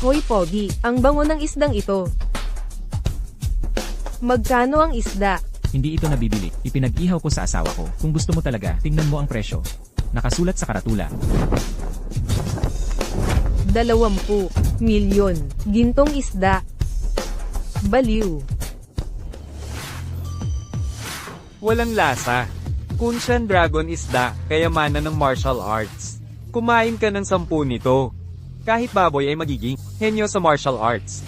Hoy Pogi, ang bango ng isdang ito. Magkano ang isda? Hindi ito nabibili. Ipinag-ihaw ko sa asawa ko. Kung gusto mo talaga, tingnan mo ang presyo. Nakasulat sa karatula. 20 milyon. Gintong isda. Baliw. Walang lasa. Kunshan dragon isda, kayamanan ng martial arts. Kumain ka ng 10 nito. Kahit baboy ay magiging henyo sa martial arts.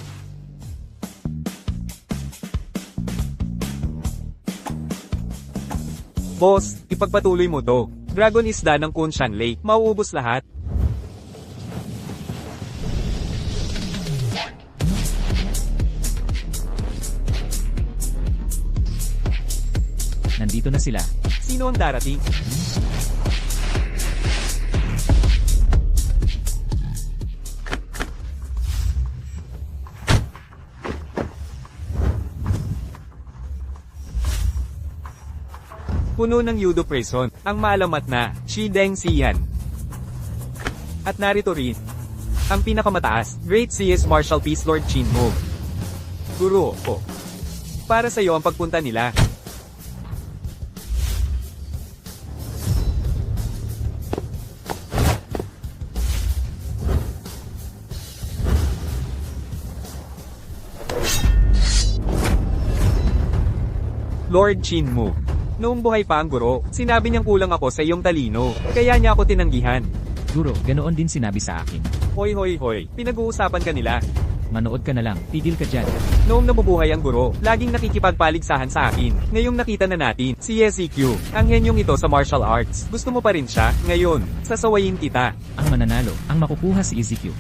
Boss, ipagpatuloy mo to. Dragon isda ng Kunshan Lake, mauubos lahat. Nandito na sila. Sino ang darating? Puno ng Yudo Prison, ang maalamat na Shi Deng Xian. At narito rin, ang pinakamataas, Great CS Martial Peace Lord Qin Mo. Guro, para sa iyo ang pagpunta nila. Lord Qin Mo. Noong buhay pa ang guro, sinabi niyang kulang ako sa iyong talino, kaya niya ako tinanggihan. Guro, ganoon din sinabi sa akin. Hoy, pinag-uusapan ka nila. Manood ka na lang, tigil ka dyan. Noong nabubuhay ang guro, laging nakikipagpaligsahan sa akin. Ngayong nakita na natin, si SEQ, ang henyong ito sa martial arts. Gusto mo pa rin siya? Ngayon, sasawayin kita. Ang mananalo, ang makukuha si EZQ.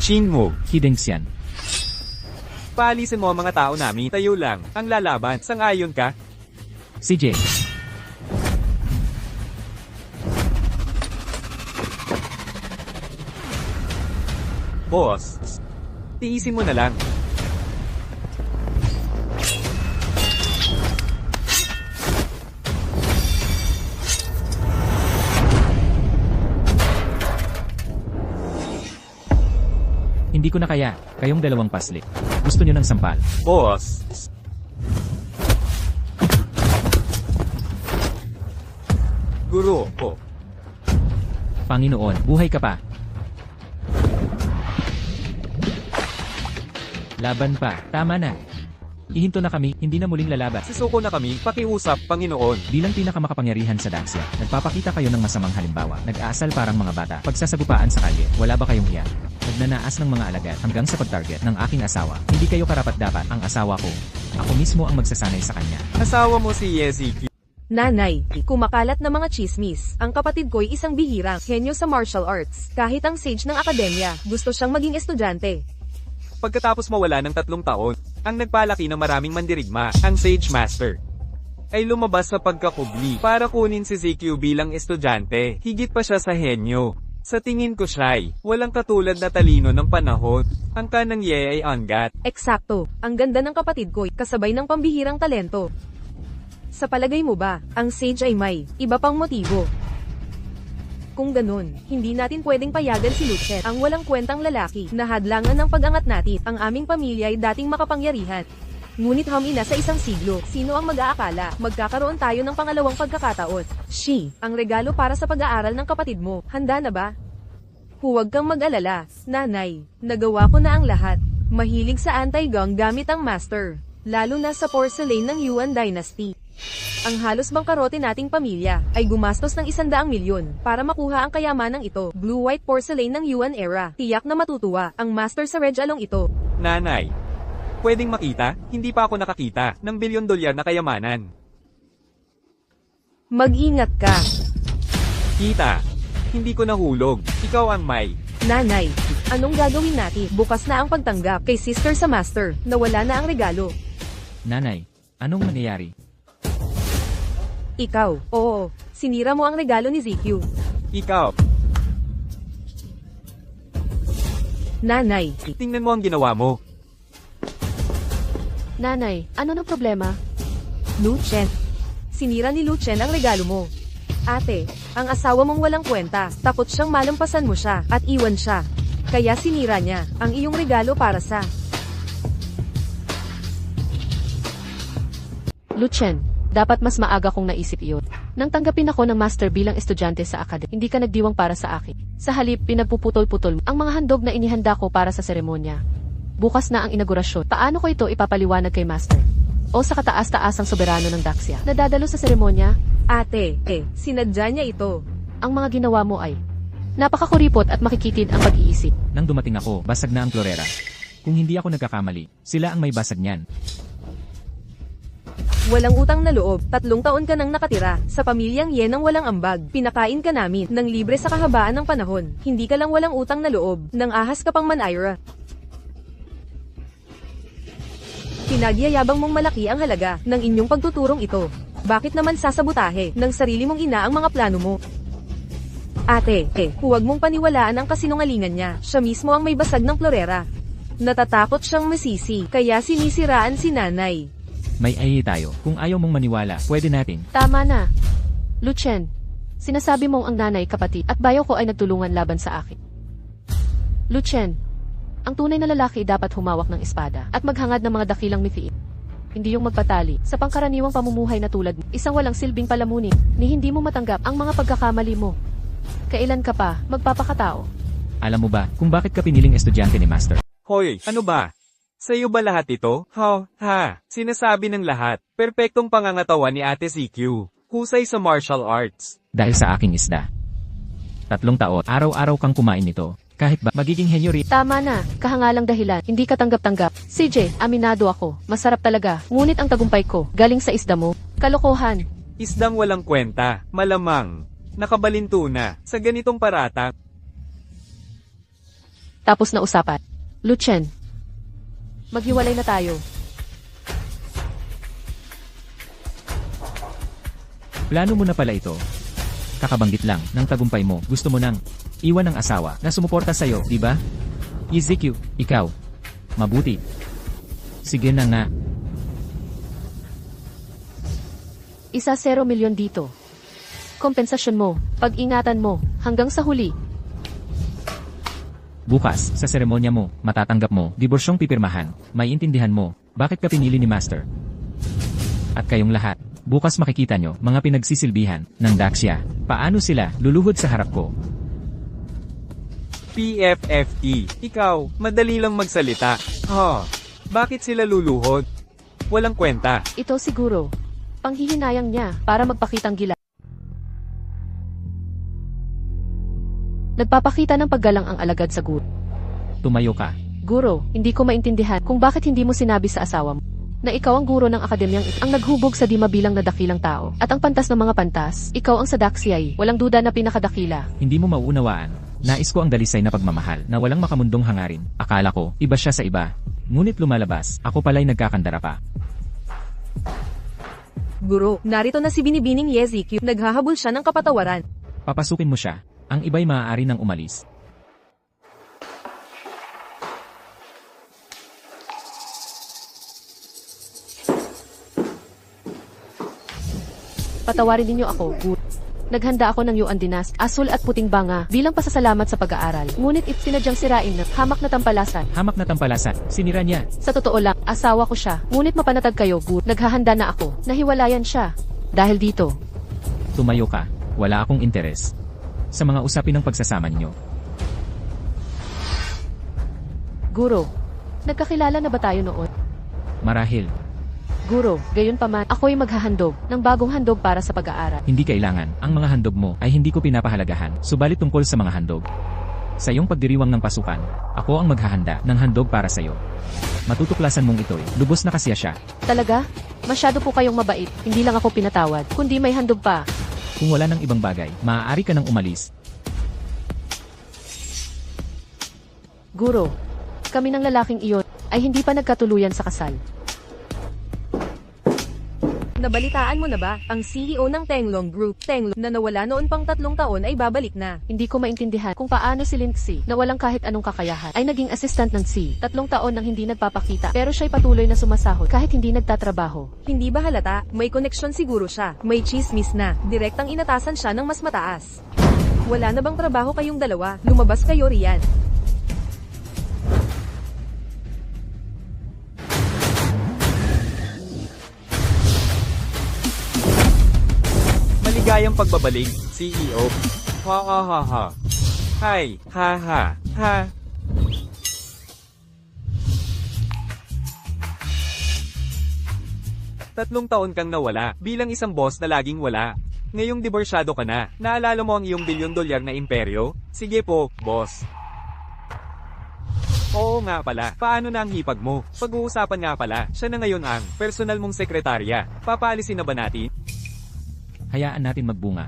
Qin Mo. Hideng Xian. Paalisin mo ang mga tao namin, tayo lang, ang lalaban, sang-ayon ka? CJ. Boss, tiisin mo na lang. Hindi ko na kaya, kayong dalawang paslik. Gusto nyo ng sampal. Boss. Guro, Panginoon, buhay ka pa. Laban pa, tama na. Ihinto na kami, hindi na muling lalaban. Sisuko na kami, pakiusap, Panginoon. Bilang pinakamakapangyarihan sa Daxia, nagpapakita kayo ng masamang halimbawa. Nag-aasal parang mga bata. Pagsasagupaan sa kalye, wala ba kayong hiya? Nagnanaas ng mga alagad hanggang sa pag-target ng aking asawa. Hindi kayo karapat-dapat, ang asawa ko. Ako mismo ang magsasanay sa kanya. Asawa mo si SEQ. Nanay, kumakalat na mga chismis. Ang kapatid ko'y isang bihirang henyo sa martial arts. Kahit ang sage ng akademya, gusto siyang maging estudyante. Pagkatapos mawala ng 3 taon, ang nagpalaki ng maraming mandirigma, ang Sage Master, ay lumabas sa pagkakubli para kunin si ZQ bilang estudyante. Higit pa siya sa henyo. Sa tingin ko siya'y walang katulad na talino ng panahon. Ang kanang ye ay angat. Eksakto, ang ganda ng kapatid ko'y kasabay ng pambihirang talento. Sa palagay mo ba, ang sage ay may iba pang motibo? Kung ganun, hindi natin pwedeng payagan si Luchet, ang walang kwentang lalaki, na hadlangan ng pag-angat natin. Ang aming pamilya ay dating makapangyarihan. Ngunit hamina sa isang siglo, sino ang mag-aakala, magkakaroon tayo ng pangalawang pagkakataon? She, ang regalo para sa pag-aaral ng kapatid mo, handa na ba? Huwag kang mag-alala, nanay, nagawa ko na ang lahat. Mahilig sa anti-gong gamit ang master, lalo na sa porcelain ng Yuan Dynasty. Ang halos bangkarote nating pamilya ay gumastos ng 100 milyon para makuha ang kayamanang ito. Blue-white porcelain ng Yuan era. Tiyak na matutuwa ang master sa Red Along ito. Nanay, pwedeng makita? Hindi pa ako nakakita ng $1 billion na kayamanan. Mag-ingat ka. Kita, hindi ko nahulog. Ikaw ang may. Nanay, anong gagawin natin? Bukas na ang pagtanggap kay sister sa master. Nawala na ang regalo. Nanay, anong mangyayari? Ikaw, oo, sinira mo ang regalo ni ZQ. Ikaw, Nanay, tingnan mo ang ginawa mo. Nanay, ano na problema? Lucien. Sinira ni Lucien ang regalo mo. Ate, ang asawa mong walang kwenta, takot siyang malampasan mo siya, at iwan siya. Kaya sinira niya, ang iyong regalo para sa... Lucien, dapat mas maaga kong naisip iyon. Nang tanggapin ako ng master bilang estudyante sa academy, hindi ka nagdiwang para sa akin. Sa halip, pinagpuputol-putol ang mga handog na inihanda ko para sa seremonya. Bukas na ang inaugurasyon. Paano ko ito ipapaliwanag kay master? O sa kataas-taasang soberano ng Daxia, nadadalo sa seremonya? Ate, sinadya niya ito. Ang mga ginawa mo ay napakakuripot at makikitid ang pag-iisip. Nang dumating ako, basag na ang klorera. Kung hindi ako nagkakamali, sila ang may basag niyan. Walang utang na loob, 3 taon ka nang nakatira, sa pamilyang yen ang walang ambag, pinakain ka namin, ng libre sa kahabaan ng panahon, hindi ka lang walang utang na loob, nang ahas ka pang Manaira. Pinagyayabang mong malaki ang halaga, ng inyong pagtuturong ito. Bakit naman sasabutahe, ng sarili mong ina ang mga plano mo? Ate, huwag mong paniwalaan ang kasinungalingan niya, siya mismo ang may basag ng klorera. Natatakot siyang masisi, kaya sinisiraan si nanay. May ay tayo. Kung ayaw mong maniwala, pwede natin. Tama na. Lucien, sinasabi mong ang nanay, kapatid, at bayo ko ay nagtulungan laban sa akin. Lucien, ang tunay na lalaki dapat humawak ng espada at maghangad ng mga dakilang mithiin. Hindi yung magpatali sa pangkaraniwang pamumuhay na tulad mo, isang walang silbing palamunin, ni hindi mo matanggap ang mga pagkakamali mo. Kailan ka pa magpapakatao? Alam mo ba kung bakit ka piniling estudyante ni Master? Hoy, ano ba? Sa'yo ba lahat ito? Sinasabi ng lahat. Perpektong pangangatawan ni Ate CQ. Husay sa martial arts. Dahil sa aking isda. 3 taon, araw-araw kang kumain nito. Kahit ba magiging henyo rin. Tama na, kahangalang dahilan, hindi ka tanggap-tanggap. CJ, aminado ako, masarap talaga, ngunit ang tagumpay ko, galing sa isda mo. Kalokohan. Isdang walang kwenta. Malamang. Nakabalinto na. Sa ganitong parata. Tapos na usapan. Lucien, maghiwalay na tayo. Plano mo na pala ito. Kakabanggit lang ng tagumpay mo. Gusto mo nang iwan ng asawa na sumuporta sa'yo, di ba? EZQ, ikaw. Mabuti. Sige na nga. 1-0 milyon dito. Kompensasyon mo, pag-ingatan mo, hanggang sa huli. Bukas, sa seremonya mo, matatanggap mo, diborsyong pipirmahan, maiintindihan mo, bakit ka pinili ni Master. At kayong lahat, bukas makikita nyo, mga pinagsisilbihan, ng Daxia, paano sila, luluhod sa harap ko. PFFT. Ikaw, madali lang magsalita. Bakit sila luluhod? Walang kwenta. Ito siguro, panghihinayang niya, para magpakitang gila. Nagpapakita ng paggalang ang alagad sa guro. Tumayo ka. Guro, hindi ko maintindihan kung bakit hindi mo sinabi sa asawa mo na ikaw ang guro ng akademyang ito, ang naghubog sa di mabilang na dakilang tao, at ang pantas ng mga pantas, ikaw ang sa Daxia ay, walang duda na pinakadakila. Hindi mo mauunawaan. Nais ko ang dalisay na pagmamahal na walang makamundong hangarin. Akala ko, iba siya sa iba. Ngunit lumalabas, ako pala'y nagkakandara pa. Guro, narito na si Binibining Yeziq, naghahabol siya ng kapatawaran. Papasukin mo siya. Ang iba'y maaari nang umalis. Patawarin ninyo ako, guro. Naghanda ako ng Yuan Dinas, asul at puting banga, bilang pasasalamat sa pag-aaral. Ngunit sinadyang sirain na, hamak na tampalasan. Hamak na tampalasan, sinira niya. Sa totoo lang, asawa ko siya. Ngunit mapanatag kayo, guro. Naghahanda na ako. Nahiwalayan siya. Dahil dito. Tumayo ka. Wala akong interes sa mga usapin ng pagsasama ninyo. Guro, nagkakilala na ba tayo noon? Marahil, Guro, gayon pa man, ako'y maghahandog ng bagong handog para sa pag-aaral. hindi kailangan. Ang mga handog mo ay hindi ko pinapahalagahan. Subalit tungkol sa mga handog. Sa iyong pagdiriwang ng pasukan, ako ang maghahanda ng handog para sa iyo. Matutuklasan mong ito'y lubos na kasiya siya. Talaga? Masyado po kayong mabait. Hindi lang ako pinatawad, kundi may handog pa. Kung wala ng ibang bagay, maaari ka nang umalis. Guro, kami ng lalaking iyon ay hindi pa nagkatuluyan sa kasal. Nabalitaan mo na ba? Ang CEO ng Tenglong Group, Tenglong, na nawala noon pang 3 taon ay babalik na. Hindi ko maintindihan kung paano si Lindsay, na walang kahit anong kakayahan, ay naging assistant ng C. 3 taon nang hindi nagpapakita, pero siya'y patuloy na sumasahod kahit hindi nagtatrabaho. Hindi ba halata? May koneksyon siguro siya. May chismis na. Direktang inatasan siya ng mas mataas. Wala na bang trabaho kayong dalawa? Lumabas kayo riyan. Maligayang pagbabalik, CEO. Ha ha ha ha. Hi, ha ha, ha. Tatlong taon kang nawala, bilang isang boss na laging wala. Ngayong diborsyado ka na, naalala mo ang iyong $1 billion na imperyo? Sige po, boss. Oo nga pala, paano na ang hipag mo? Pag-uusapan nga pala, siya na ngayon ang personal mong sekretarya. Papaalisin na ba natin? Hayaan natin magbunga.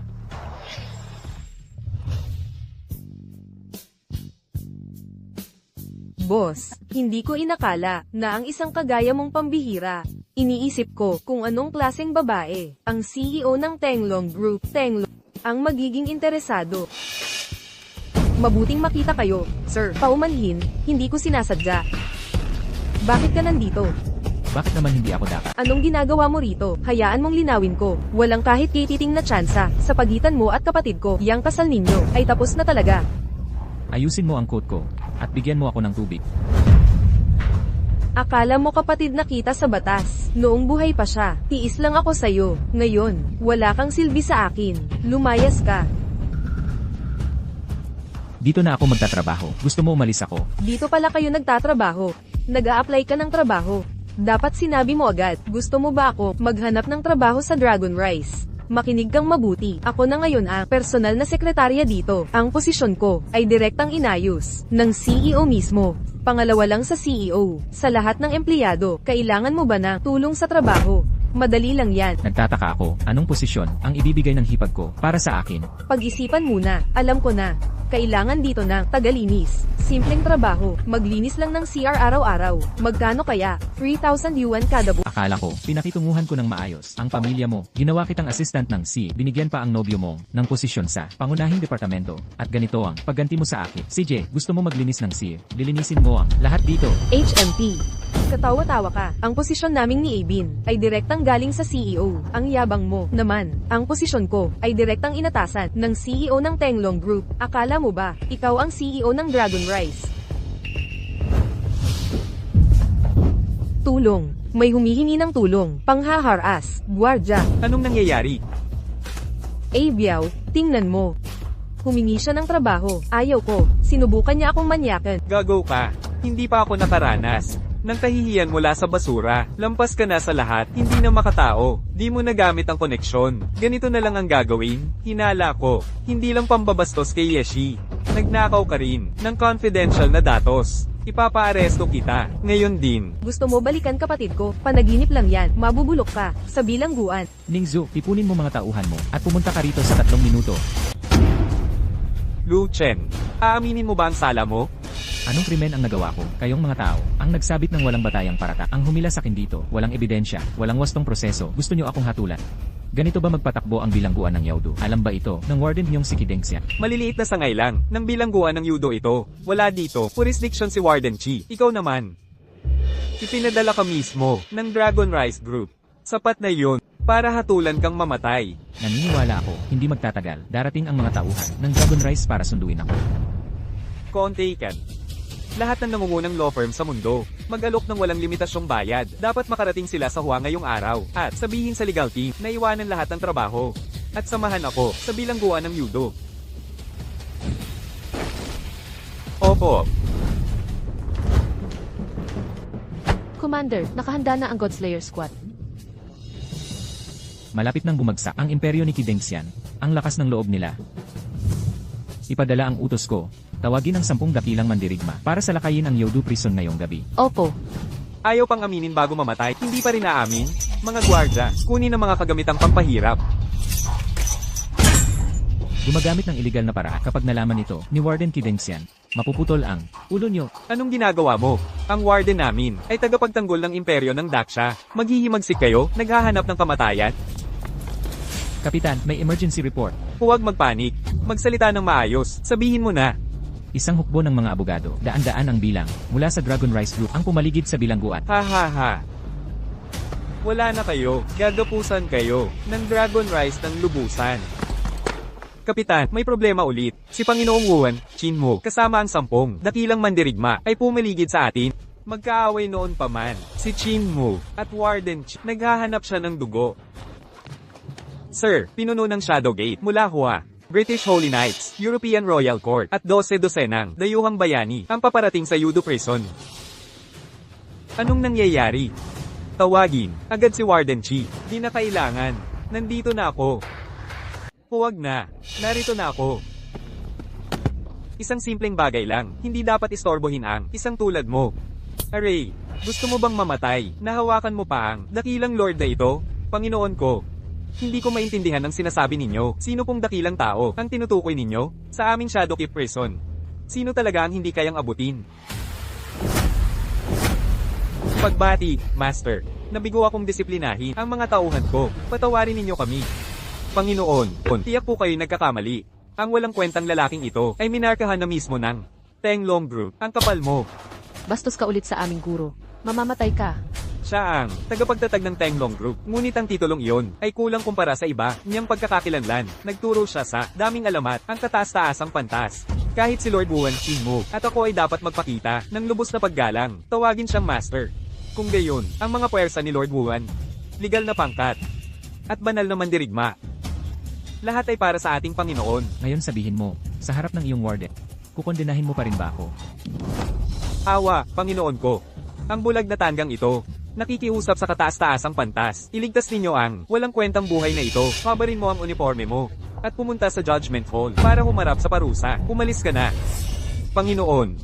Boss, hindi ko inakala na ang isang kagaya mong pambihira. Iniisip ko kung anong klaseng babae, ang CEO ng Tenglong Group, Tenglong, ang magiging interesado. Mabuting makita kayo, sir. Paumanhin, hindi ko sinasadya. Bakit ka nandito? Bakit naman hindi ako dapat? Anong ginagawa mo rito? Hayaan mong linawin ko. Walang kahit kititing na tsansa sa pagitan mo at kapatid ko. Yang kasal ninyo ay tapos na talaga. Ayusin mo ang coat ko, at bigyan mo ako ng tubig. Akala mo kapatid na kita sa batas. Noong buhay pa siya, tiis lang ako sa'yo. Ngayon, wala kang silbi sa akin. Lumayas ka. Dito na ako magtatrabaho. Gusto mo umalis ako? Dito pala kayo nagtatrabaho. Nag-a-apply ka ng trabaho. Dapat sinabi mo agad, gusto mo ba ako maghanap ng trabaho sa Dragon Rice? Makinig kang mabuti. Ako na ngayon ang personal na sekretarya dito. Ang posisyon ko ay direktang inayos ng CEO mismo. Pangalawa lang sa CEO. Sa lahat ng empleyado, kailangan mo ba na tulong sa trabaho? Madali lang yan. Nagtataka ako, anong posisyon ang ibibigay ng hipag ko para sa akin? Pag-isipan muna. Alam ko na. Kailangan dito ng tagalinis. Simpleng trabaho. Maglinis lang ng CR araw-araw. Magkano kaya? 3,000 yuan kada buwan. Akala ko, pinakitunguhan ko ng maayos ang pamilya mo. Ginawa kitang assistant ng C. Binigyan pa ang nobyo mo ng posisyon sa pangunahing departamento. At ganito ang pagganti mo sa akin. CJ, gusto mo maglinis ng C. Lilinisin mo ang lahat dito. HMP. Katawa-tawa ka. Ang posisyon naming ni Abin ay direktang galing sa CEO. Ang yabang mo naman. Ang posisyon ko ay direktang inatasan ng CEO ng Tenglong Group. Akala mo ba, ikaw ang CEO ng Dragon Rice? Tulong. May humihingi ng tulong. Panghaharas. Gwardya. Anong nangyayari? Biao, tingnan mo. Humingi siya ng trabaho. Ayaw ko. Sinubukan niya akong manyakan. Gago ka. Hindi pa ako nakaranas. Nang kahihiyan mula sa basura, lampas ka na sa lahat, hindi na makatao. Di mo nagamit ang koneksyon. Ganito na lang ang gagawin. Hinala ko. Hindi lang pambabastos kay Yeshi. Nagnakaw ka rin ng confidential na datos. Ipapaaresto kita. Ngayon din. Gusto mo balikan kapatid ko? Panaginip lang yan. Mabubulok ka. Sa bilangguan. Ningzu, ipunin mo mga tauhan mo at pumunta ka rito sa 3 minuto. Lu Chen, aaminin mo ba ang sala mo? Anong krimen ang nagawa ko? Kayong mga tao, ang nagsabit ng walang batayang parata, ang humila sa akin dito, walang ebidensya, walang wastong proseso, gusto nyo akong hatulan. Ganito ba magpatakbo ang bilangguan ng Yaudo? Alam ba ito, ng warden niyong si Kidengsia? Maliliit na sangay lang, ng bilangguan ng Yudo ito. Wala dito, jurisdiction si Warden Chi. Ikaw naman. Ipinadala ka mismo, ng Dragon Rice Group. Sapat na yun, para hatulan kang mamatay. Naniniwala ako, hindi magtatagal, darating ang mga tauhan ng Dragon Rice para sunduin ako. Kontaken. Lahat ng nangungunang law firm sa mundo, mag-alok ng walang limitasyong bayad. Dapat makarating sila sa huwa ngayong araw. At sabihin sa legal team na iwanan lahat ng trabaho. At samahan ako sa bilangguan ng Yudo. Opo. Commander, nakahanda na ang Godslayer Squad. Malapit nang bumagsak ang imperyo ni Kidengsian, ang lakas ng loob nila. Ipadala ang utos ko. Tawagin ang 10 dakilang mandirigma para salakayin ang Yodo Prison ngayong gabi. Opo. Ayaw pang aminin bago mamatay, hindi pa rin naamin. Mga gwardya, kunin ang mga kagamitang pampahirap. Gumagamit ng iligal na paraan. Kapag nalaman ito ni Warden Kidenxian, mapuputol ang ulo nyo. Anong ginagawa mo? Ang warden namin ay tagapagtanggol ng imperyo ng Daksha. Maghihimagsik kayo, naghahanap ng kamatayan? Kapitan, may emergency report. Huwag magpanik. Magsalita ng maayos. Sabihin mo na. Isang hukbo ng mga abogado, daan-daan ang bilang, mula sa Dragon Rice Group ang pumaligid sa bilangguan. Ha ha ha. Wala na kayo. Gagapusan kayo ng Dragon Rice ng lubusan. Kapitan, may problema ulit. Si Panginoong Wuan, Chinmo, kasama ang 10 dakilang mandirigma ay pumaligid sa atin. Magkaaway noon pa man, si Chinmo at Warden naghahanap siya ng dugo. Sir, pinuno ng Shadowgate mula Hua, British Holy Knights, European Royal Court, at 12 dosenang dayuhang bayani ang paparating sa Yudo Prison. Anong nangyayari? Tawagin agad si Warden Chi. Di na kailangan. Nandito na ako. Huwag na. Narito na ako. Isang simpleng bagay lang. Hindi dapat istorbohin ang isang tulad mo. Aray, gusto mo bang mamatay? Nahawakan mo pa ang dakilang lord na ito? Panginoon ko. Hindi ko maintindihan ang sinasabi ninyo. Sino pong dakilang tao ang tinutukoy ninyo? Sa aming Shadowkeep Prison. Sino talaga ang hindi kayang abutin? Pagbati, Master. Nabigo akong disiplinahin ang mga tauhan ko. Patawarin ninyo kami. Panginoon, tiyak po kayo nagkakamali. Ang walang kwentang lalaking ito ay minarkahan na mismo ng Tenglong Group. Ang kapal mo. Bastos ka ulit sa aming guro. Mamamatay ka. Siya ang tagapagtatag ng Tenglong Group. Ngunit ang titulong iyon ay kulang kumpara sa iba niyang pagkakakilanlan. Nagturo siya sa daming alamat, ang kataas-taasang pantas. Kahit si Lord Wuan Chinmo at ako ay dapat magpakita ng lubos na paggalang. Tawagin siyang Master. Kung gayon, ang mga puwersa ni Lord Wuan, legal na pangkat, at banal na mandirigma. Lahat ay para sa ating Panginoon. Ngayon sabihin mo, sa harap ng iyong warden, kukondenahin mo pa rin ba ako? Awa, Panginoon ko. Ang bulag na tanggang ito, nakikiusap sa kataas-taasang pantas. Iligtas ninyo ang walang kwentang buhay na ito. Kabarin mo ang uniforme mo. At pumunta sa Judgment Hall para humarap sa parusa. Umalis ka na. Panginoon.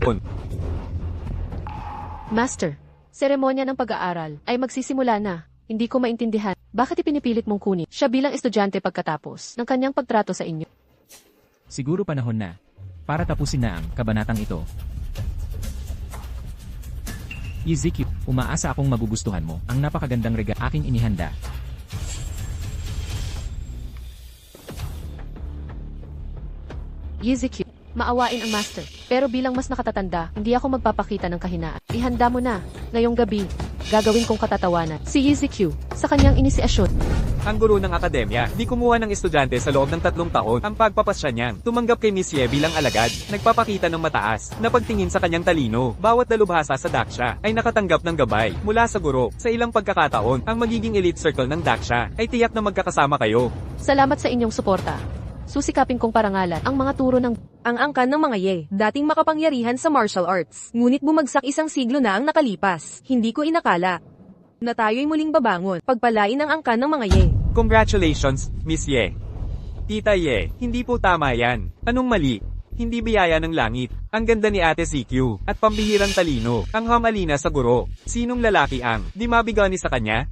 Master, seremonya ng pag-aaral ay magsisimula na. Hindi ko maintindihan. Bakit ipinipilit mong kunin siya bilang estudyante pagkatapos ng kanyang pagtrato sa inyo? Siguro panahon na para tapusin na ang kabanatang ito. Ezekiel, umaasa akong magugustuhan mo ang napakagandang regalo aking inihanda. Ezekiel, maawain ang master. Pero bilang mas nakatatanda, hindi ako magpapakita ng kahinaan. Ihanda mo na. Ngayong gabi, gagawin kong katatawanan si Ezekiel sa kanyang inisiasyon. Ang guro ng akademya, di kumuha ng estudyante sa loob ng 3 taon. Ang pagpapasya niyang tumanggap kay Miss Ye bilang alagad, nagpapakita ng mataas na pagtingin sa kanyang talino. Bawat dalubhasa sa Daksha ay nakatanggap ng gabay mula sa guro. Sa ilang pagkakataon, ang magiging elite circle ng Daksha ay tiyak na magkakasama kayo. Salamat sa inyong suporta. Susikapin kong parangalan ang mga turo ng Ang angkan ng mga Ye, dating makapangyarihan sa martial arts. Ngunit bumagsak isang siglo na ang nakalipas. Hindi ko inakala na tayo'y muling babangon. Pagpalain ang angkan ng mga Ye. Congratulations, Miss Ye. Tita Ye, hindi po tama yan. Anong mali? Hindi biyaya ng langit. Ang ganda ni Ate ZQ, at pambihirang talino. Ang hamalina sa guro. Sinong lalaki ang di mabigani sa kanya?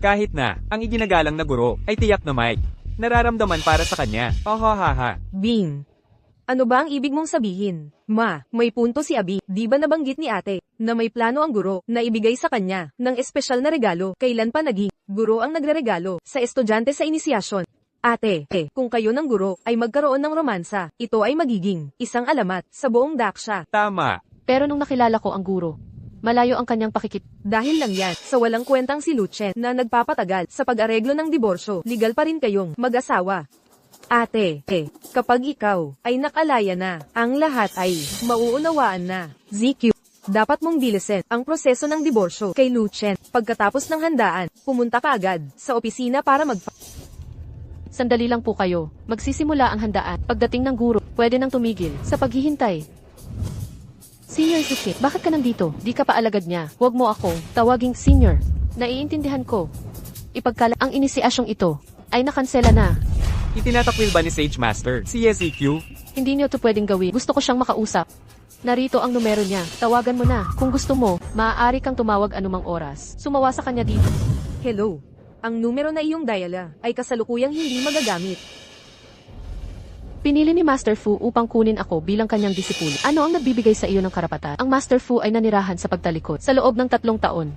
Kahit na, ang iginagalang na guro ay tiyak na may nararamdaman para sa kanya. Ohahaha. Bing. Ano ba ang ibig mong sabihin? Ma, may punto si Abi. Di ba nabanggit ni ate na may plano ang guro na ibigay sa kanya ng espesyal na regalo? Kailan pa naging guro ang nagreregalo sa estudyante sa inisyasyon? Ate, kung kayo ng guro ay magkaroon ng romansa, ito ay magiging isang alamat sa buong Daksha. Tama. pero nung nakilala ko ang guro, malayo ang kanyang pakikip. Dahil lang yan sa walang kwentang si Lucien na nagpapatagal sa pag-areglo ng diborsyo, legal pa rin kayong mag-asawa. Ate, kapag ikaw ay nakalaya na, ang lahat ay mauunawaan na. ZQ, dapat mong bilisin ang proseso ng diborsyo kay Lucien. Pagkatapos ng handaan, pumunta ka agad sa opisina para Sandali lang po kayo. Magsisimula ang handaan. Pagdating ng guro, pwede nang tumigil sa paghihintay. Senior Zuki, bakit ka nandito? Di ka pa alagad niya. Huwag mo akong tawaging senior. Naiintindihan ko. Ipagkala ang inisiasyong ito ay nakansela na. Itinatakwil ba ni Sage Master si EZQ? Hindi niyo to pwedeng gawin. Gusto ko siyang makausap. Narito ang numero niya. Tawagan mo na. Kung gusto mo, maaari kang tumawag anumang oras. Sumawa sa kanya dito. Hello. Ang numero na iyong diala ay kasalukuyang hindi magagamit. Pinili ni Master Fu upang kunin ako bilang kanyang disipulo. Ano ang nagbibigay sa iyo ng karapatan? Ang Master Fu ay nanirahan sa pagtalikod sa loob ng 3 taon.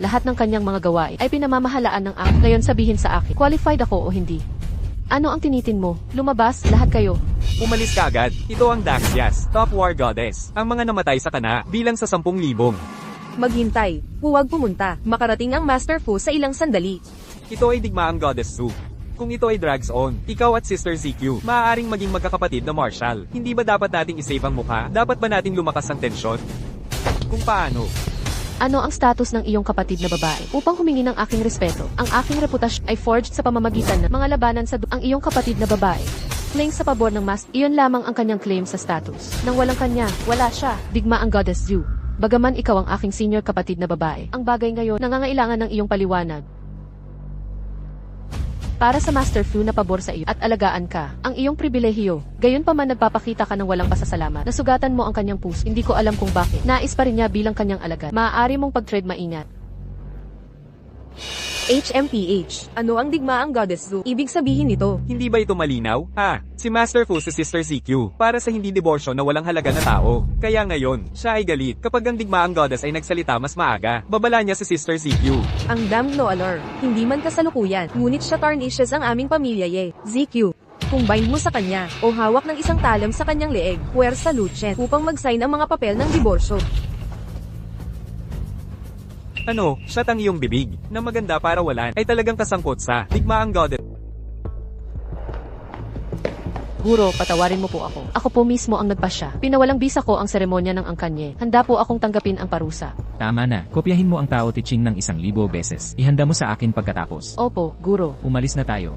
Lahat ng kanyang mga gawain ay pinamamahalaan ng akin. Ngayon sabihin sa akin, qualified ako o hindi? Ano ang tinitin mo? Lumabas, lahat kayo. Umalis ka agad. Ito ang Daxias, top war goddess. Ang mga namatay sa kana, bilang sa 10,000. Maghintay, huwag pumunta. Makarating ang Master Fu sa ilang sandali. Ito ay digmaang goddess Su. Kung ito ay drags on, ikaw at Sister ZQ, maaaring maging magkakapatid na Marshall. Hindi ba dapat nating isave ang mukha? Dapat ba nating lumakas ang tensyon? Kung paano? Ano ang status ng iyong kapatid na babae? Upang humingi ng aking respeto, ang aking reputasyon ay forged sa pamamagitan ng mga labanan sa ang iyong kapatid na babae. Claim sa pabor ng Master. Iyon lamang ang kanyang claim sa status. Nang walang kanya, wala siya. Digma ang Goddess Zhu. Bagaman ikaw ang aking senior kapatid na babae, ang bagay ngayon nangangailangan ng iyong paliwanag. Para sa Master Fu na pabor sa iyo at alagaan ka, ang iyong pribilehiyo. Gayon pa man nagpapakita ka ng walang pasasalamat. Nasugatan mo ang kanyang puso. Hindi ko alam kung bakit. Nais pa rin niya bilang kanyang alagad. Maaari mong pag-tread maingat. HMPH. Ano ang digmaang Goddess Zhu? Ibig sabihin nito. Hindi ba ito malinaw? Si Master Fu si Sister ZQ, para sa hindi diborsyo na walang halaga na tao. Kaya ngayon, siya ay galit. Kapag ang digmaang goddess ay nagsalita mas maaga, babala niya si Sister ZQ. Ang damned Noalor. Hindi man kasalukuyan, ngunit siya tarnishes ang aming pamilya ZQ. Kung bind mo sa kanya, o hawak ng isang talam sa kanyang leeg, puwersa Lucien, upang mag-sign ang mga papel ng diborsyo. Shut ang iyong bibig, na maganda para walan, ay talagang kasangkot sa digmaang goddess. Guro, patawarin mo po ako. Ako po mismo ang nagpasya. Pinawalang bisa ko ang seremonya ng angkanye. Handa po akong tanggapin ang parusa. Tama na, kopyahin mo ang Tao Te Ching ng 1,000 beses. Ihanda mo sa akin pagkatapos. Opo, Guro. Umalis na tayo.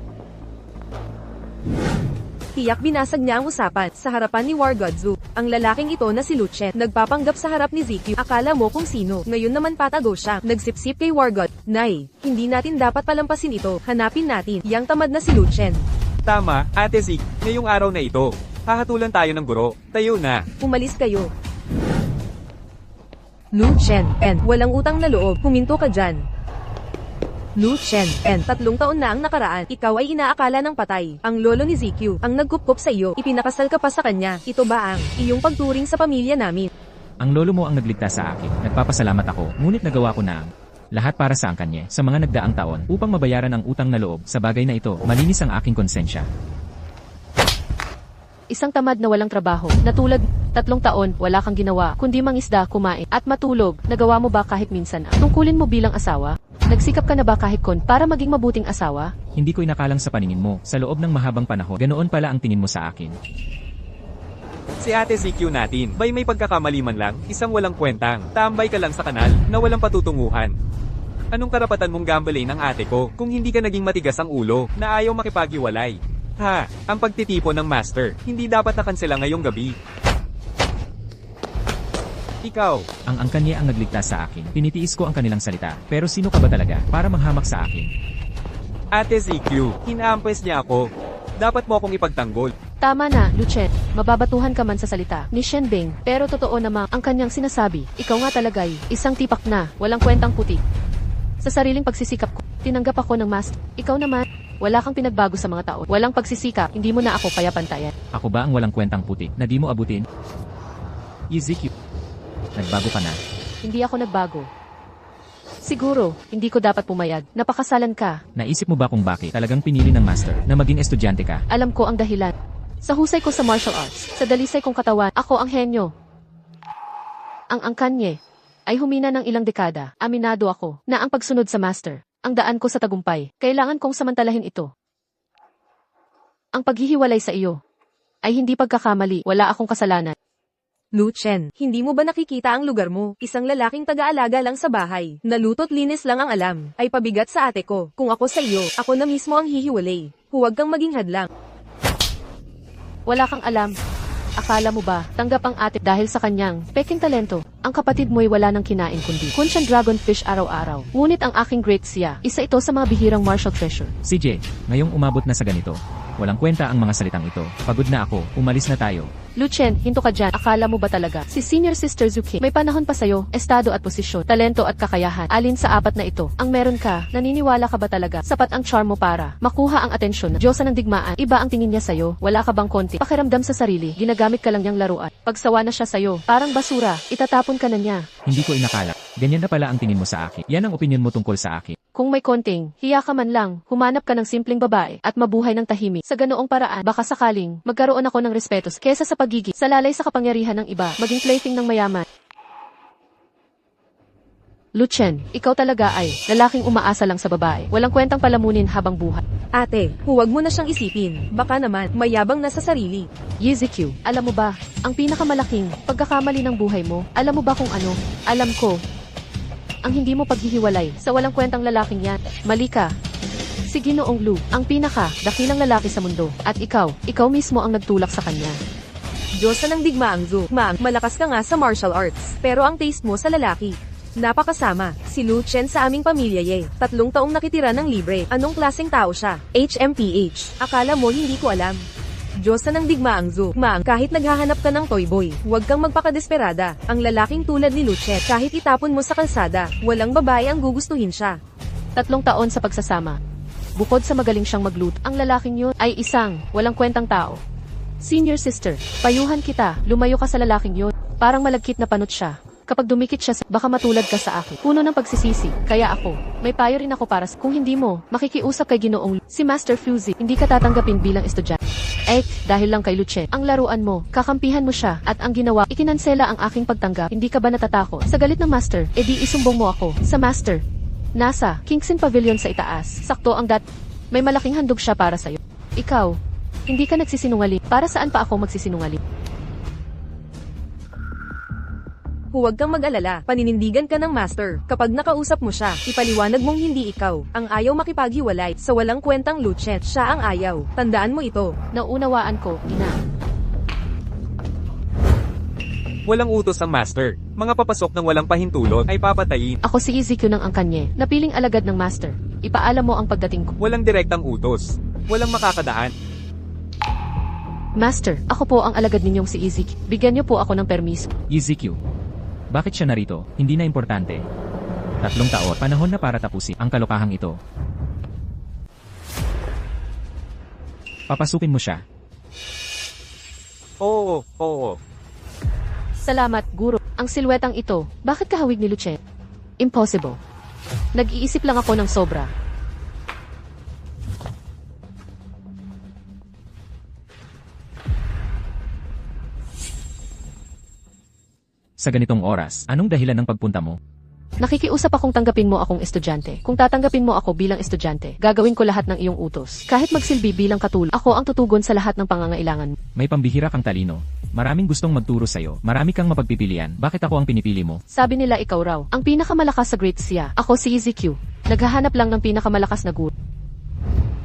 Tiyak binasag niya ang usapan sa harapan ni War God Zhu. Ang lalaking ito na si Lucien, nagpapanggap sa harap ni ZQ. Akala mo kung sino, ngayon naman patago siya. Nagsipsip kay War God. Nay, hindi natin dapat palampasin ito. Hanapin natin, yang tamad na si Lucien. Tama, Ate Zik, ngayong araw na ito, hahatulan tayo ng guro. Tayo na. Umalis kayo. Lucien, walang utang na loob, huminto ka dyan. Lucien, 3 taon na ang nakaraan, ikaw ay inaakala ng patay. Ang lolo ni ZQ, ang nagkupkop sa iyo, ipinakasal ka pa sa kanya. Ito ba ang iyong pagturing sa pamilya namin? Ang lolo mo ang nagligtas sa akin. Nagpapasalamat ako, ngunit nagawa ko na ang lahat para sa angkanye sa mga nagdaang taon upang mabayaran ang utang na loob. Sa bagay na ito, malinis ang aking konsensya. Isang tamad na walang trabaho, na tulad 3 taon, wala kang ginawa, kundi mangisda, kumain, at matulog. Nagawa mo ba kahit minsan ang tungkulin mo bilang asawa? Nagsikap ka na ba kahit para maging mabuting asawa? Hindi ko inakalang sa paningin mo, sa loob ng mahabang panahon, ganoon pala ang tingin mo sa akin. Si Ate ZQ natin, may pagkakamali man lang, isang walang kwentang, tambay ka lang sa kanal, na walang patutunguhan. Anong karapatan mong gambalain ng ate ko, kung hindi ka naging matigas ang ulo, na ayaw makipaghiwalay? Ang pagtitipon ng master, hindi dapat nakansela ngayong gabi. Ikaw, Ang angkanye ang nagligtas sa akin. Pinitiis ko ang kanilang salita. Pero sino ka ba talaga para manghamak sa akin? Ate ZQ, hinaampas niya ako. Dapat mo akong ipagtanggol. Tama na, Lucien. Mababatuhan ka man sa salita ni Shenbing, pero totoo namang ang kanyang sinasabi. Ikaw nga talaga ay isang tipak na, walang kwentang puti. Sa sariling pagsisikap ko, tinanggap ako ng master. Ikaw naman, wala kang pinagbago sa mga taon. Walang pagsisikap, hindi mo na ako payapantayan. Ako ba ang walang kwentang putik na di mo abutin? ZQ, nagbago ka na. Hindi ako nagbago. Siguro, hindi ko dapat pumayag. Napakasalan ka. Naisip mo ba kung bakit talagang pinili ng master na maging estudyante ka? Alam ko ang dahilan. Sa husay ko sa martial arts, sa dalisay kong katawan, ako ang henyo. Ang angkanye ay humina ng ilang dekada. Aminado ako na ang pagsunod sa master, ang daan ko sa tagumpay, kailangan kong samantalahin ito. Ang paghihiwalay sa iyo ay hindi pagkakamali, wala akong kasalanan. Lucien, hindi mo ba nakikita ang lugar mo? Isang lalaking taga-alaga lang sa bahay. Naluto't linis lang ang alam. Ay pabigat sa ate ko. Kung ako sa iyo, ako na mismo ang hihiwalay. Huwag kang maging hadlang. Wala kang alam. Akala mo ba, tanggap ang ate dahil sa kanyang peking talento? Ang kapatid mo'y wala nang kinain kundi kunsyan dragonfish araw-araw. Ngunit ang aking great siya, isa ito sa mga bihirang martial treasure. CJ, ngayong umabot na sa ganito, Walang kwenta ang mga salitang ito. Pagod na ako, umalis na tayo. Luchen, hinto ka dyan. Akala mo ba talaga? Si Senior Sister Zuki, may panahon pa sa'yo, estado at posisyon, talento at kakayahan. Alin sa apat na ito, ang meron ka, naniniwala ka ba talaga? Sapat ang charm mo para makuha ang atensyon ng Diyosa ng digmaan. Iba ang tingin niya sa'yo, wala ka bang konti pakiramdam sa sarili, ginagamit ka lang niyang laruan. Pagsawa na siya sa'yo, parang basura, itatapon ka na niya. Hindi ko inakala. Ganyan na pala ang tingin mo sa akin. Yan ang opinyon mo tungkol sa akin. Kung may konting, hiya ka man lang, humanap ka ng simpleng babae at mabuhay ng tahimik. Sa ganoong paraan, baka sakaling magkaroon ako ng respeto kesa sa pagiging salalay sa kapangyarihan ng iba, maging plaything ng mayaman. Luchen, ikaw talaga ay lalaking umaasa lang sa babae. Walang kwentang palamunin habang buhay. Ate, huwag mo na siyang isipin. Baka naman, mayabang na sa sarili. YZQ, alam mo ba, ang pinakamalaking pagkakamali ng buhay mo, alam mo ba kung ano? Alam ko. Ang hindi mo paghihiwalay sa walang kwentang lalaking yan. Mali ka. Si Ginoong Lu, ang dakilang lalaki sa mundo. At ikaw mismo ang nagtulak sa kanya. Diyosa ng digmaang Zu. Maang, malakas ka nga sa martial arts. Pero ang taste mo sa lalaki. Napakasama. Si Lu Chen sa aming pamilya ye. 3 taong nakitira ng libre. Anong klaseng tao siya? HMPH. Akala mo hindi ko alam. Diyosa ng digmaang Zu. Maang, kahit naghahanap ka ng toy boy, huwag kang magpakadesperada. Ang lalaking tulad ni Luchet, kahit itapon mo sa kalsada, walang babae ang gugustuhin siya. 3 taon sa pagsasama. Bukod sa magaling siyang magluto, ang lalaking yun ay isang walang kwentang tao. Senior sister, payuhan kita, lumayo ka sa lalaking yun. Parang malagkit na panot siya. Kapag dumikit siya, baka matulad ka sa akin. Puno ng pagsisisi, kaya ako, may payo rin ako para kung hindi mo, makikiusap kay Ginoong si Master Fuzzy, hindi ka tatanggapin bilang estudyante. Dahil lang kay Luchen, ang laruan mo, kakampihan mo siya, at ang ginawa, ikinansela ang aking pagtanggap, hindi ka ba natatakot? Sa galit ng Master, edi isumbong mo ako, sa Master. Nasa Kingsin Pavilion sa itaas, sakto ang may malaking handog siya para sa'yo. Ikaw, hindi ka nagsisinungaling, para saan pa ako magsisinungaling? Huwag kang mag-alala, paninindigan ka ng master. Kapag nakausap mo siya, ipaliwanag mong hindi ikaw ang ayaw makipaghiwalay sa walang kwentang Luchet. Siya ang ayaw. Tandaan mo ito. Naunawaan ko, ina. Walang utos ang master. Mga papasok ng walang pahintulot ay papatayin. Ako si EZQ ng Angkanye, napiling alagad ng master. Ipaalam mo ang pagdating ko. Walang direktang utos. Walang makakadaan. Master, ako po ang alagad ninyong si EZQ. Bigyan niyo po ako ng permiso. YZQ. Bakit siya narito? Hindi na importante. 3 taon, panahon na para tapusin ang kalokahang ito. Papasukin mo siya. Oo. Salamat, guro. Ang silwetang ito, bakit kahawig ni Luchen? Impossible. Nag-iisip lang ako ng sobra. Sa ganitong oras, anong dahilan ng pagpunta mo? Nakikiusap akong tanggapin mo akong estudyante. Kung tatanggapin mo ako bilang estudyante, gagawin ko lahat ng iyong utos. Kahit magsilbi bilang katulong, ako ang tutugon sa lahat ng pangangailangan mo. May pambihira kang talino. Maraming gustong magturo sa'yo. Marami kang mapagpipilian. Bakit ako ang pinipili mo? Sabi nila ikaw raw, ang pinakamalakas sa grade siya. Ako si EZQ. Naghahanap lang ng pinakamalakas na guro.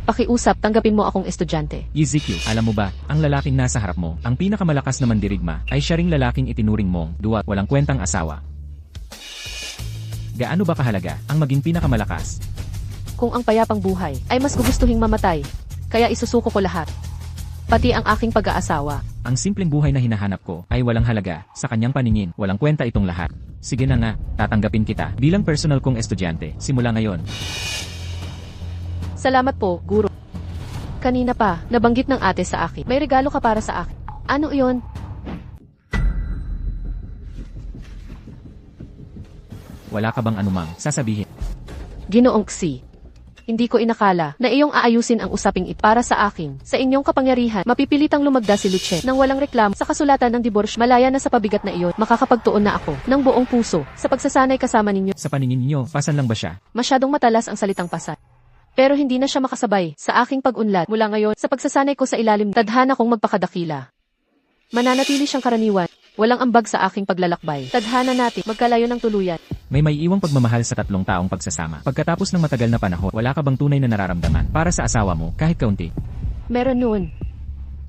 Pakiusap, tanggapin mo akong estudyante. YZQ, alam mo ba, ang lalaking nasa harap mo, ang pinakamalakas na mandirigma, ay siya ring lalaking itinuring mong duwat walang kwentang asawa. Gaano ba kahalaga ang maging pinakamalakas? Kung ang payapang buhay ay mas gugustuhing mamatay, kaya isusuko ko lahat. Pati ang aking pag-aasawa. Ang simpleng buhay na hinahanap ko ay walang halaga, sa kanyang paningin, walang kwenta itong lahat. Sige na nga, tatanggapin kita bilang personal kong estudyante, simula ngayon. Salamat po, guro. Kanina pa, nabanggit ng ate sa akin. May regalo ka para sa akin. Ano iyon? Wala ka bang anumang sasabihin? Ginoong Xi. Hindi ko inakala na iyong aayusin ang usaping ito para sa akin. Sa inyong kapangyarihan, mapipilitang lumagda si Luchen nang walang reklamo sa kasulatan ng diborsyo. Malaya na sa pabigat na iyon, makakapagtuon na ako ng buong puso sa pagsasanay kasama ninyo. Sa paningin niyo, pasan lang ba siya? Masyadong matalas ang salitang pasan. Pero hindi na siya makasabay sa aking pag-unlad mula ngayon sa pagsasanay ko sa ilalim. Tadhana kong magpakadakila. Mananatili siyang karaniwan. Walang ambag sa aking paglalakbay. Tadhana natin, magkalayo ng tuluyan. May iwang pagmamahal sa 3 taong pagsasama. Pagkatapos ng matagal na panahon, wala ka bang tunay na nararamdaman para sa asawa mo, kahit kaunti? Meron noon.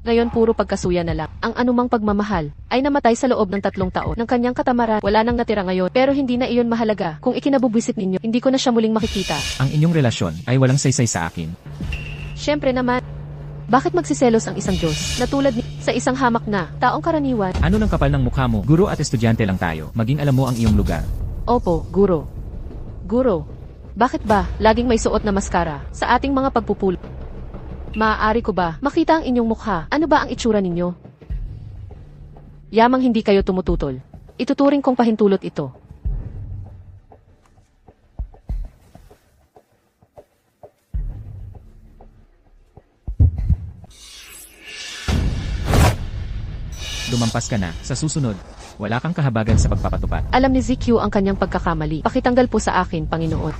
Ngayon puro pagkasuya na lang. Ang anumang pagmamahal ay namatay sa loob ng 3 taon ng kanyang katamaran. Wala nang natira ngayon, pero hindi na iyon mahalaga. Kung ikinabubwisit ninyo, hindi ko na siya muling makikita. Ang inyong relasyon ay walang saysay sa akin. Siyempre naman, Bakit magsiselos ang isang Diyos na tulad ni sa isang hamak na taong karaniwan? Ano ng kapal ng mukha mo? Guro at estudyante lang tayo. Maging alam mo ang iyong lugar. Opo, guro. Guro, bakit ba laging may suot na maskara sa ating mga pagpupulong? Maaari ko ba makita ang inyong mukha? Ano ba ang itsura ninyo? Yamang hindi kayo tumututol. Ituturing kong pahintulot ito. Lumampas ka na. Sa susunod, wala kang kahabagan sa pagpapatupad. Alam ni ZQ ang kanyang pagkakamali. Pakitanggal po sa akin, Panginoon.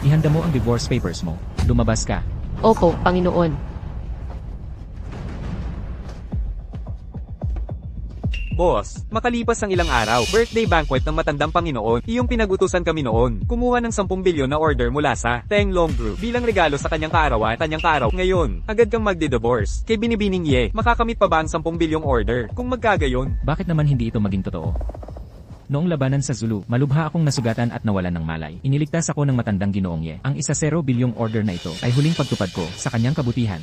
Ihanda mo ang divorce papers mo. Lumabas ka. Opo, Panginoon. Boss, makalipas ang ilang araw, birthday banquet ng matandang Panginoon, iyong pinag-utusan kami noon, kumuha ng 10 bilyon na order mula sa Tenglong Group bilang regalo sa kanyang kaarawan, Ngayon, agad kang magdi-divorce. Kay Binibining Ye, makakamit pa ba ang 10 bilyong order? Kung magkagayon, Bakit naman hindi ito maging totoo? Noong labanan sa Zulu, malubha akong nasugatan at nawalan ng malay. Iniligtas ako ng matandang Ginoong Ye. Ang 1 bilyong order na ito ay huling pagtupad ko sa kanyang kabutihan.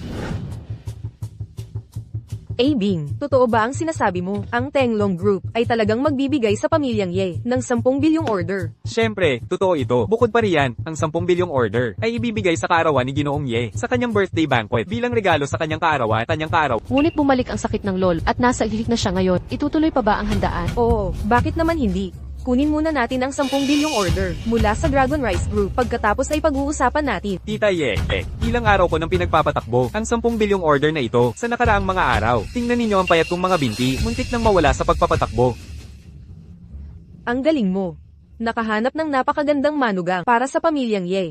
Bing, totoo ba ang sinasabi mo? Ang Tenglong Group ay talagang magbibigay sa pamilyang Ye ng 10 bilyong order. syempre, totoo ito. Bukod pa riyan, ang 10 bilyong order ay ibibigay sa kaarawan ni Ginoong Ye sa kanyang birthday banquet bilang regalo sa kanyang kaarawan, Ngunit bumalik ang sakit ng lol at nasa ilik na siya ngayon. Itutuloy pa ba ang handaan? Oo, bakit naman hindi? Kunin muna natin ang 10 bilyong order mula sa Dragon Rice Group pagkatapos ay pag-uusapan natin. Tita Ye, ilang araw ko nang pinagpapatakbo ang 10 bilyong order na ito sa nakaraang mga araw. Tingnan ninyo ang payat kong mga binti, muntik nang mawala sa pagpapatakbo. Ang galing mo. Nakahanap ng napakagandang manugang para sa pamilyang Ye.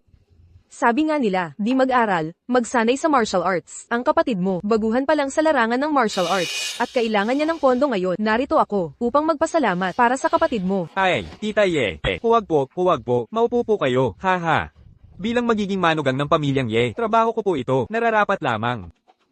Sabi nga nila, di mag-aral, magsanay sa martial arts. Ang kapatid mo, baguhan pa lang sa larangan ng martial arts. At kailangan niya ng pondo ngayon. Narito ako, upang magpasalamat para sa kapatid mo. Ay, Tita Ye, huwag po, maupo po kayo, haha. Bilang magiging manugang ng pamilyang Ye, trabaho ko po ito, nararapat lamang.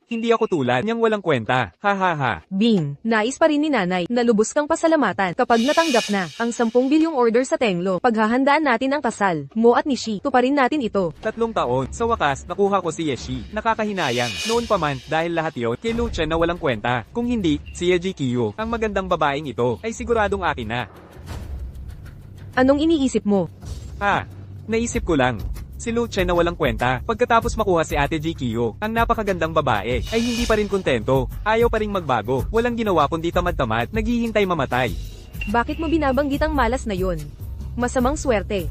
Hindi ako tulad niyang walang kwenta, hahaha. Bing, nais pa rin ni nanay na lubos kang pasalamatan kapag natanggap na ang 10 bilyong order sa Tenglo. Paghahandaan natin ang kasal, mo at Nishi, tuparin natin ito. 3 taon, sa wakas, nakuha ko si Yeshi. Nakakahinayang. Noon pa man, dahil lahat yon kay Lucien na walang kwenta. Kung hindi, si Yeji Kiyo, ang magandang babaeng ito, ay siguradong akin na. Anong iniisip mo? Naisip ko lang. Si Lucien na walang kwenta, pagkatapos makuha si Ate Jikiyo, ang napakagandang babae, ay hindi pa rin kontento, ayaw pa rin magbago, walang ginawa kundi tamad-tamad, naghihintay mamatay. Bakit mo binabanggit ang malas na yon? Masamang swerte.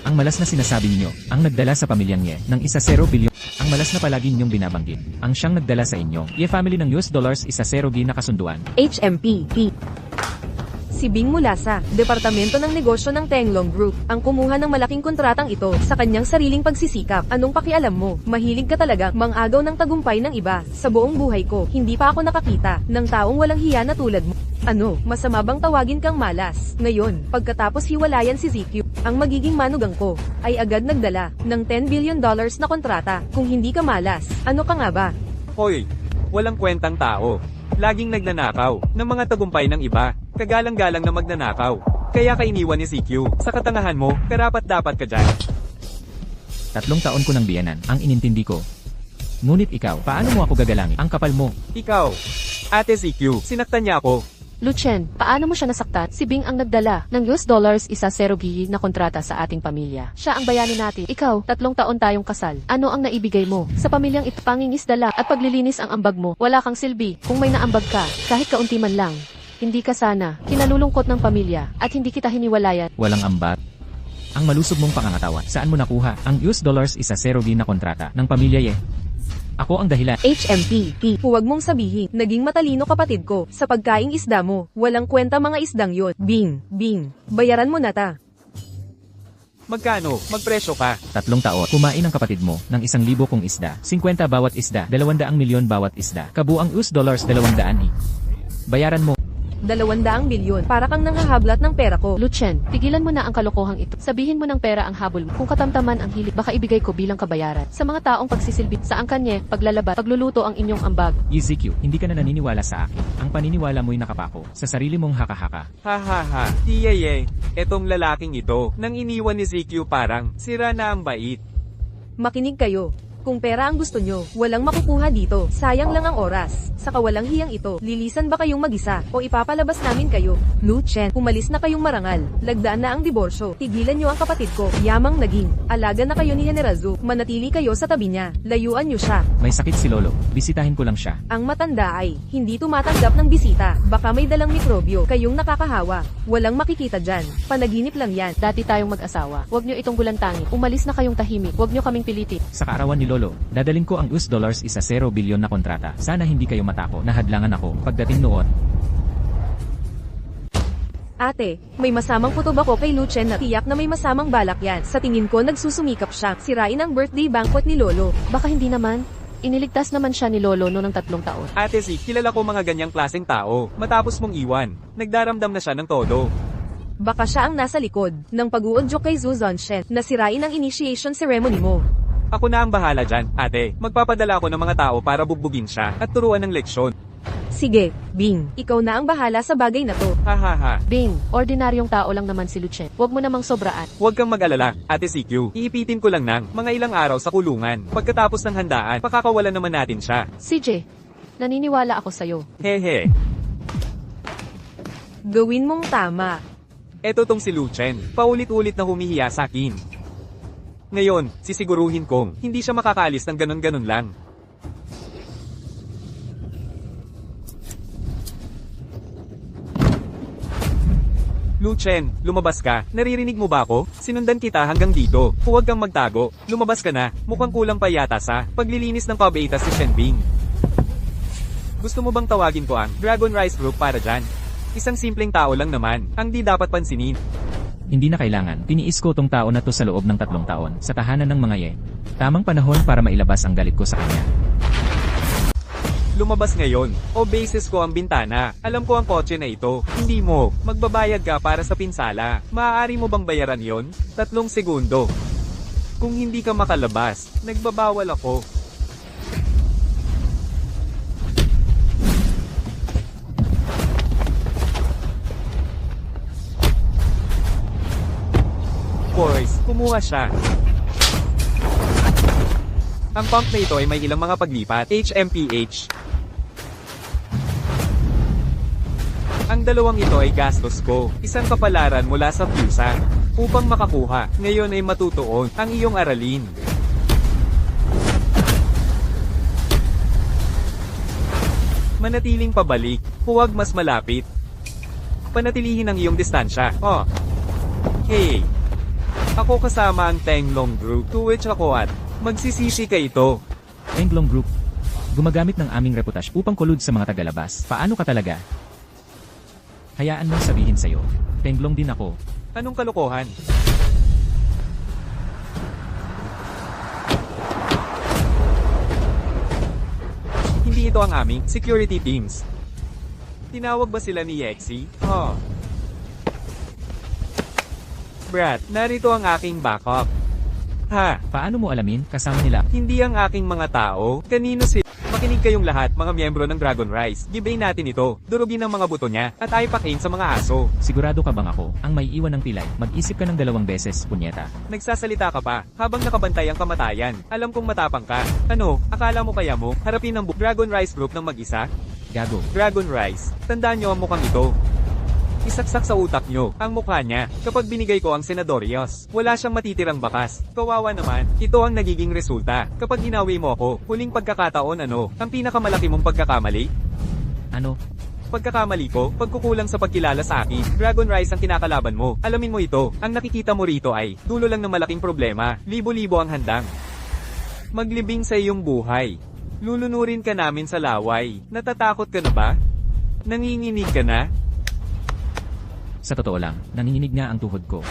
Ang malas na sinasabi niyo, ang nagdala sa pamilyang Ye ng 1 bilyon. Ang malas na palagi ninyong binabanggit, ang siyang nagdala sa inyo, Ye family ng US dollars 1 na kasunduan. HMP. Si Bing mula sa Departamento ng Negosyo ng Tenglong Group ang kumuha ng malaking kontratang ito sa kanyang sariling pagsisikap. Anong pakialam mo? Mahilig ka talaga mang-agaw ng tagumpay ng iba. Sa buong buhay ko, hindi pa ako nakakita ng taong walang hiya na tulad mo. Ano, masama bang tawagin kang malas? Ngayon, pagkatapos hiwalayan si ZQ, ang magiging manugang ko ay agad nagdala ng $10 billion na kontrata. Kung hindi ka malas, ano ka nga ba? Hoy, walang kwentang tao. Laging nagnanakaw ng mga tagumpay ng iba. Kagalang-galang na magnanakaw. Kaya ka iniwan ni CQ. Sa katangahan mo, karapat-dapat ka dyan. 3 taon ko ng biyenan, ang inintindi ko. Ngunit ikaw, paano mo ako gagalangin? Ang kapal mo. Ikaw, Ate CQ, sinaktan niya ako. Lucien, paano mo siya nasaktan? Si Bing ang nagdala ng US dollars 1 na kontrata sa ating pamilya. Siya ang bayani natin. Ikaw, 3 taon tayong kasal. Ano ang naibigay mo? Sa pamilyang ito, pangingisdala at paglilinis ang ambag mo. Wala kang silbi. Kung may naambag ka, kahit kaunti man lang. Hindi ka sana kinalulungkot ng pamilya at hindi kita hiniwalayan. Walang ambat. Ang malusog mong pangangatawan, saan mo nakuha ang US dollars 1 na kontrata ng pamilya Ye? Ako ang dahilan. HMP. Huwag mong sabihin, naging matalino kapatid ko, sa pagkaing isda mo, walang kwenta mga isdang yon. Bing, bayaran mo na ta. Magkano? Magpresyo ka. 3 taon, kumain ang kapatid mo ng 1,000 kong isda, 50 bawat isda, 200 milyon bawat isda, kabuang US dollars 200. Bayaran mo. 200 bilyon, para kang nanghahablat ng pera ko. Lucien, tigilan mo na ang kalokohang ito. Sabihin mo ng pera ang habol mo. Kung katamtaman ang hilig, baka ibigay ko bilang kabayaran. Sa mga taong pagsisilbit sa angkanye, paglalaba, pagluluto ang inyong ambag. EZQ, hindi ka na naniniwala sa akin. Ang paniniwala mo'y nakapako sa sarili mong haka-haka. Hahaha, Tiye, etong lalaking ito, nang iniwan ni CQ parang, sira na ang bait. Makinig kayo. Kung pera ang gusto nyo, walang makukuha dito. Sayang lang ang oras. Sa kawalang hiyang ito, lilisan ba kayong mag-isa, o ipapalabas namin kayo? Lu Chen, umalis na kayong marangal. Lagdaan na ang diborsyo. Tigilan nyo ang kapatid ko. Yamang naging. Alaga na kayo ni General Zhu. Manatili kayo sa tabi niya. Layuan nyo siya. May sakit si Lolo. Bisitahin ko lang siya. Ang matanda ay, hindi tumatanggap ng bisita. Baka may dalang mikrobyo. Kayong nakakahawa. Walang makikita dyan. Panaginip lang yan. Dati tayong mag-asawa. Huwag nyo itong gulantangi. Umalis na kayong tahimik. Huwag nyo kaming pilitin. Sa kaarawan ni Lolo, dadalin ko ang US dollars isa 0 bilyon na kontrata. Sana hindi kayo matako. Nahadlangan ako. Pagdating noon, Ate, may masamang putob ako kay Lu Chen na tiyak na may masamang balak yan. Sa tingin ko nagsusumikap siya. Sirain ang birthday banquet ni Lolo. Baka hindi naman. Iniligtas naman siya ni Lolo noong 3 taon. Ate Si, kilala ko mga ganyang klaseng tao. Matapos mong iwan, nagdaramdam na siya ng todo. Baka siya ang nasa likod ng pag-uudyok kay Zhu Zonshen na sirain ang initiation ceremony mo. Ako na ang bahala dyan, ate. Magpapadala ako ng mga tao para bugbugin siya at turuan ng leksyon. Sige, Bing, ikaw na ang bahala sa bagay na to. Hahaha. Bing, ordinaryong tao lang naman si Lu Chen. Huwag mo namang sobraan. Huwag kang mag-alala, Ate CQ. Iipitin ko lang ng mga ilang araw sa kulungan. Pagkatapos ng handaan, pakakawalan naman natin siya. CJ, naniniwala ako sa'yo. Hehe. Gawin mong tama. Eto tong si Lu Chen. Paulit-ulit na humihiya sa akin. Ngayon, sisiguruhin kong hindi siya makakaalis ng ganon-ganon lang. Lu Chen, lumabas ka. Naririnig mo ba ako? Sinundan kita hanggang dito. Huwag kang magtago. Lumabas ka na. Mukhang kulang pa yata sa paglilinis ng Cub-8 si Shen Bing. Gusto mo bang tawagin ko ang Dragon Rice Group para dyan? Isang simpleng tao lang naman, ang di dapat pansinin. hindi na kailangan. Tiniis ko tong tao na to sa loob ng 3 taon sa tahanan ng mga ye. Tamang panahon para mailabas ang galit ko sa kanya. Lumabas ngayon, o basis ko ang bintana. Alam ko ang kotse na ito. Hindi mo. Magbabayad ka para sa pinsala. Maaari mo bang bayaran yon? 3 segundo. Kung hindi ka makalabas, nagbabawal ako. Boys, kumuha siya. Ang pump na ito ay may ilang mga paglipat, HMPH. Ang dalawang ito ay gastos ko, isang kapalaran mula sa Fusa. Upang makakuha, ngayon ay matutuon ang iyong aralin. Manatiling pabalik, huwag mas malapit. Panatilihin ang iyong distansya. Oh. Hey. Ako kasama ang Tenglong Group, to which ako at magsisisi ka ito. Tenglong Group. Gumagamit ng aming reputasyon upang kulud sa mga tagalabas. Paano ka talaga? Hayaan mong sabihin sa'yo. Tenglong din ako. Anong kalokohan? Hindi ito ang aming security teams. Tinawag ba sila ni Yexi? Oh. Brad, narito ang aking backup. Ha, Paano mo alamin kasama nila? hindi ang aking mga tao. Kanino si... Makinig kayong lahat, mga miyembro ng Dragon Rice. Gibain natin ito. Durugin ang mga buto niya, at aipakin sa mga aso. Sigurado ka bang ako ang may iwan ng pilay? Mag-isip ka ng 2 beses, punyeta. Nagsasalita ka pa, habang nakabantay ang kamatayan. Alam kong matapang ka. Ano, akala mo kaya mo, harapin ang Dragon Rice Group ng mag-isa? Gago. Dragon Rice, tandaan nyo ang mukhang ito. Isaksak sa utak nyo ang mukha niya kapag binigay ko ang Senadorios. Wala siyang matitirang bakas. Kawawa naman, ito ang nagiging resulta. Kapag hinawi mo ako, huling pagkakataon ano, ang pinakamalaki mong pagkakamali? Ano? Pagkakamali ko, pagkukulang sa pagkilala sa akin. Dragon Rice ang kinakalaban mo. Alamin mo ito, ang nakikita mo rito ay dulo lang ng malaking problema. Libo-libo ang handang maglibing sa iyong buhay. Lulunurin ka namin sa laway. Natatakot ka na ba? Nanginginig ka na? Sa totoo lang, nanginginig nga ang tuhod ko.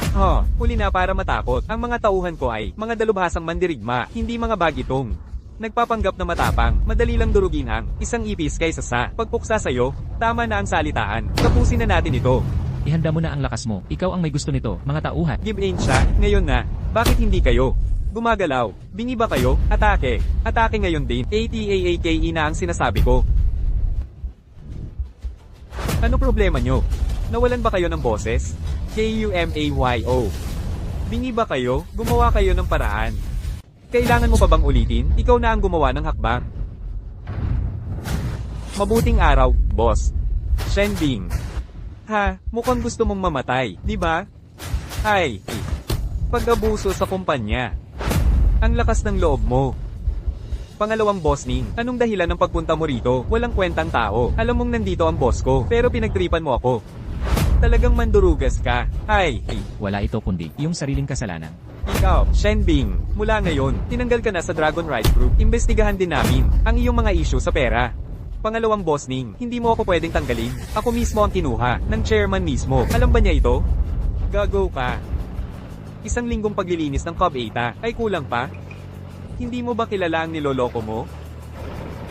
Huli na para matakot. Ang mga tauhan ko ay mga dalubhasang mandirigma, hindi mga bagitong. Nagpapanggap na matapang, madali lang durugin ang isang ipis kaysa sa pagpuksa sa'yo. Tama na ang salitaan. Tapusin na natin ito. Ihanda mo na ang lakas mo. Ikaw ang may gusto nito, mga tauhan. Give in siya. Ngayon na. Bakit hindi kayo? Gumagalaw. Bingi ba kayo? Atake. Atake ngayon din. ATAAKE na ang sinasabi ko. Ano problema nyo? Nawalan ba kayo ng boses? KUMAYO. Bingi ba kayo? Gumawa kayo ng paraan. Kailangan mo pa bang ulitin? Ikaw na ang gumawa ng hakbang. Mabuting araw, boss. Shen Bing. Ha, mukhang gusto mong mamatay, di ba? Ay, pag-abuso sa kumpanya. Ang lakas ng loob mo. Pangalawang boss Ning, anong dahilan ng pagpunta mo rito? Walang kwentang tao. Alam mong nandito ang boss ko, pero pinagtripan mo ako. Talagang mandurugas ka. Ay, Wala ito kundi yung sariling kasalanan. ikaw, Shen Bing. Mula ngayon, tinanggal ka na sa Dragon Ride Group. Imbestigahan din namin ang iyong mga issue sa pera. Pangalawang boss Ning, hindi mo ako pwedeng tanggalin. Ako mismo ang kinuha, ng chairman mismo. Alam ba niya ito? Gago ka. Isang linggong paglilinis ng Cobb 8 ay kulang pa? Hindi mo ba kilala ang niloloko mo?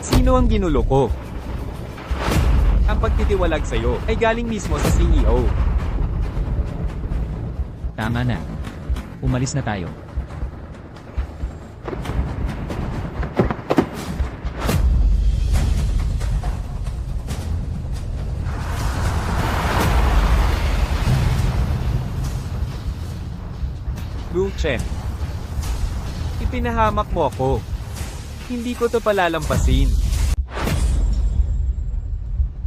Sino ang ginulo ko? Ang pagtitiwalag sa'yo ay galing mismo sa CEO. Tama na. Umalis na tayo. Lu Chen. Ipinahamak mo ako. Hindi ko to palalampasin.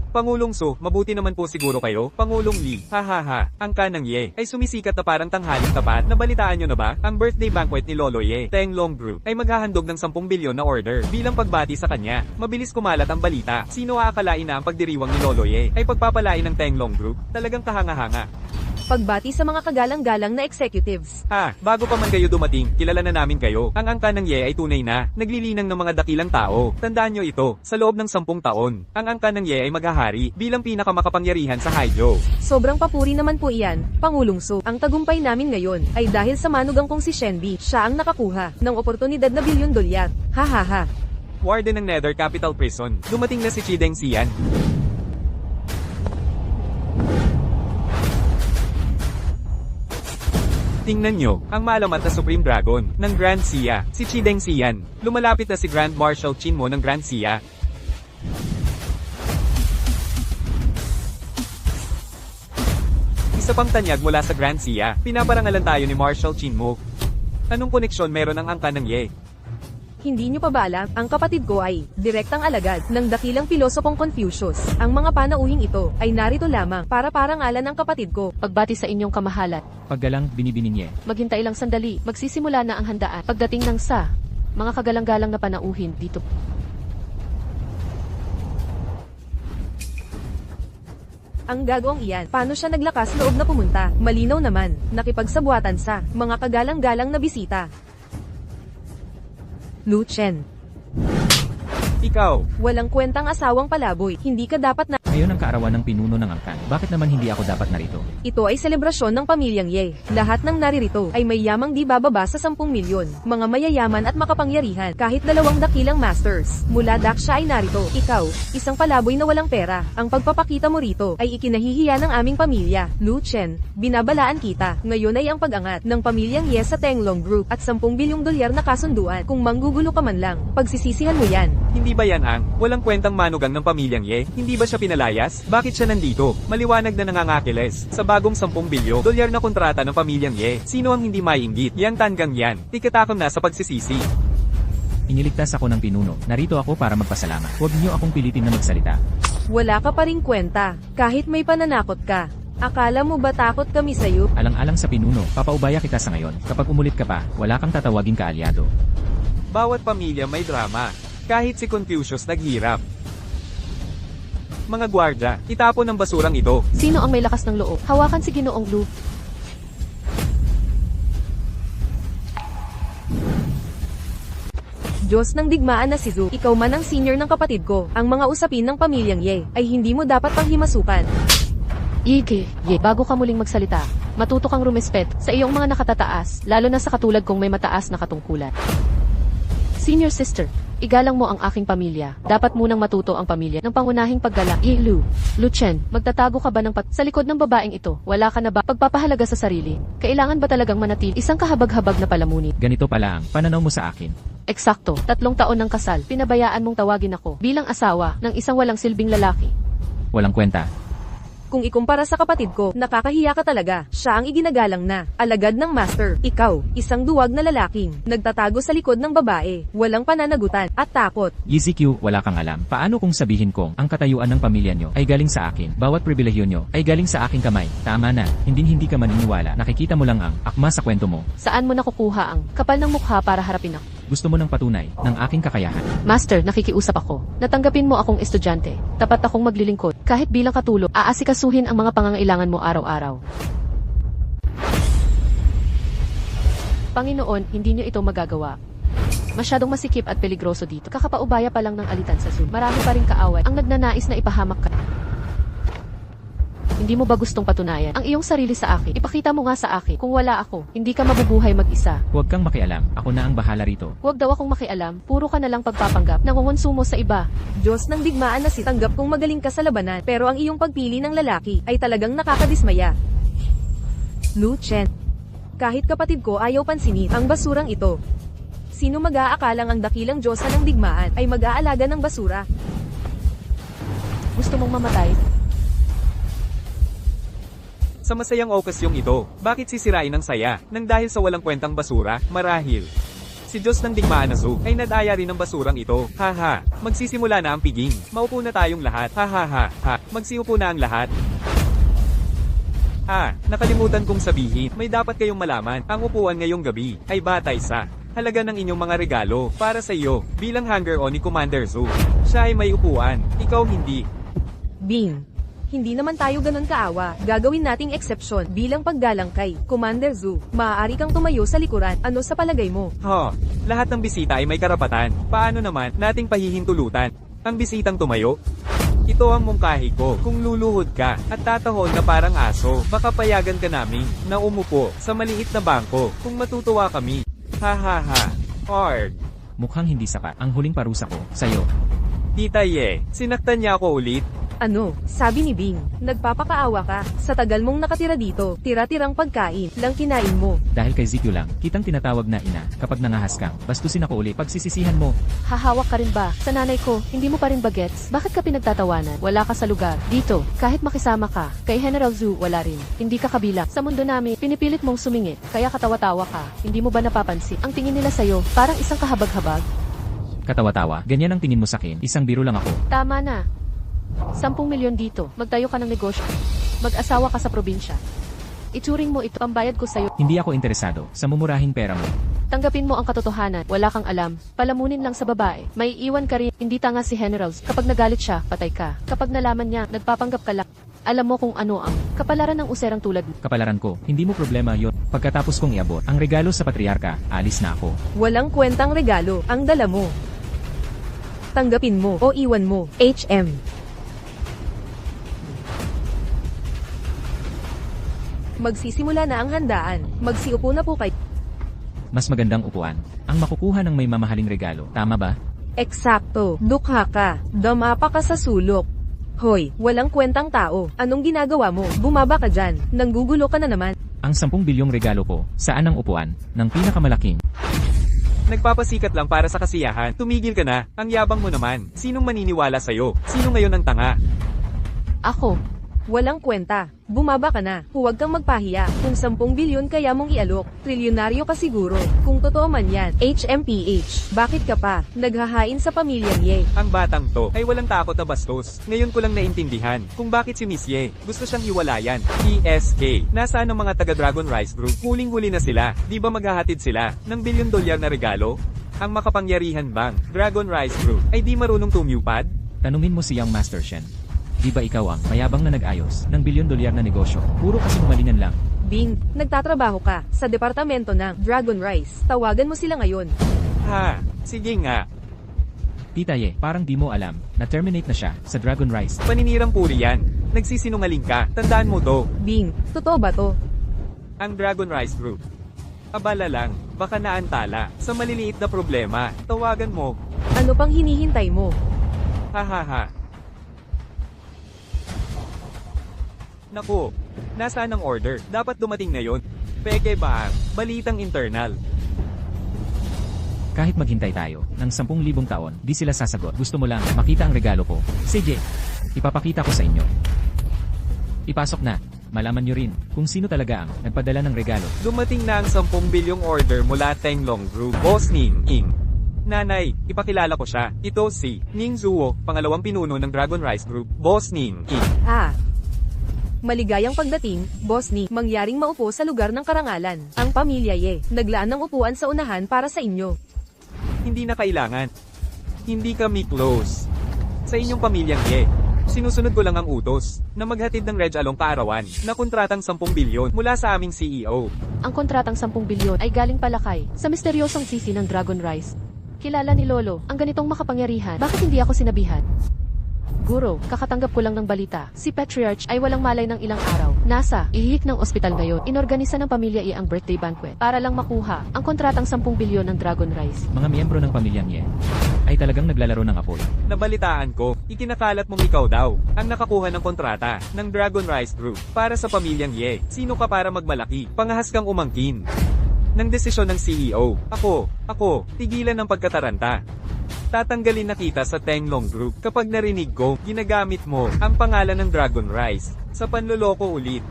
Pangulong Su, mabuti naman po siguro kayo. Pangulong Lee, hahaha, ang kanang Ye, ay sumisikat na parang tanghaling tapat. Nabalitaan nyo na ba? Ang birthday banquet ni Lolo Ye, Teng Long Group, ay maghahandog ng 10 bilyon na order bilang pagbati sa kanya. Mabilis kumalat ang balita. Sino aakalain na ang pagdiriwang ni Lolo Ye ay pagpapalain ng Teng Long Group? Talagang kahanga-hanga. Pagbati sa mga kagalang-galang na executives. Bago pa man kayo dumating, kilala na namin kayo. Ang angka ng Ye ay tunay na, naglilinang ng mga dakilang tao. Tandaan nyo ito, sa loob ng 10 taon, ang angka ng Ye ay maghahari bilang pinakamakapangyarihan sa Haijo. Sobrang papuri naman po iyan, Pangulong Su. Ang tagumpay namin ngayon ay dahil sa manugang kong si Shenbi. Siya ang nakakuha ng oportunidad na bilyon dolyar. Hahaha. Warden ng Nether Capital Prison, dumating na si Chideng Sian. Tingnan nyo, ang malamat na Supreme Dragon ng Grand Xia, si Chideng Sian. Lumalapit na si Grand Marshal Chin Mo ng Grand Xia. Isa pang tanyag mula sa Grand Xia, pinaparangalan tayo ni Marshal Chin Mo. Anong koneksyon meron ang angka ng Ye? Hindi nyo pa ba alam, ang kapatid ko ay direktang alagad ng dakilang pilosopong Confucius. Ang mga panauhing ito ay narito lamang para parangalan ng kapatid ko. Pagbati sa inyong kamahalan. Paggalang binibininye. Maghintay lang sandali. Magsisimula na ang handaan. Pagdating ng mga kagalang-galang na panauhin dito. Ang gagawang iyan, paano siya naglakas loob na pumunta? Malinaw naman, nakipagsabuatan sa mga kagalang-galang na bisita. Lu Chen. Ikaw, Walang kwentang asawang palaboy, hindi ka dapat na... Ngayon ang kaarawan ng pinuno ng angkan. Bakit naman hindi ako dapat narito? Ito ay selebrasyon ng pamilyang Ye. Lahat ng naririto ay may yamang di bababa sa 10 milyon. Mga mayayaman at makapangyarihan, kahit 2 dakilang masters. Mula Daksha ay narito. Ikaw, isang palaboy na walang pera. Ang pagpapakita mo rito ay ikinahihiya ng aming pamilya. Lu Chen, binabalaan kita. Ngayon ay ang pag-angat ng pamilyang Ye sa Teng Long Group at 10 bilyong dolyar na kasunduan. Kung manggugulo ka man lang, pagsisisihan mo yan. hindi ba yan ang walang kwentang manugang ng pamilyang Ye? Hindi ba siya pinalayas? Bakit siya nandito? Maliwanag na nangangakiles sa bagong 10 bilyon dolyar na kontrata ng pamilyang Ye. Sino ang hindi maiinggit? Yang tanggang yan. Tikatakam na sa pagsisisi. Iniligtas ako ng pinuno. Narito ako para magpasalamat. Huwag niyo akong pilitin na magsalita. Wala ka pa ring kwenta, kahit may pananakot ka. Akala mo ba takot kami sa'yo? Alang-alang sa pinuno, papaubaya kita sa ngayon. Kapag umulit ka pa, wala kang tatawagin kaalyado. Bawat pamilya may drama. Kahit si Confucius naghirap. Mga gwardya, itapon ang basurang ito. Sino ang may lakas ng loob? Hawakan si Ginoong Lu. Diyos ng digmaan na si Zu, ikaw man ang senior ng kapatid ko. Ang mga usapin ng pamilyang Ye ay hindi mo dapat panghimasukan. Bago ka muling magsalita, matuto kang rumespet sa iyong mga nakatataas, lalo na sa katulad kong may mataas na katungkulan. Senior sister, igalang mo ang aking pamilya. Dapat munang matuto ang pamilya ng pangunahing paggalang. Lu Chen, magtatago ka ba sa likod ng babaeng ito? Wala ka na ba pagpapahalaga sa sarili? Kailangan ba talagang manatili isang kahabag-habag na palamunin? Ganito pala ang pananaw mo sa akin. Eksakto, 3 taon ng kasal, pinabayaan mong tawagin ako bilang asawa ng isang walang silbing lalaki. Walang kwenta. Kung ikumpara sa kapatid ko, nakakahiya ka talaga. Siya ang iginagalang na alagad ng master. Ikaw, isang duwag na lalaking nagtatago sa likod ng babae, walang pananagutan at takot. EZQ, wala kang alam. Paano kung sabihin kong ang katayuan ng pamilya nyo ay galing sa akin? Bawat pribilehyo nyo ay galing sa aking kamay. Tama na, hindi ka maniniwala. Nakikita mo lang ang akma sa kwento mo. Saan mo nakukuha ang kapal ng mukha para harapin ako? Gusto mo ng patunay ng aking kakayahan. Master, nakikiusap ako. Natanggapin mo akong estudyante. Tapat akong maglilingkod. Kahit bilang katulong, aasikasuhin ang mga pangangailangan mo araw-araw. Panginoon, hindi niyo ito magagawa. Masyadong masikip at peligroso dito. Kakapaubaya pa lang ng alitan sa Zoom. Marami pa rin kaaway ang nagnanais na ipahamak ka. Hindi mo ba gustong patunayan ang iyong sarili sa akin? Ipakita mo nga sa akin. Kung wala ako, hindi ka mabubuhay mag-isa. Huwag kang makialam. Ako na ang bahala rito. Huwag daw akong makialam. Puro ka na lang pagpapanggap. Nangungonsumo sa iba. Diyos ng digmaan na si tanggap kong magaling ka sa labanan, pero ang iyong pagpili ng lalaki ay talagang nakakadismaya. Lu Chen. Kahit kapatid ko ayaw pansinin ang basurang ito. Sino mag-aakalang ang dakilang Diyosa ng digmaan ay mag-aalaga ng basura? Gusto mong mamatay? Sa masayang okasyong ito, bakit sisirain ang saya nang dahil sa walang kwentang basura? Marahil si Diyos ng digmaan na Zu ay nadaya rin ng basurang ito. Haha, magsisimula na ang piging. Maupo na tayong lahat. Ha. Magsiupo na ang lahat. Nakalimutan kong sabihin, may dapat kayong malaman. Ang upuan ngayong gabi ay batay sa halaga ng inyong mga regalo para sa iyo bilang hanger-on ni Commander Zu. Siya ay may upuan, ikaw hindi. Bing. Hindi naman tayo ganun kaawa. Gagawin nating eksepsyon bilang paggalang kay Commander Zu. Maaari kang tumayo sa likuran. Ano sa palagay mo? Lahat ng bisita ay may karapatan. Paano naman nating pahihintulutan ang bisitang tumayo? Ito ang mungkahi ko. Kung luluhod ka at tatahon na parang aso, baka payagan ka namin na umupo sa maliit na bangko kung matutuwa kami. Hard. Mukhang hindi sapat ang huling parusa ko sa'yo. Tita Ye, sinaktan niya ako ulit. Ano? Sabi ni Bing, nagpapakaawa ka. Sa tagal mong nakatira dito, tira-tirang pagkain lang kinain mo. Dahil kay ZQ lang, kitang tinatawag na ina. Kapag nangahas kang, bastusin ako ulit. Pagsisisihan mo. Hahawak ka rin ba? Sa nanay ko, hindi mo pa rin bagets? Bakit ka pinagtatawanan? Wala ka sa lugar. Dito, kahit makisama ka. Kay General Zu, wala rin. Hindi ka kabilang. Sa mundo namin, pinipilit mong sumingit. Kaya katawa-tawa ka. Hindi mo ba napapansin? Ang tingin nila sa'yo, parang isang kahabag-habag. Katawa-tawa, ganyan ang tingin mo sakin. Isang biro lang ako. Tama na. 10 milyon dito. Magtayo ka ng negosyo. Mag-asawa ka sa probinsya. Ituring mo ito ang bayad ko sa'yo. Hindi ako interesado sa mumurahing pera mo. Tanggapin mo ang katotohanan. Wala kang alam. Palamunin lang sa babae. May iwan ka rin. Hindi tanga si Generals. Kapag nagalit siya, patay ka. Kapag nalaman niya, nagpapanggap ka lang. Alam mo kung ano ang kapalaran ng userang tulad mo. Kapalaran ko, hindi mo problema yon. Pagkatapos kong iabot ang regalo sa patriarka, alis na ako. Walang kwentang regalo ang dala mo. Tanggapin mo o iwan mo. HM. Magsisimula na ang handaan. Magsiupo na po kayo. Mas magandang upuan ang makukuha ng may mamahaling regalo. Tama ba? Eksakto. Dukha ka. Damapa ka sa sulok. Hoy, walang kwentang tao. Anong ginagawa mo? Bumaba ka dyan. Nanggugulo ka na naman. Ang 10 bilyong regalo ko, saan ang upuan ng pinakamalaking? Nagpapasikat lang para sa kasiyahan. Tumigil ka na. Ang yabang mo naman. Sinong maniniwala sa'yo? Sino ngayon ang tanga? Ako. Walang kwenta. Bumaba ka na. Huwag kang magpahiya. Kung 10 bilyon kaya mong ialok, trilyonaryo ka siguro. Kung totoo man yan, HMPH. Bakit ka pa? Naghahain sa pamilyang Ye. Ang batang to ay walang takot na bastos. Ngayon ko lang naintindihan kung bakit si Miss Ye gusto siyang hiwalayan. ESK. Nasaan ang mga taga Dragon Rice Group? Huling-huli na sila. Di ba maghahatid sila ng $1 billion na regalo? Ang makapangyarihan bang Dragon Rice Group ay di marunong tumupad? Tanungin mo si Young Master Shen. Di ba ikaw ang mayabang na nag-ayos ng $1 billion na negosyo? Puro kasi malingan lang. Bing, nagtatrabaho ka sa departamento ng Dragon Rice. Tawagan mo sila ngayon. Sige nga. Tita Ye, parang di mo alam na terminate na siya sa Dragon Rice. Paninirang puri yan. Nagsisinungaling ka. Tandaan mo to. Bing, totoo ba to? Ang Dragon Rice Group. Abala lang, baka naantala sa maliliit na problema. Tawagan mo. Ano pang hinihintay mo? Naku, nasaan ang order? Dapat dumating na yon. Peke ba ang balitang internal? Kahit maghintay tayo ng 10,000 taon, di sila sasagot. Gusto mo lang makita ang regalo ko. Sige, ipapakita ko sa inyo. Ipasok na. Malaman nyo rin kung sino talaga ang nagpadala ng regalo. Dumating na ang 10 bilyong order mula Tenglong Group. Boss Ning Ing. Nanay, ipakilala ko siya. Ito si Ning Zuo, pangalawang pinuno ng Dragon Rice Group. Boss Ning Ing. Maligayang pagdating, Boss Ni. Mangyaring maupo sa lugar ng karangalan. Ang pamilya Ye, naglaan ng upuan sa unahan para sa inyo. Hindi na kailangan. Hindi kami close. Sa inyong pamilyang Ye. Sinusunod ko lang ang utos na maghatid ng Reg Along kaarawan na kontratang 10 bilyon mula sa aming CEO. Ang kontratang 10 bilyon ay galing palakay sa misteryosong sisi ng Dragon Rice. Kilala ni Lolo ang ganitong makapangyarihan. Bakit hindi ako sinabihan? Guro, kakatanggap ko lang ng balita. Si Patriarch ay walang malay ng ilang araw. Nasa ihik ng ospital ngayon. Inorganisa ng pamilya ang birthday banquet para lang makuha ang kontratang 10 bilyon ng Dragon Rice. Mga miyembro ng pamilyang Ye ay talagang naglalaro ng apoy. Nabalitaan ko, ikinakalat mong ikaw daw ang nakakuha ng kontrata ng Dragon Rice Group para sa pamilyang Ye. Sino ka para magmalaki? Pangahas kang umangkin ng desisyon ng CEO. Ako, tigilan ng pagkataranta. Tatanggalin na kita sa Tenglong Group kapag narinig ko, ginagamit mo ang pangalan ng Dragon Rice sa panloloko ulit.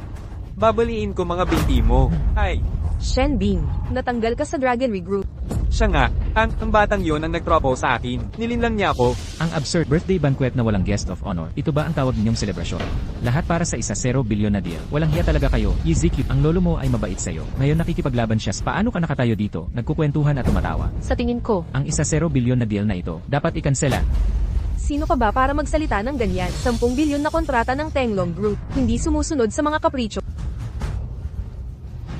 Babaliin ko mga binti mo. Ay, Shen Bing, natanggal ka sa Dragonry Group. siya nga, ang batang yon ang nag-propose sa akin. Nilinlang niya ako. Ang absurd birthday banquet na walang guest of honor. Ito ba ang tawag ninyong selebrasyon? Lahat para sa isa 0 bilyon na deal. Walang hiya talaga kayo. Yiziki, ang lolo mo ay mabait sa'yo. Ngayon nakikipaglaban siya. Paano ka nakatayo dito? Nagkukwentuhan at tumatawa. Sa tingin ko, Ang isa 0 bilyon na deal na ito, dapat ikansela. Sino ka ba para magsalita ng ganyan? 10 bilyon na kontrata ng Tenglong Group, hindi sumusunod sa mga kapritsyo.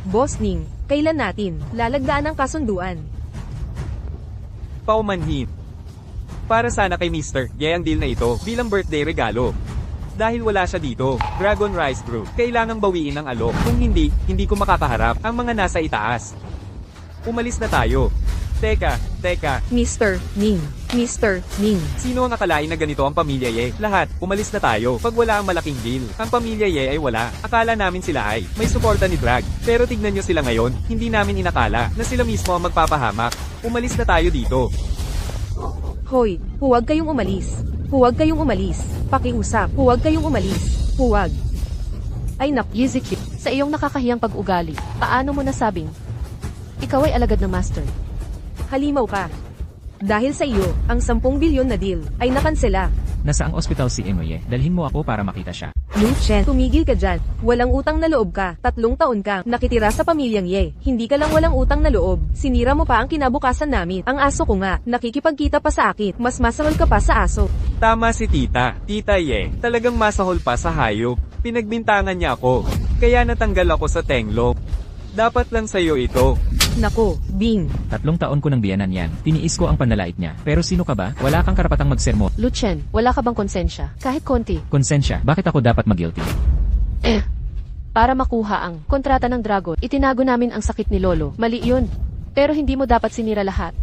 Boss Ning, kailan natin lalagdaan ang kasunduan? Paumanhin. Para sana kay Mr. Ye ang deal na ito bilang birthday regalo. Dahil wala siya dito, Dragon Rice Group, kailangang bawiin ang alok. Kung hindi, hindi ko makakaharap ang mga nasa itaas. Umalis na tayo. Teka. Mr. Ning, Sino ang akalain na ganito ang pamilya Ye? Lahat, umalis na tayo. Pag wala ang malaking deal, ang pamilya Ye ay wala. Akala namin sila ay may suporta ni Drag. Pero tignan nyo sila ngayon, hindi namin inakala na sila mismo ang magpapahamak. Umalis na tayo dito. Hoy, huwag kayong umalis. Huwag kayong umalis. Pakiusap, huwag kayong umalis. Huwag. Ay nak, Yiziki, sa iyong nakakahiyang pag-ugali, paano mo nasabing ikaw ay alagad ng master? halimaw ka. Dahil sa iyo, ang 10 bilyon na deal ay nakansela. Nasa ang ospital si Emoye. Dalhin mo ako para makita siya. Lu Chen, tumigil ka dyan. Walang utang na loob ka. 3 taon ka nakitira sa pamilyang Ye. Hindi ka lang walang utang na loob. Sinira mo pa ang kinabukasan namin. Ang aso ko nga, nakikipagkita pa sa akin. Mas masahol ka pa sa aso. Tama si Tita. Tita Ye, talagang masahol pa sa hayop. Pinagbintangan niya ako. Kaya natanggal ako sa Tenglong. Dapat lang sa'yo ito. Nako, Bing. 3 taon ko ng biyanan yan. Tiniis ko ang panlalait niya. Pero sino ka ba? Wala kang karapatang magsermo. Luchen, wala ka bang konsensya? Kahit konti. Konsensya, bakit ako dapat mag-guilty? Para makuha ang kontrata ng Dragon, itinago namin ang sakit ni Lolo. Mali yun. Pero hindi mo dapat sinira lahat.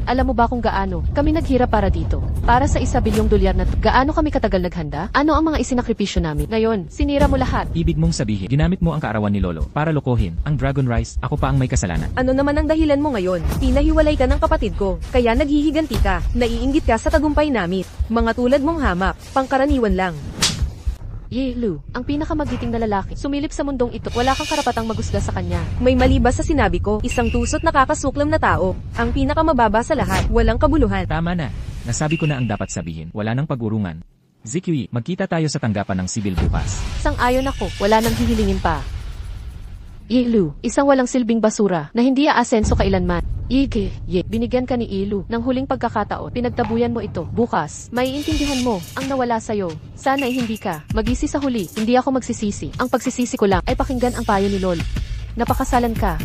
Alam mo ba kung gaano kami naghirap para dito? Para sa $1 bilyong na gaano kami katagal naghanda? Ano ang mga isinakripisyo namin? Ngayon, sinira mo lahat. Ibig mong sabihin, ginamit mo ang kaarawan ni Lolo para lokohin ang Dragon Rice. Ako pa ang may kasalanan. Ano naman ang dahilan mo ngayon? Pinahiwalay ka ng kapatid ko, kaya naghihiganti ka. Naiinggit ka sa tagumpay namin. Mga tulad mong hamak, pangkaraniwan lang. Ye Lu, ang pinakamagiting na lalaki, sumilip sa mundong ito, wala kang karapatang magusga sa kanya. May mali ba sa sinabi ko? Isang tusot nakakasuklam na tao. Ang pinakamababa sa lahat, walang kabuluhan. Tama na. Nasabi ko na ang dapat sabihin. Wala nang pag-urungan. Zikui, magkita tayo sa tanggapan ng sibil bukas. Sang-ayon ako, wala nang hihilingin pa. Ilu, isang walang silbing basura na hindi aasenso kailanman. Binigyan ka ni Ilu ng huling pagkakataon. Pinagtabuyan mo ito. Bukas, maiintindihan mo ang nawala sa'yo. Sana ay hindi ka magisi sa huli. Hindi ako magsisisi. Ang pagsisisi ko lang ay pakinggan ang payo ni Lol. Napakasalan ka.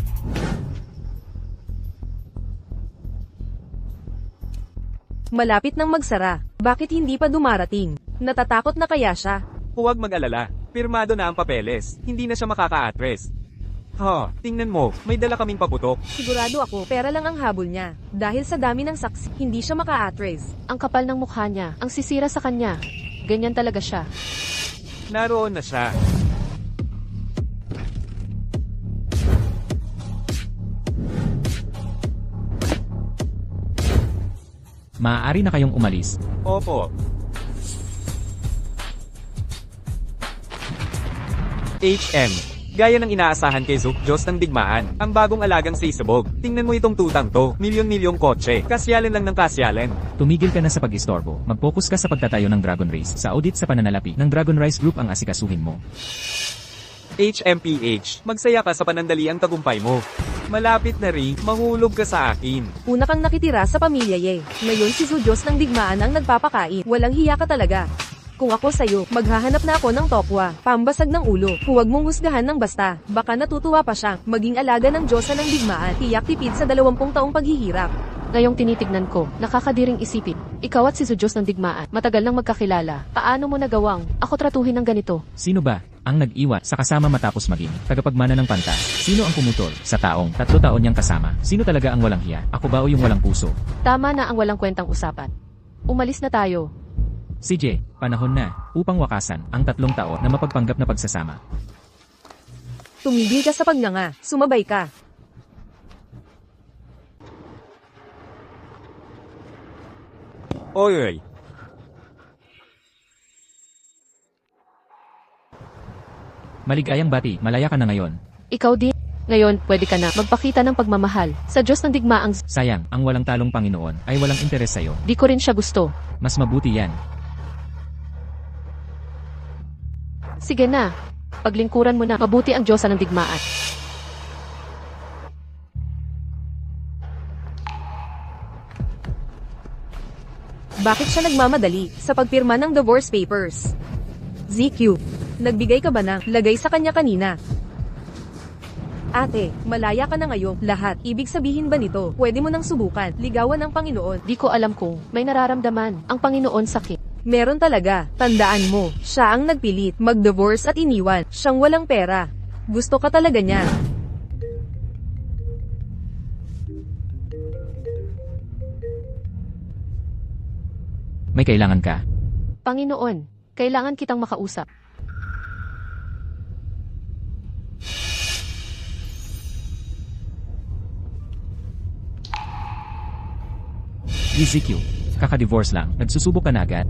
Malapit nang magsara. Bakit hindi pa dumarating? Natatakot na kaya siya? Huwag mag-alala. Pirmado na ang papeles. Hindi na siya makaka-address. Tingnan mo, may dala kaming paputok. Sigurado ako, pera lang ang habol niya. Dahil sa dami ng saksi, hindi siya maka-address. Ang kapal ng mukha niya, ang sisira sa kanya. Ganyan talaga siya. Naroon na siya. Maaari na kayong umalis. Opo. HM. Gaya ng inaasahan kay Zook, Diyos ng digmaan, ang bagong alagang sisabog. Tingnan mo itong tutang to, milyon-milyong kotse, kasyalan lang ng kasyalan. Tumigil ka na sa pag-istorbo. Mag-focus ka sa pagtatayo ng Dragon Race. Sa audit sa pananalapi ng Dragon Rise Group ang asikasuhin mo. HMPH, magsaya ka sa panandaliang tagumpay mo. Malapit na rin, mahulog ka sa akin. Una kang nakitira sa pamilya ye. Ngayon si Zu Diyos ng digmaan ang nagpapakain. Walang hiya ka talaga. Kung ako sa'yo, maghahanap na ako ng topwa, pambasag ng ulo. Huwag mong husgahan ng basta. Baka natutuwa pa siya, maging alaga ng Diyosa ng digmaan. Tiyak tipid sa 20 taong paghihirap. Ngayong tinitignan ko, nakakadiring isipin. Ikaw at si Diyos ng digmaan, matagal nang magkakilala. Paano mo nagawang ako tratuhin ng ganito? Sino ba ang nag-iwan sa kasama matapos maging tagapagmana ng pantas? Sino ang pumutol sa taong 3 taon niyang kasama? Sino talaga ang walang hiya? Ako ba o yung walang puso? Tama na ang walang kwentang usapan. Umalis na tayo. CJ, panahon na upang wakasan ang 3 taon na mapagpanggap na pagsasama. Tumigil ka sa pagnganga, sumabay ka. Oy. Maligayang bati, malaya ka na ngayon. Ikaw din. Ngayon, pwede ka na magpakita ng pagmamahal sa Diyos ng digmaang. Sayang, ang walang talong Panginoon ay walang interes sa'yo. Di ko rin siya gusto. Mas mabuti yan. Sige na. Paglingkuran mo na, mabuti ang Diyosa ng digmaan. Bakit siya nagmamadali sa pagpirma ng divorce papers? ZQ, nagbigay ka ba ng lagay sa kanya kanina? Ate, malaya ka na ngayon, lahat. Ibig sabihin ba nito, pwede mo nang subukan, ligawan ng Panginoon? Di ko alam kung may nararamdaman ang Panginoon sakit. Meron talaga, tandaan mo, siya ang nagpilit, mag-divorce at iniwan, siyang walang pera. Gusto ka talaga niya. May kailangan ka. Panginoon, kailangan kitang makausap. EZQ, kaka-divorce lang, nagsusubok ka na agad.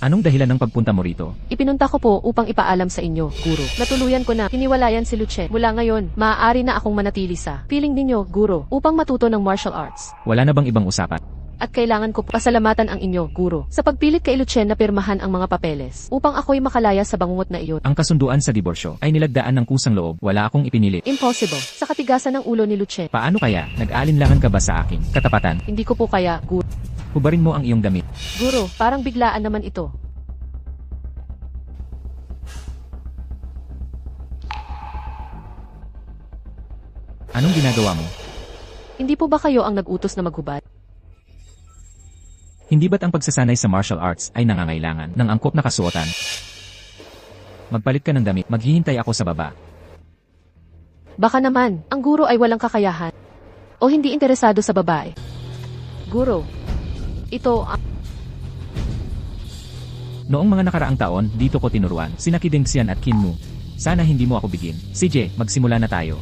Anong dahilan ng pagpunta mo rito? Ipinunta ko po upang ipaalam sa inyo, Guro. Natuluyan ko na, hiniwalayan si Lucien. Mula ngayon, maaari na akong manatili sa piling ninyo, Guro, upang matuto ng martial arts. Wala na bang ibang usapan? At kailangan ko pasalamatan ang inyo, Guro, sa pagpilit kay Lucien na pirmahan ang mga papeles, upang ako'y makalaya sa bangungot na iyon. Ang kasunduan sa diborsyo ay nilagdaan ng kusang loob, wala akong ipinilit. Impossible. Sa katigasan ng ulo ni Lucien. Paano kaya? Nag-aalinlangan ka ba sa akin? Katapatan? Hindi ko po kaya, Guro. Hubarin mo ang iyong damit. Guro, parang biglaan naman ito. Anong ginagawa mo? Hindi po ba kayo ang nag-utos na maghubad? Hindi ba't ang pagsasanay sa martial arts ay nangangailangan ng angkop na kasuotan? Magpalit ka ng damit, maghihintay ako sa baba. Baka naman, ang guro ay walang kakayahan. O hindi interesado sa babae. Guro, ito ang... Noong mga nakaraang taon, dito ko tinuruan, sina Kidingxian at Kinmu. Sana hindi mo ako bigin. CJ, magsimula na tayo.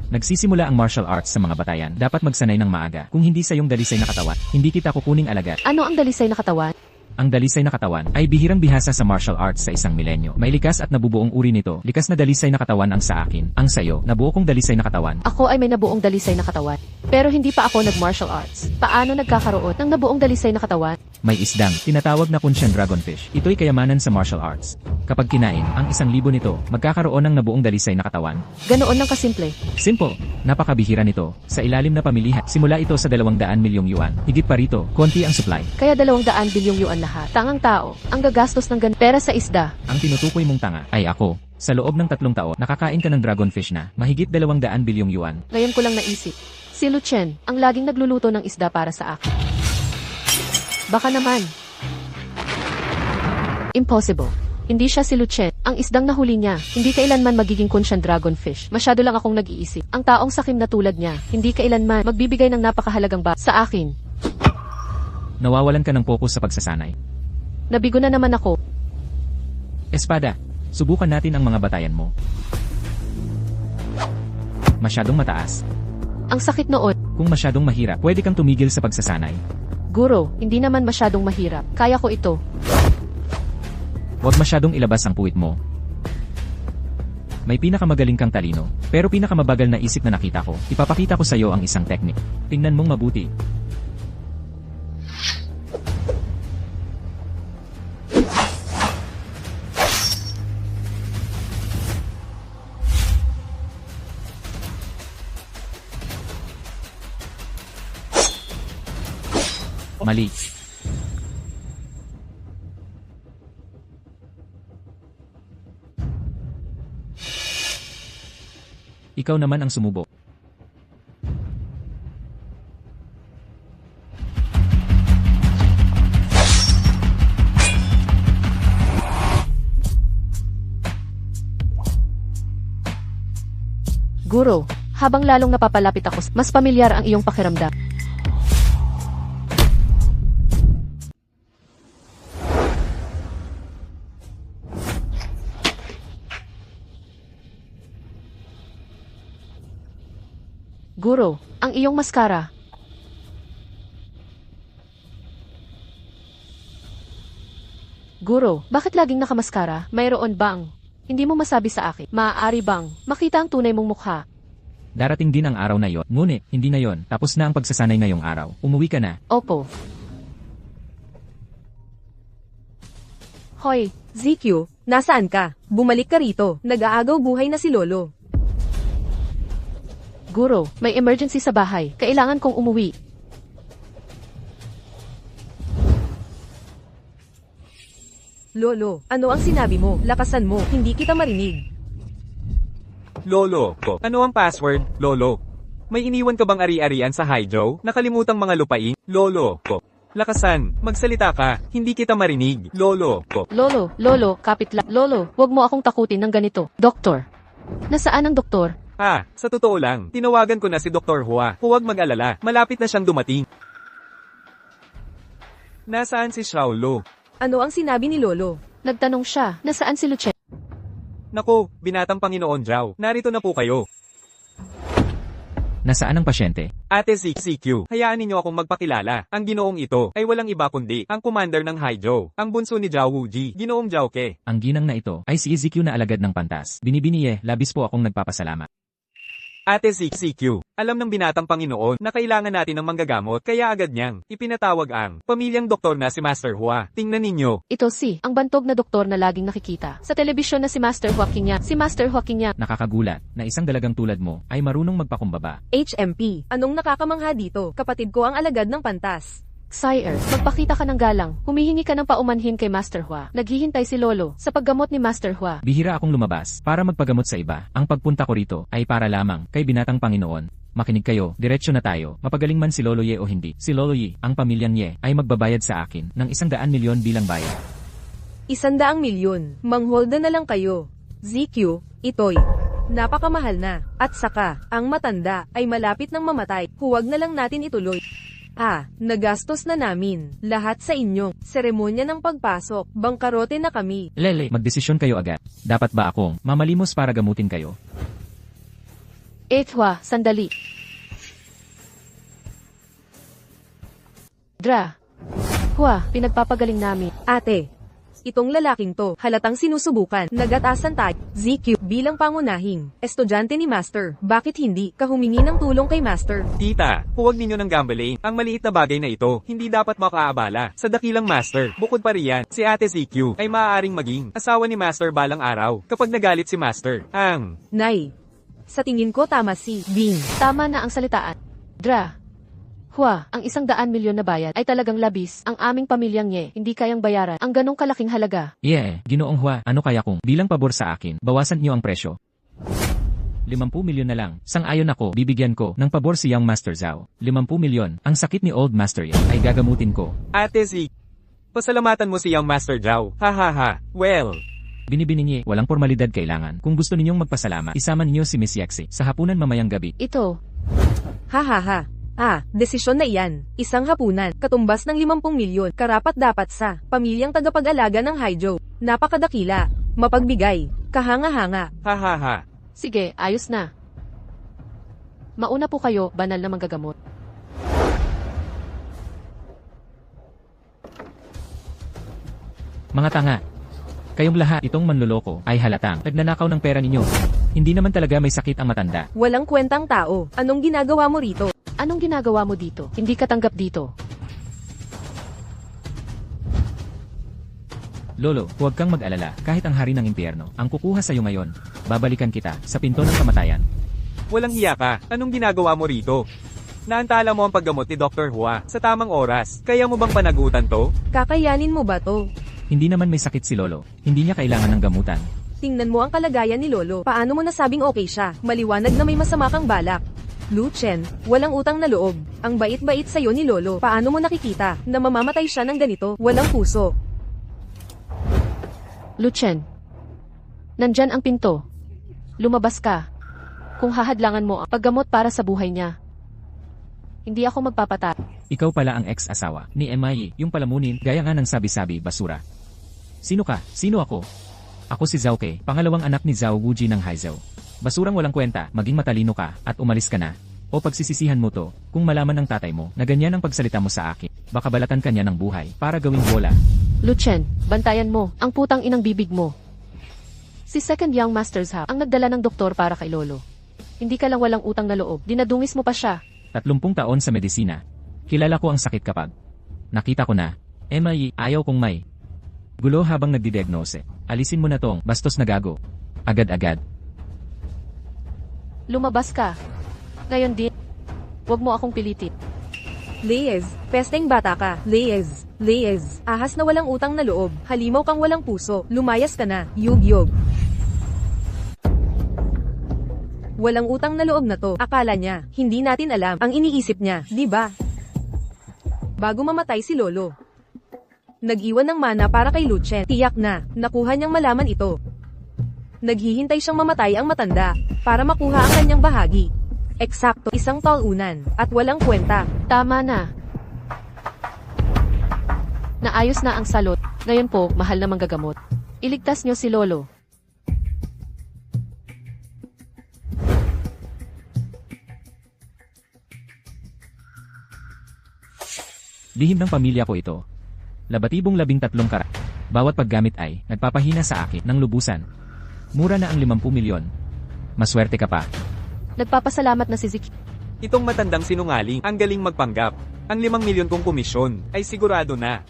Nagsisimula ang martial arts sa mga batayan. Dapat magsanay ng maaga. Kung hindi sa iyong dalisay na katawan, hindi kita kukuning alagad. Ano ang dalisay na katawan? Ang dalisay na katawan ay bihirang bihasa sa martial arts sa isang milenyo. May likas at nabubuong uri nito. Likas na dalisay na katawan ang sa akin. Ang sayo, nabuo kong dalisay na katawan. Ako ay may nabuong dalisay na katawan. Pero hindi pa ako nag-martial arts. Paano nagkakaroon ng nabuong dalisay na katawan? May isdang, tinatawag na Kunshan Dragonfish. Ito'y kayamanan sa martial arts. Kapag kinain ang 1,000 nito, magkakaroon ng nabuong dalisay na katawan. Ganoon lang kasimple. Simple. Napakabihira nito. Sa ilalim na pamilihan, simula ito sa 200 milyong yuan. Higit pa rito, konti ang supply. Kaya 200 bilyong yuan lahat. Tangang tao, ang gagastos ng pera sa isda. Ang tinutukoy mong tanga ay ako. Sa loob ng 3 taon, nakakain ka ng dragonfish na mahigit 200 bilyong yuan. Ngayon ko lang naisip. Si Lucien, ang laging nagluluto ng isda para sa akin. Baka naman. Impossible. Hindi siya si Lucien. Ang isdang nahuli niya, hindi kailanman magiging Kunshan Dragonfish. Masyado lang akong nag-iisip. Ang taong sakim na tulad niya, hindi kailanman magbibigay ng napakahalagang sa akin. Nawawalan ka ng focus sa pagsasanay. Nabigo na naman ako. Espada, subukan natin ang mga batayan mo. Masyadong mataas. Ang sakit noon. Kung masyadong mahirap, pwede kang tumigil sa pagsasanay. Guro, hindi naman masyadong mahirap. Kaya ko ito. Huwag masyadong ilabas ang puwit mo. May pinakamagaling kang talino, pero pinakamabagal na isip na nakita ko. Ipapakita ko sa iyo ang isang technique. Tingnan mong mabuti. Mali. Ikaw naman ang sumubo. Guro, habang lalong napapalapit ako, mas pamilyar ang iyong pakiramdam. Guro, ang iyong maskara. Guro, bakit laging nakamaskara? Mayroon bang? Hindi mo masabi sa akin. Maaari bang makita ang tunay mong mukha? Darating din ang araw na yon. Ngunit, hindi na yon. Tapos na ang pagsasanay ngayong araw. Umuwi ka na. Opo. Hoy, ZQ, nasaan ka? Bumalik ka rito. Nag-aagaw buhay na si Lolo. Guro, may emergency sa bahay. Kailangan kong umuwi. Lolo, ano ang sinabi mo? Lakasan mo, hindi kita marinig. Lolo ko. Ano ang password, Lolo? May iniwan ka bang ari-arian sa Hydro? Nakalimutang mga lupain? Lolo ko. Lakasan, magsalita ka. Hindi kita marinig, Lolo ko. Lolo, kapit lang. Lolo, wag mo akong takutin ng ganito. Doktor. Nasaan ang doktor? Sa totoo lang, tinawagan ko na si Dr. Hua. Huwag mag-alala, malapit na siyang dumating. Nasaan si Xiaolo? Ano ang sinabi ni Lolo? Nagtanong siya, nasaan si Lucien? Nako, binatang Panginoon Zhao, narito na po kayo. Nasaan ang pasyente? Ate CQ, hayaan ninyo akong magpakilala. Ang ginoong ito ay walang iba kundi ang commander ng Hydro, ang bunso ni Zhao Wuji, ginoong Zhao Ke. Ang ginang na ito ay si EZQ na alagad ng pantas. Binibiniye, labis po akong nagpapasalamat. Ate CQ, alam ng binatang Panginoon na kailangan natin ng manggagamot kaya agad niyang ipinatawag ang pamilyang doktor na si Master Hua. Tingnan ninyo. Ito ang bantog na doktor na laging nakikita sa telebisyon na si Master Hua King niya. Si Master Hua King niya. Nakakagulat na isang dalagang tulad mo ay marunong magpakumbaba. HMP, anong nakakamangha dito? Kapatid ko ang alagad ng pantas. Sire, magpakita ka ng galang. Humihingi ka ng paumanhin kay Master Hua. Naghihintay si Lolo sa paggamot ni Master Hua. Bihira akong lumabas para magpagamot sa iba. Ang pagpunta ko rito ay para lamang kay binatang Panginoon. Makinig kayo, diretsyo na tayo. Mapagaling man si Lolo Ye o hindi. Si Lolo Ye, ang pamilyang Ye, ay magbabayad sa akin ng 100 milyon bilang bayad. 100 milyon. Mangholda na lang kayo. ZQ, ito'y napakamahal na. At saka, ang matanda ay malapit ng mamatay. Huwag na lang natin ituloy. Nagastos na namin. Lahat sa inyo. Seremonya ng pagpasok. Bangkarote na kami. Lele, magdesisyon kayo agad. Dapat ba akong mamalimos para gamutin kayo? Hua, sandali. Hua, pinagpapagaling namin. Ate, itong lalaking to, halatang sinusubukan. Nagatasan tayo. ZQ, bilang pangunahing estudyante ni Master. Bakit hindi ka humingi ng tulong kay Master? Tita, huwag ninyo nang gambling. Ang maliit na bagay na ito, hindi dapat makaabala sa dakilang Master. Bukod pa riyan, si Ate ZQ ay maaaring maging asawa ni Master balang araw kapag nagalit si Master. Nay, sa tingin ko tama si Bing. Tama na ang salitaan. Hua, ang 100 milyon na bayad ay talagang labis. Ang aming pamilyang Ye, hindi kayang bayaran ang ganong kalaking halaga. Ginoong Hua, ano kaya kung bilang pabor sa akin, bawasan niyo ang presyo? 50 milyon na lang. Sang-ayon ako, bibigyan ko ng pabor si Young Master Zhao. 50 milyon. Ang sakit ni Old Master Ye ay gagamutin ko. Ate Z, pasalamatan mo si Young Master Zhao. Well. Binibininye, walang formalidad kailangan. Kung gusto ninyong magpasalamat, isama ninyo si Miss Yaxi sa hapunan mamayang gabi. Ito. Desisyon na iyan. Isang hapunan, katumbas ng 50 milyon, karapat-dapat sa pamilyang tagapag-alaga ng Hydro. Napakadakila, mapagbigay, kahanga-hanga. Sige, ayos na. Mauna po kayo, banal na manggagamot. Mga tanga. Kayong lahat, itong manloloko ay halatang nagnanakaw ng pera ninyo. Hindi naman talaga may sakit ang matanda. Walang kwentang tao. Anong ginagawa mo rito? Anong ginagawa mo dito? Hindi ka tanggap dito. Lolo, huwag kang mag-alala. Kahit ang hari ng impyerno, ang kukuha sa'yo ngayon. Babalikan kita sa pinto ng kamatayan. Walang hiya ka. Anong ginagawa mo rito? Naantala mo ang paggamot ni Dr. Hua sa tamang oras. Kaya mo bang panagutan to? Kakayanin mo ba to? Hindi naman may sakit si Lolo. Hindi niya kailangan ng gamutan. Tingnan mo ang kalagayan ni Lolo. Paano mo nasabing okay siya? Maliwanag na may masama kang balak. Lu Chen, walang utang na loob. Ang bait-bait sa'yo ni Lolo. Paano mo nakikita na mamamatay siya ng ganito? Walang puso. Lu Chen, nandyan ang pinto. Lumabas ka. Kung hahadlangan mo ang paggamot para sa buhay niya, hindi ako magpapatay. Ikaw pala ang ex-asawa ni MIE, yung palamunin, gaya nga ng sabi-sabi, basura. Sino ka? Sino ako? Ako si Zhao Ke, pangalawang anak ni Zhao Wuji ng Haizhou. Basurang walang kwenta, maging matalino ka, at umalis ka na. O pagsisisihan mo to, kung malaman ng tatay mo na ganyan ang pagsalita mo sa akin, baka balatan ka niya ng buhay para gawing bola. Lu Chen, bantayan mo ang putang inang bibig mo. Si Second Young Masters Ha ang nagdala ng doktor para kay Lolo. Hindi ka lang walang utang na loob, dinadungis mo pa siya. 30 taon sa medisina. Kilala ko ang sakit kapag nakita ko na, MIE, ayaw kong may gulo habang nagdidiagnose. Alisin mo na tong bastos na gago. Agad-agad. Lumabas ka. Ngayon din. Huwag mo akong pilitin. Leyes, pesteng bata ka. Leyes, ahas na walang utang na loob. Halimaw kang walang puso. Lumayas ka na. Yug. Walang utang na loob na to. Akala niya, hindi natin alam ang iniisip niya, di ba? Bago mamatay si Lolo, nag-iwan ng mana para kay Lu Chen. Tiyak na, nakuha niyang malaman ito. Naghihintay siyang mamatay ang matanda, para makuha ang kanyang bahagi. Eksakto, isang talunan, at walang kwenta. Tama na. Naayos na ang salot. Ngayon po, mahal na manggagamot. Iligtas niyo si Lolo. Lihim ng pamilya ko ito. Labatibong 13 karat. Bawat paggamit ay nagpapahina sa akin ng lubusan. Mura na ang 50 milyon. Maswerte ka pa. Nagpapasalamat na si Ziki. Itong matandang sinungaling, ang galing magpanggap. Ang 5 milyon kong komisyon, ay sigurado na.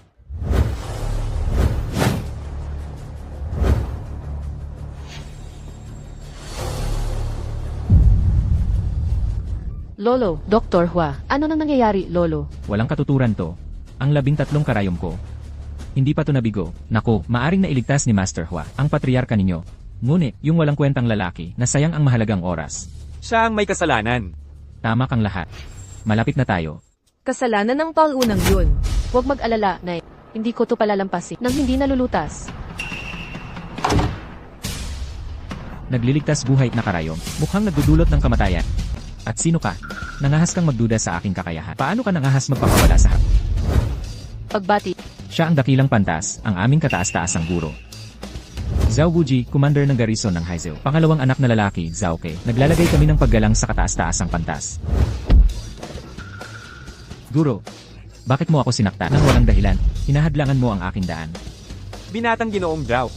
Lolo, Dr. Hua, ano nang nangyayari, Lolo? Walang katuturan to. Ang 13 karayom ko. Hindi pa to nabigo. Nako, maaring nailigtas ni Master Hua, ang patriarka ninyo. Ngunit, yung walang kwentang lalaki, na sayang ang mahalagang oras. Siya ang may kasalanan. Tama kang lahat. Malapit na tayo. Kasalanan ng talunang yun. Huwag mag-alala, Nay. Hindi ko to palalampasin nang hindi nalulutas. Nagliligtas buhay na karayom. Mukhang nagdudulot ng kamatayan. At sino ka? Nangahas kang magduda sa aking kakayahan. Paano ka nangahas magpakawala sa hap? Pagbati. Siya ang dakilang pantas, ang aming kataas-taasang guro. Zhao Wuji, commander ng garrison ng Haizhou. Pangalawang anak na lalaki, Zhao Ke. Naglalagay kami ng paggalang sa kataas-taasang pantas. Guro, bakit mo ako sinakta nang walang dahilan? Hinahadlangan mo ang aking daan. Binatang Ginoong Zhao.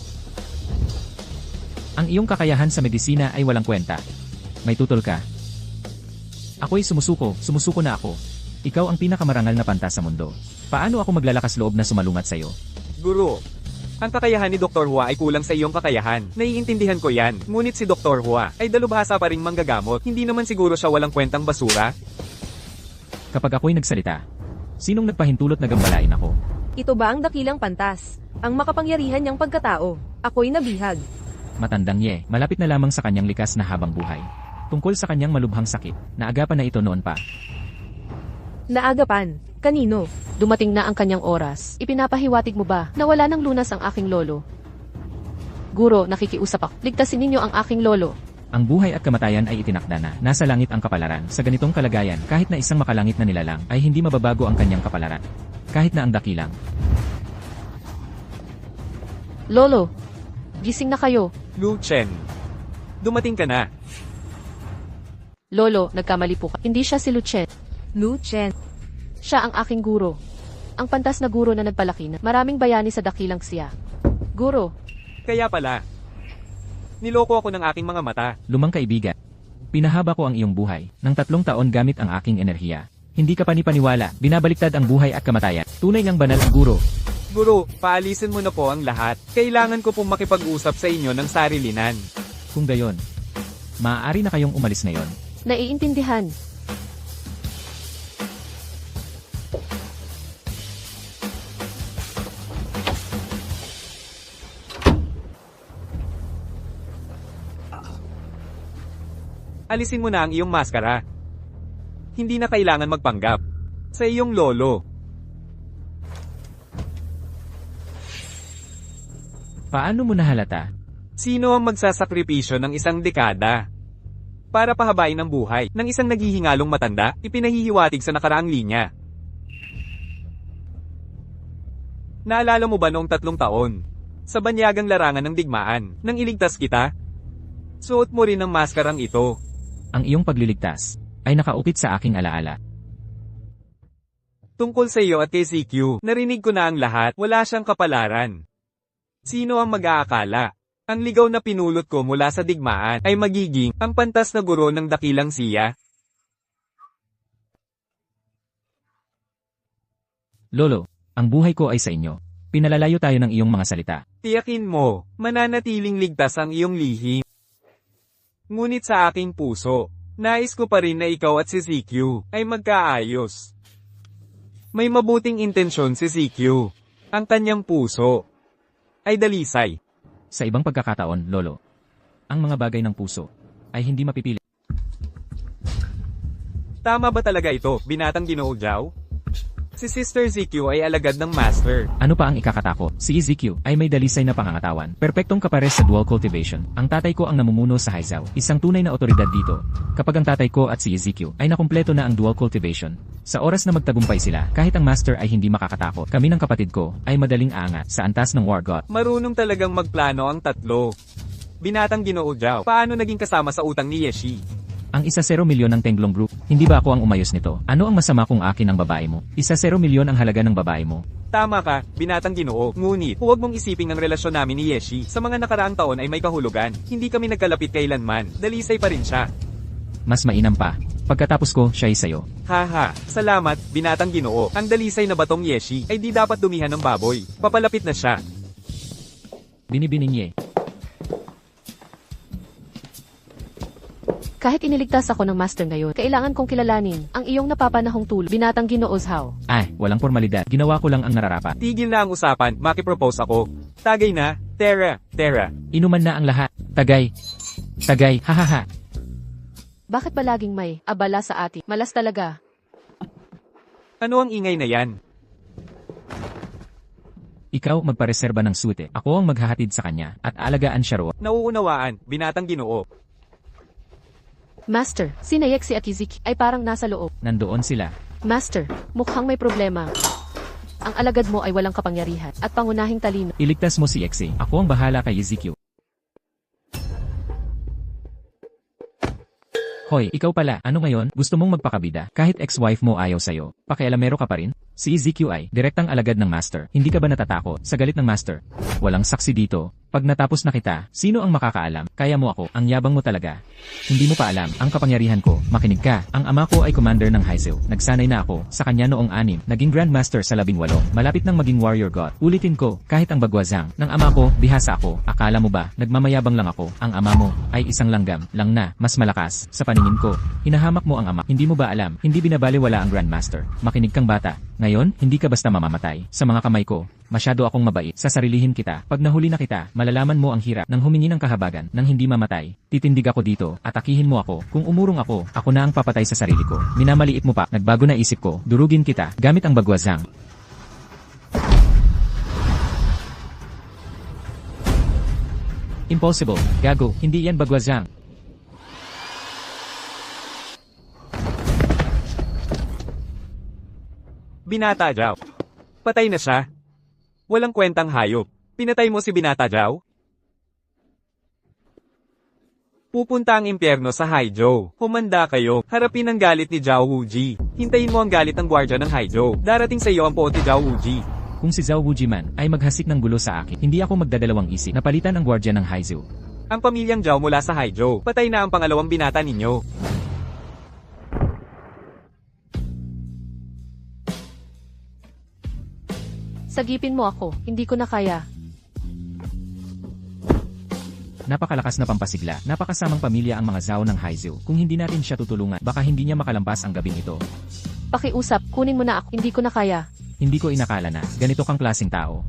Ang iyong kakayahan sa medisina ay walang kwenta. May tutol ka. Ako'y sumusuko na ako. Ikaw ang pinakamarangal na pantas sa mundo. Paano ako maglalakas loob na sumalungat sa'yo? Guro, ang kakayahan ni Dr. Hua ay kulang sa iyong kakayahan. Naiintindihan ko yan. Ngunit si Dr. Hua ay dalubhasa pa ring manggagamot. Hindi naman siguro siya walang kwentang basura. Kapag ako'y nagsalita, sinong nagpahintulot na gambalain ako? Ito ba ang dakilang pantas? Ang makapangyarihan niyang pagkatao? Ako'y nabihag. Matandang Ye, malapit na lamang sa kanyang likas na habang buhay. Tungkol sa kanyang malubhang sakit, naagapan na ito noon pa. Naagapan? Kanino? Dumating na ang kanyang oras. Ipinapahiwatig mo ba na wala ng lunas ang aking lolo? Guro, nakikiusap ako. Ligtasin ninyo ang aking lolo. Ang buhay at kamatayan ay itinakda na. Nasa langit ang kapalaran. Sa ganitong kalagayan, kahit na isang makalangit na nilalang, ay hindi mababago ang kanyang kapalaran. Kahit na ang dakilang. Lolo, gising na kayo. Lu Chen, dumating ka na. Lolo, nagkamali po ka. Hindi siya si Lu Chen. Lu Chen. Siya ang aking guro. Ang pantas na guro na nagpalaki na maraming bayani sa dakilang siya. Guro, Kaya pala, Niloko ako ng aking mga mata. Lumang kaibigan. Pinahaba ko ang iyong buhay ng 3 taon gamit ang aking enerhiya. Hindi ka panipaniwala, binabaliktad ang buhay at kamatayan. Tunay ngang banal ang guro. Guro, paalisin mo na po ang lahat. Kailangan ko pong makipag-usap sa inyo ng sarilinan. Kung gayon, maaari na kayong umalis ngayon. Naiintindihan. Alisin mo na ang iyong maskara. Hindi na kailangan magpanggap. Sa iyong lolo. Paano mo nahalata? Sino ang magsasakripisyo ng isang dekada? Para pahabain ang buhay ng isang naghihingalong matanda, ipinahihiwatig sa nakaraang linya. Naalala mo ba noong 3 taon? Sa banyagang larangan ng digmaan, nang iligtas kita? Suot mo rin ang maskarang ito. Ang iyong pagliligtas ay nakaukit sa aking alaala. Tungkol sa iyo at kay CQ, narinig ko na ang lahat, wala siyang kapalaran. Sino ang mag-aakala? Ang ligaw na pinulot ko mula sa digmaan ay magiging ang pantas na guro ng dakilang siya? Lolo, ang buhay ko ay sa inyo. Pinalalayo tayo ng iyong mga salita. Tiyakin mo, mananatiling ligtas ang iyong lihim. Ngunit sa aking puso, nais ko pa rin na ikaw at si CQ ay magkaayos. May mabuting intensyon si CQ. Ang kanyang puso ay dalisay. Sa ibang pagkakataon, Lolo, ang mga bagay ng puso ay hindi mapipili. Tama ba talaga ito, binatang Ginoo Jao? Si Sister ZQ ay alagad ng Master. Ano pa ang ikakatakot? Si EZQ ay may dalisay na pangangatawan. Perpektong kapares sa dual cultivation. Ang tatay ko ang namumuno sa Haizao. Isang tunay na otoridad dito. Kapag ang tatay ko at si EZQ ay nakumpleto na ang dual cultivation. Sa oras na magtagumpay sila, kahit ang Master ay hindi makakatakot, kami ng kapatid ko ay madaling aangat sa antas ng War God. Marunong talagang magplano ang tatlo. Binatang Ginoo Jao, paano naging kasama sa utang ni Yeshi? Ang 1 milyon ng Tenglong Group, hindi ba ako ang umayos nito? Ano ang masama kung akin ang babae mo? 1 milyon ang halaga ng babae mo. Tama ka, binatang Ginoo. Ngunit, huwag mong isiping ang relasyon namin ni Yeshi. Sa mga nakaraang taon ay may kahulugan. Hindi kami nagkalapit kailanman. Dalisay pa rin siya. Mas mainam pa. Pagkatapos ko, siya ay sayo. Haha, salamat, binatang Ginoo. Ang dalisay na batong Yeshi ay di dapat dumihan ng baboy. Papalapit na siya. Binibininye. Kahit iniligtas ako ng Master ngayon, kailangan kong kilalanin ang iyong napapanahong tulong, binatang Ginoo Zhao. Ay, walang formalidad. Ginawa ko lang ang nararapat. Tigil na ang usapan, makipropose ako. Tagay na, Tera. Inuman na ang lahat. Tagay. Hahaha. Bakit ba laging may abala sa atin? Malas talaga. Ano ang ingay na yan? Ikaw magpareserba ng sute. Ako ang maghahatid sa kanya at alagaan siya roon. Nauunawaan, binatang Ginoo. Master, si Yeksi at Iziki ay parang nasa loob. Nandoon sila. Master, mukhang may problema. Ang alagad mo ay walang kapangyarihan at pangunahing talino. Iligtas mo si Exe. Ako ang bahala kay EZQ. Hoy, ikaw pala. Ano ngayon? Gusto mong magpakabida? Kahit ex-wife mo ayaw sa'yo. Pakialamero ka pa rin? Si EZQ ay direktang alagad ng Master. Hindi ka ba natatakot sa galit ng Master? Walang saksi dito. Pag natapos na kita, sino ang makakaalam? Kaya mo ako. Ang yabang mo talaga. Hindi mo pa alam ang kapangyarihan ko. Makinig ka. Ang ama ko ay commander ng Haizao. Nagsanay na ako sa kanya noong 6. Naging Grandmaster sa 18. Malapit nang maging Warrior God. Ulitin ko, kahit ang bagwazang ng ama ko, bihasa ako. Akala mo ba, nagmamayabang lang ako? Ang ama mo ay isang langgam lang na mas malakas. Sa paningin ko, hinahamak mo ang ama. Hindi mo ba alam? Hindi binabaliwala ang Grandmaster. Makinig kang bata. Ngayon, hindi ka basta mamamatay. Sa mga kamay ko, masyado akong mabait. Sasarilihin kita. Pag nahuli na kita, malalaman mo ang hirap ng humingi ng kahabagan nang hindi mamatay. Titindig ako dito, atakihin mo ako. Kung umurong ako na ang papatay sa sarili ko. Minamaliit mo pa, nagbago na isip ko. Durugin kita, gamit ang bagwazang. Impossible. Gago, hindi yan bagwazang. Binata Jao. Patay na siya. Walang kwentang hayop. Pinatay mo si Binata Jao? Pupunta ang impyerno sa Haizao. Humanda kayo. Harapin ang galit ni Zhao Wuji. Hintayin mo ang galit ng gwardya ng Haizao. Darating sa iyo ang poot ni Zhao Wuji. Kung si Zhao Wuji man ay maghasik ng gulo sa akin, hindi ako magdadalawang isip na palitan ang gwardya ng Haizao. Ang pamilyang Zhao mula sa Haijo. Patay na ang pangalawang binata ninyo. Sagipin mo ako, hindi ko na kaya. Napakalakas na pampasigla, napakasamang pamilya ang mga Zhao ng Haizu. Kung hindi natin siya tutulungan, baka hindi niya makalampas ang gabing ito. Pakiusap, kunin mo na ako, hindi ko na kaya. Hindi ko inakala na, ganito kang klaseng tao.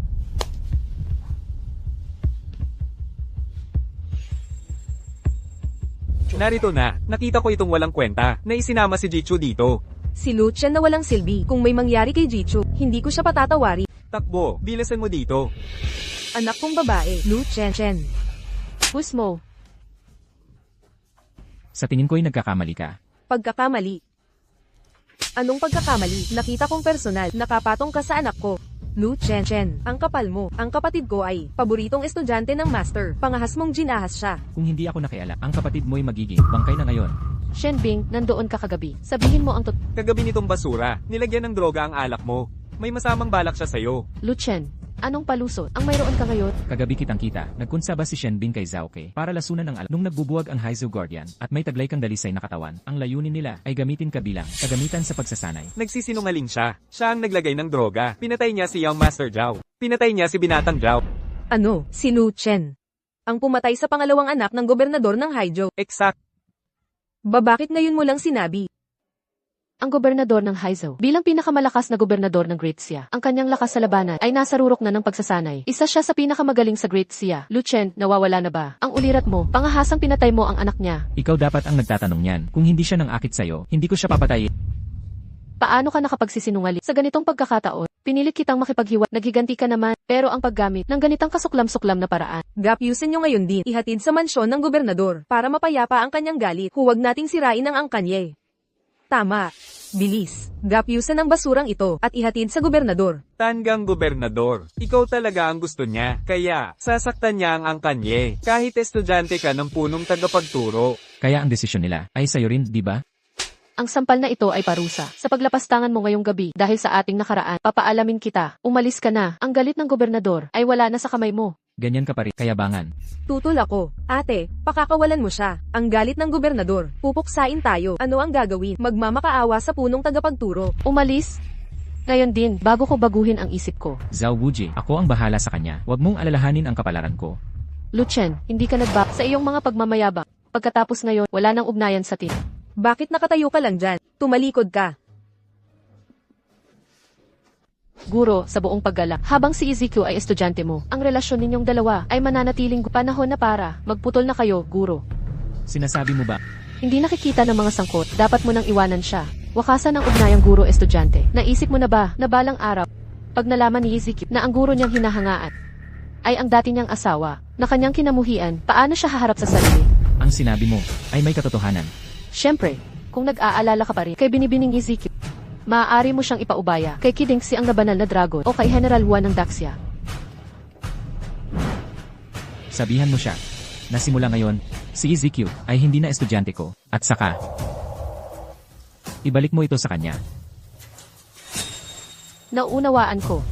Narito na, nakita ko itong walang kwenta, na isinama si Jichu dito. Si Lucien na walang silbi. Kung may mangyari kay Jichu, hindi ko siya patatawari. Takbo, bilisan mo dito. Anak kong babae, Lucien. Bus mo. Sa tingin ko'y nagkakamali ka. Pagkakamali. Anong pagkakamali? Nakita kong personal, nakapatong ka sa anak ko. Lucien, ang kapal mo. Ang kapatid ko ay paboritong estudyante ng master. Pangahas mong ginahas siya. Kung hindi ako nakialam, ang kapatid mo'y magiging bangkay na ngayon. Shenbing, nandoon ka kagabi. Sabihin mo ang Kagabi nitong basura, nilagyan ng droga ang alak mo. May masamang balak siya sa'yo. Lucien, anong palusot? Ang mayroon ka ngayon? Kagabi kitang kita, nagkunsa ba si Shenbing kay Zhaoke para lasunan ng alam. Nung nagbubuwag ang Haizu Guardian at may taglay kang dalisay na katawan, ang layunin nila ay gamitin ka bilang kagamitan sa pagsasanay. Nagsisinungaling siya. Siya ang naglagay ng droga. Pinatay niya si Young Master Zhao. Pinatay niya si Binatang Zhao. Ano? Si Lucien. Ang pumatay sa pangalawang anak ng gobernador ng Haijo. Exact. Bakit ngayon mo lang sinabi? Ang gobernador ng Haizu, bilang pinakamalakas na gobernador ng Great Xia, ang kanyang lakas sa labanan ay nasa rurok na ng pagsasanay. Isa siya sa pinakamagaling sa Great Xia. Lucien, nawawala na ba? Ang ulirat mo, pangahasang pinatay mo ang anak niya. Ikaw dapat ang nagtatanong niyan. Kung hindi siya nang akit sa'yo, hindi ko siya papatayin. Paano ka nakapagsisinungaling? Sa ganitong pagkakataon, pinilit kitang makipaghiwa, naghiganti ka naman, pero ang paggamit ng ganitang kasuklam-suklam na paraan. Gapyusin nyo ngayon din, ihatid sa mansyon ng gobernador, para mapayapa ang kanyang galit. Huwag nating sirain ang angkanye. Tama. Bilis. Gapyusan ang basurang ito, at ihatid sa gobernador. Tanggang gobernador. Ikaw talaga ang gusto niya. Kaya, sasaktan niya ang angkanye. Kahit estudyante ka ng punong tagapagturo. Kaya ang desisyon nila ay sa'yo rin, di ba? Ang sampal na ito ay parusa. Sa paglapastangan mo ngayong gabi, dahil sa ating nakaraan, papaalamin kita. Umalis ka na. Ang galit ng gobernador ay wala na sa kamay mo. Ganyan ka pa rin, kayabangan. Tutol ako. Ate, pakakawalan mo siya. Ang galit ng gobernador. Pupuksain tayo. Ano ang gagawin? Magmamakaawa sa punong tagapagturo. Umalis? Ngayon din, bago ko baguhin ang isip ko. Zhao Wuji, ako ang bahala sa kanya. Huwag mong alalahanin ang kapalaran ko. Lucien, hindi ka nagba sa iyong mga pagmamayabang. Pagkatapos ngayon, wala nang ugnayan sa team. Bakit nakatayo ka lang dyan? Tumalikod ka. Guro, sa buong paggalang, habang si Ezekiel ay estudyante mo, ang relasyon ninyong dalawa ay mananatiling panahon na para magputol na kayo, guro. Sinasabi mo ba? Hindi nakikita ng mga sangkot, dapat mo nang iwanan siya. Wakasan ang ugnayang guro-estudyante. Naisip mo na ba na balang araw, pag nalaman ni Ezekiel na ang guro niyang hinahangaan ay ang dati niyang asawa, na kanyang kinamuhian, paano siya haharap sa sarili? Ang sinabi mo ay may katotohanan. Siyempre, kung nag-aalala ka pa rin kay binibining Ezekiel, maaari mo siyang ipaubaya kay Kidingsi ang nabanal na dragon o kay General Juan ng Daxia. Sabihan mo siya na simula ngayon, si Ezekiel ay hindi na estudyante ko, at saka ibalik mo ito sa kanya. Nauunawaan ko.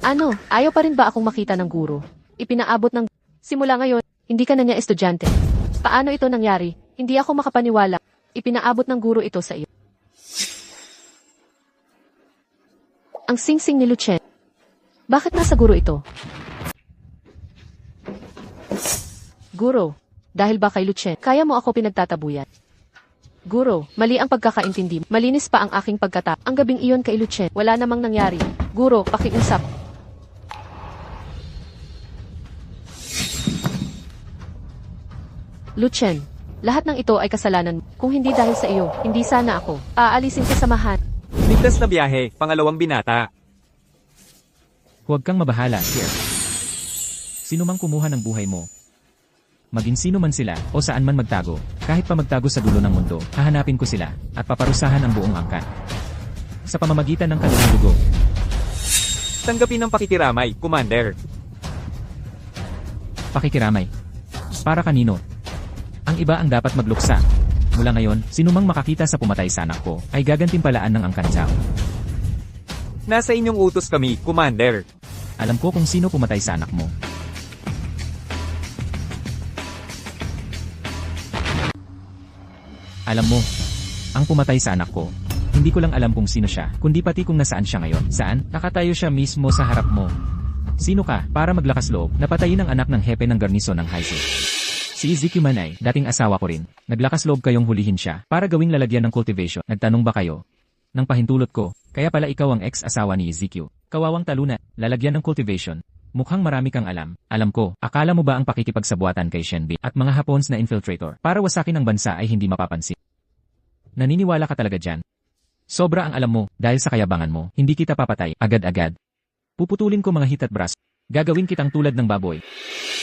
Ano, ayaw pa rin ba akong makita ng guro? Ipinaabot ng simula ngayon, hindi ka na niya estudyante. Paano ito nangyari? Hindi ako makapaniwala. Ipinaabot ng guro ito sa iyo. Ang singsing ni Lucien. Bakit nasa guro ito? Guro, dahil ba kay Lucien, kaya mo ako pinagtatabuyan? Guro, mali ang pagkakaintindi. Malinis pa ang aking pagkatap. Ang gabing iyon kay Lucien, wala namang nangyari. Guro, pakiusap. Lucien, lahat ng ito ay kasalanan mo. Kung hindi dahil sa iyo, hindi sana ako. Aalisin ka samahan. Ligtas na biyahe, pangalawang binata. Huwag kang mabahala, Sir. Sino mang kumuha ng buhay mo, maging sino man sila o saan man magtago, kahit pa magtago sa dulo ng mundo, hahanapin ko sila at paparusahan ang buong angkan. Sa pamamagitan ng kanilang dugo. Tanggapin ang pakikiramay, Commander. Pakikiramay. Para kanino? Ang iba ang dapat magluksa. Mula ngayon, sinumang makakita sa pumatay sa anak ko, ay gagantimpalaan ng angkan Zhao. Nasa inyong utos kami, Commander. Alam ko kung sino pumatay sa anak mo. Alam mo, ang pumatay sa anak ko. Hindi ko lang alam kung sino siya, kundi pati kung nasaan siya ngayon. Saan? Nakatayo siya mismo sa harap mo. Sino ka, para maglakas loob, napatayin ang anak ng hepe ng garnison ng Haizu? Si Ezekiel man ay, dating asawa ko rin. Naglakas loob kayong hulihin siya, para gawing lalagyan ng cultivation. Nagtanong ba kayo? Nang pahintulot ko, kaya pala ikaw ang ex-asawa ni Ezekiel. Kawawang taluna, lalagyan ng cultivation. Mukhang marami kang alam. Alam ko, akala mo ba ang pakikipagsabuatan kay Shenbi at mga Hapons na infiltrator para wasakin ang bansa ay hindi mapapansin? Naniniwala ka talaga dyan? Sobra ang alam mo, dahil sa kayabangan mo, hindi kita papatay, agad-agad. Puputulin ko mga hit at brass. Gagawin kitang tulad ng baboy.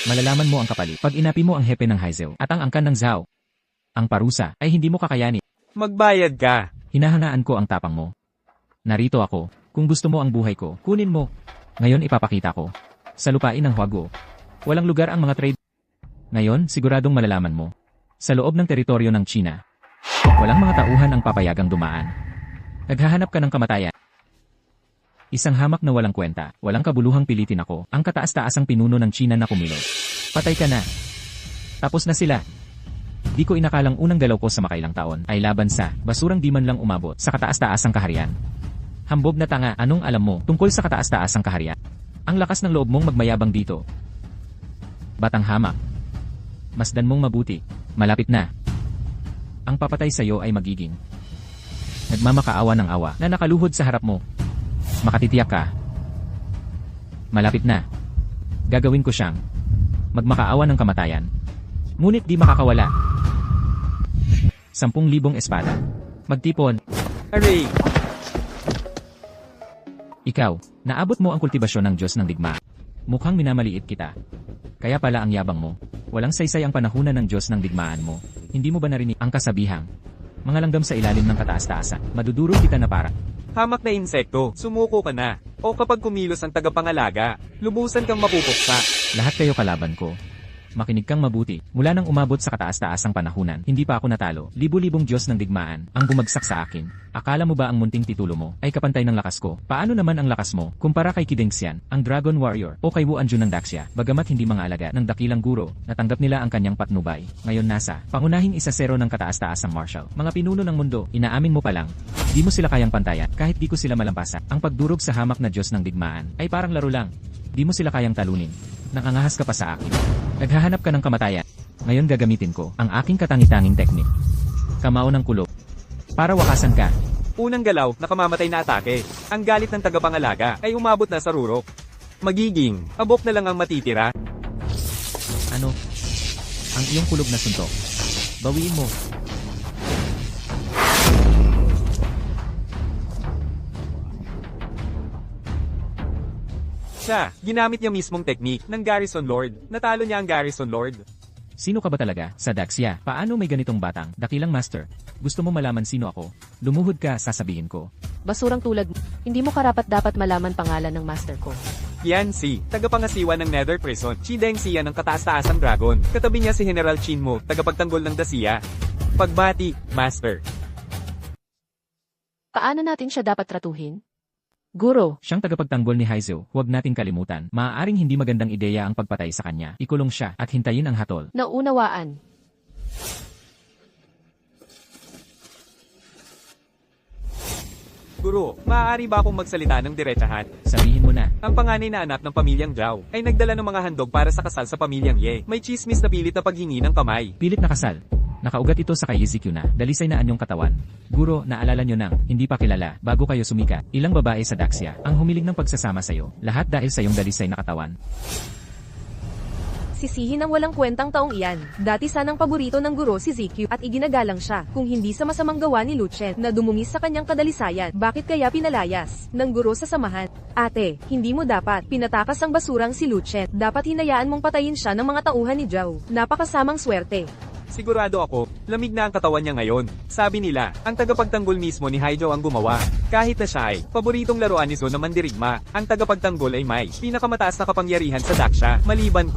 Malalaman mo ang kapalit pag inapi mo ang hepe ng Haizel at ang angkan ng Zhao. Ang parusa ay hindi mo kakayanin. Magbayad ka. Hinahangaan ko ang tapang mo. Narito ako. Kung gusto mo ang buhay ko, kunin mo. Ngayon ipapakita ko. Sa lupain ng Huaguo. Walang lugar ang mga trade. Ngayon, siguradong malalaman mo. Sa loob ng teritoryo ng China. Walang mga tauhan ang papayagang dumaan. Naghahanap ka ng kamatayan. Isang hamak na walang kwenta, walang kabuluhang pilitin ako, ang kataas-taasang pinuno ng China na kumilos. Patay ka na. Tapos na sila. Di ko inakalang unang galaw ko sa makailang taon ay laban sa basurang di man lang umabot sa kataas-taasang kaharian. Hambog na tanga, anong alam mo tungkol sa kataas-taasang kaharian? Ang lakas ng loob mong magmayabang dito. Batang hamak. Masdan mong mabuti. Malapit na. Ang papatay sa iyo ay magiging nagmamakaawa ng awa na nakaluhod sa harap mo. Makatitiyak ka. Malapit na. Gagawin ko siyang magmakaawa ng kamatayan. Ngunit di makakawala. 10,000 espada. Magtipon. Hooray! Ikaw, naabot mo ang kultibasyon ng Diyos ng digma. Mukhang minamaliit kita. Kaya pala ang yabang mo. Walang saysay ang panahunan ng Diyos ng digmaan mo. Hindi mo ba narinig ang kasabihang mga langgam sa ilalim ng kataas-taasan, madudurog kita na para. Hamak na insekto, sumuko ka na. O kapag kumilos ang tagapangalaga, lubusan kang mapupuksa. Lahat kayo kalaban ko. Makinig kang mabuti. Mula nang umabot sa kataas-taasang panahunan, hindi pa ako natalo. Libu-libong Diyos ng digmaan ang bumagsak sa akin. Akala mo ba ang munting titulo mo ay kapantay ng lakas ko? Paano naman ang lakas mo kumpara kay Kidengxian, ang Dragon Warrior, o kay Wu Anjun ng Daxia? Bagamat hindi mga alaga ng dakilang guro, natanggap nila ang kanyang patnubay. Ngayon nasa pangunahing 1-0 ng kataas-taasang martial. Mga pinuno ng mundo, inaamin mo pa lang. Di mo sila kayang pantayan kahit di ko sila malampasan. Ang pagdurog sa hamak na Diyos ng digmaan ay parang laro lang. Di mo sila kayang talunin. Nakangahas ka pa sa akin. Naghahanap ka ng kamatayan. Ngayon gagamitin ko ang aking katangi-tanging teknik. Kamao ng kulo. Para wakasan ka. Unang galaw, nakamamatay na atake. Ang galit ng tagapangalaga ay umabot na sa rurok. Magiging, abok na lang ang matitira. Ano? Ang iyong kulog na suntok. Bawiin mo. Siya, ginamit niya mismong teknik ng Garrison Lord. Natalo niya ang Garrison Lord. Sino ka ba talaga, sa Daxia? Paano may ganitong batang, dakilang master? Gusto mo malaman sino ako? Lumuhod ka, sasabihin ko. Basurang tulad mo. Hindi mo karapat-dapat malaman pangalan ng master ko. Yan si, tagapangasiwa ng Nether Prison. Chi Dengxia ng kataas-taasang dragon. Katabi niya si General Chinmo, tagapagtanggol ng Dacia. Pagbati, Master. Paano natin siya dapat tratuhin? Guro, Siyang tagapagtanggol ni Haizu, huwag nating kalimutan. Maaaring hindi magandang ideya ang pagpatay sa kanya. Ikulong siya at hintayin ang hatol. naunawaan. Guro, maaari ba akong magsalita ng diretsahan? Sabihin mo na. Ang panganay na anak ng pamilyang Zhao ay nagdala ng mga handog para sa kasal sa pamilyang Ye. May chismis na pilit na paghingi ng kamay. Pilit na kasal. Nakaugat ito sa kay Ezekiel na, dalisay na anyong katawan. Guro, naalala nyo nang, hindi pa kilala, bago kayo sumika, ilang babae sa Daxia, ang humiling ng pagsasama sa'yo, lahat dahil sa iyong dalisay na katawan. Sisihin ang walang kwentang taong iyan. Dati sanang paborito ng guro si Zikyu at iginagalang siya. Kung hindi sa masamang gawa ni Lucien na dumungis sa kanyang kadalisayan, bakit kaya pinalayas ng guro sa samahan? Ate, hindi mo dapat pinatakas ang basurang si Lucien. Dapat hinayaan mong patayin siya ng mga tauhan ni Zhao. Napakasamang swerte. Sigurado ako, lamig na ang katawan niya ngayon. Sabi nila, ang tagapagtanggol mismo ni Haijo ang gumawa. Kahit na siya ay, paboritong laruan ni Zo na mandirigma, ang tagapagtanggol ay may pinakamataas na kapangyarihan sa Daxia, maliban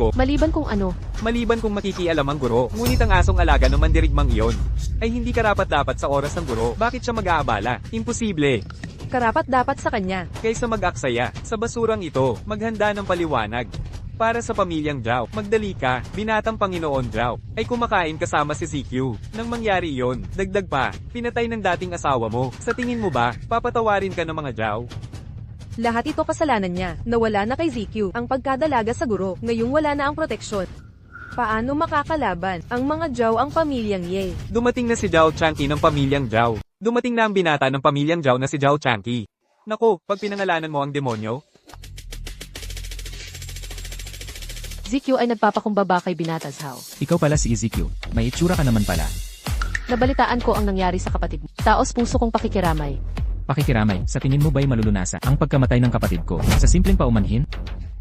Kung ano, maliban kung makikialam ang guro. Ngunit ang asong alaga ng mandirigmang iyon, ay hindi karapat-dapat sa oras ng guro. Bakit siya mag-aabala? Imposible. karapat-dapat sa kanya. Kaysa mag-aksaya sa basurang ito, maghanda ng paliwanag. Para sa pamilyang Zhao, magdali ka, binatang Panginoon Zhao, ay kumakain kasama si ZQ. Nang mangyari iyon, dagdag pa, pinatay ng dating asawa mo. Sa tingin mo ba, papatawarin ka ng mga Zhao? Lahat ito kasalanan niya, nawala na kay ZQ ang pagkadalaga sa guro, ngayong wala na ang proteksyon. Paano makakalaban ang mga Zhao ang pamilyang Ye? Dumating na si Zhao Changqi ng pamilyang Zhao. Dumating na ang binata ng pamilyang Zhao na si Zhao Changqi. Naku, pag pinangalanan mo ang demonyo, ZQ ay nagpapakumbaba kay Binata Zhao. Ikaw pala si ZQ. May itsura ka naman pala. Nabalitaan ko ang nangyari sa kapatid mo. Taos puso kong pakikiramay. Pakikiramay, sa tingin mo ba'y malulunasa ang pagkamatay ng kapatid ko? Sa simpleng paumanhin?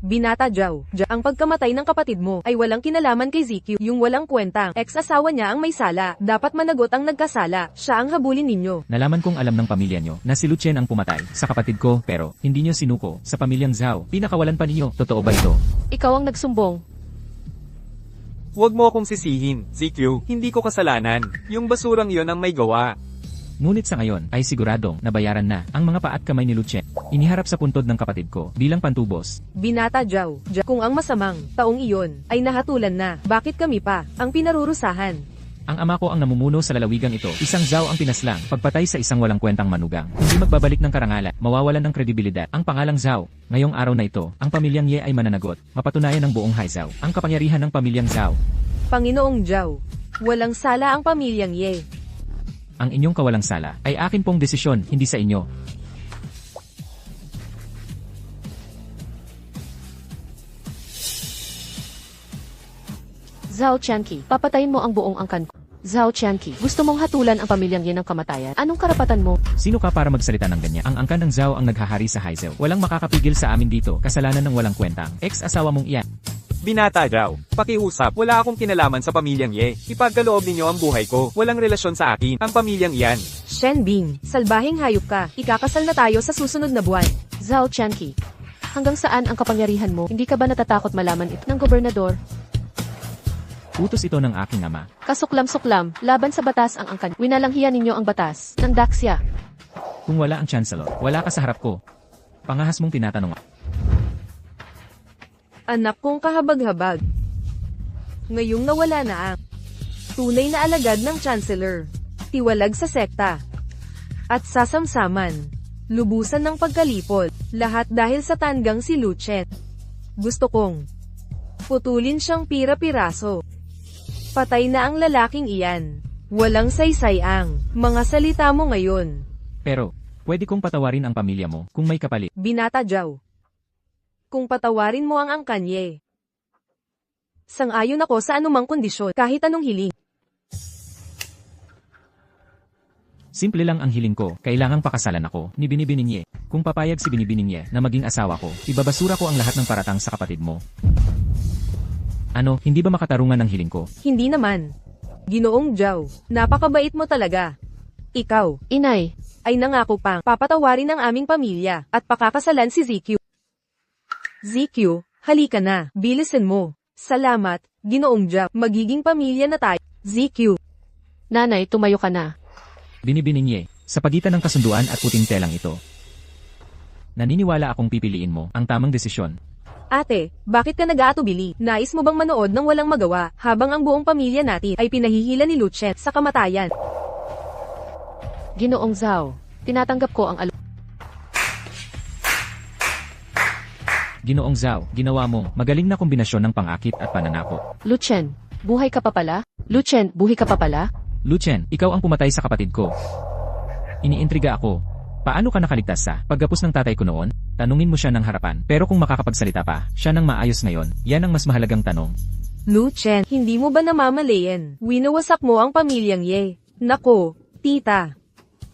Binata Zhao, ang pagkamatay ng kapatid mo ay walang kinalaman kay ZQ, yung walang kwentang ex-asawa niya ang may sala, dapat managot ang nagkasala, siya ang habulin ninyo. Nalaman kong alam ng pamilya nyo na si Lucien ang pumatay sa kapatid ko, pero hindi nyo sinuko sa pamilyang Zhao. Pinakawalan pa ninyo, totoo ba ito? Ikaw ang nagsumbong. huwag mo akong sisihin, ZQ, hindi ko kasalanan. Yung basurang yon ang may gawa. Ngunit sa ngayon ay siguradong nabayaran na ang mga paa at kamay ni Lucien. Iniharap sa puntod ng kapatid ko bilang pantubos. Binata Zhao, kung ang masamang taong iyon ay nahatulan na, bakit kami pa ang pinarurusahan? Ang ama ko ang namumuno sa lalawigang ito. Isang Zhao ang pinaslang, pagpatay sa isang walang kwentang manugang. Hindi magbabalik ng karangalan, mawawalan ng kredibilidad. Ang pangalang Zhao, ngayong araw na ito, ang pamilyang Ye ay mananagot. Mapatunayan ng buong Haizhao ang kapangyarihan ng pamilyang Zhao. Panginoong Zhao, walang sala ang pamilyang Ye. Ang inyong kawalang sala ay akin pong desisyon, hindi sa inyo. Zhao Changqi, papatayin mo ang buong angkan ko. Zhao Changqi, gusto mong hatulan ang pamilyang Ye ng kamatayan? Anong karapatan mo? Sino ka para magsalita ng ganyan? Ang angkan ng Zhao ang naghahari sa Haizhao. Walang makakapigil sa amin dito, kasalanan ng walang kwentang ex-asawa mong iyan. Binata Zhao, pakiusap, wala akong kinalaman sa pamilyang Ye. Ipagkaloob ninyo ang buhay ko, walang relasyon sa akin, ang pamilyang iyan. Shen Bing, salbahing hayop ka, ikakasal na tayo sa susunod na buwan. Zhao Changqi, hanggang saan ang kapangyarihan mo? Hindi ka ba natatakot malaman ito ng gobernador? Utos ito ng aking ama. Kasuklam-suklam, laban sa batas ang angkan. Winalanghiyan ninyo ang batas ng Daxia. Kung wala ang chancellor, wala ka sa harap ko. Pangahas mong tinatanong. Anak kong kahabag-habag. Ngayong nawala na ang tunay na alagad ng Chancellor, tiwalag sa sekta, at sasamsaman, lubusan ng pagkalipol, lahat dahil sa tanggang si Lucien. Gusto kong putulin siyang pira-piraso. Patay na ang lalaking iyan. Walang saysay ang mga salita mo ngayon. Pero, pwede kong patawarin ang pamilya mo kung may kapalit. Binata Zhao. Kung patawarin mo ang angkanye. Sang-ayon ako sa anumang kondisyon, kahit anong hiling. Simple lang ang hiling ko, kailangang pakasalan ako ni Binibining Ye. Kung papayag si Binibining Ye na maging asawa ko, ibabasura ko ang lahat ng paratang sa kapatid mo. Ano, hindi ba makatarungan ang hiling ko? Hindi naman. Ginoong Zhao, napakabait mo talaga. Ikaw, Inay, ay nangako pang papatawarin ang aming pamilya at pakakasalan si ZQ. ZQ, halika na, bilisan mo. Salamat, Ginoong Zhao, magiging pamilya na tayo. ZQ. nanay, tumayo ka na. Binibining Ye, sa pagitan ng kasunduan at puting telang ito. Naniniwala akong pipiliin mo ang tamang desisyon. Ate, bakit ka nag-aatubili? Nais mo bang manood ng walang magawa habang ang buong pamilya natin ay pinahihila ni Lucien sa kamatayan? Ginoong Zhao, tinatanggap ko ang Ginoong Zhao, ginawa mo magaling na kombinasyon ng pangakit at pananakot. Lucien, buhay ka pa pala? Lucien, buhay ka pa pala? Lucien, ikaw ang pumatay sa kapatid ko. Iniintriga ako. Paano ka nakaligtas sa pagkapos ng tatay ko noon? Tanungin mo siya ng harapan. Pero kung makakapagsalita pa, siya nang maayos ngayon. Yan ang mas mahalagang tanong. Lucien, hindi mo ba namamalayan? Winawasak mo ang pamilyang Ye. Nako, tita.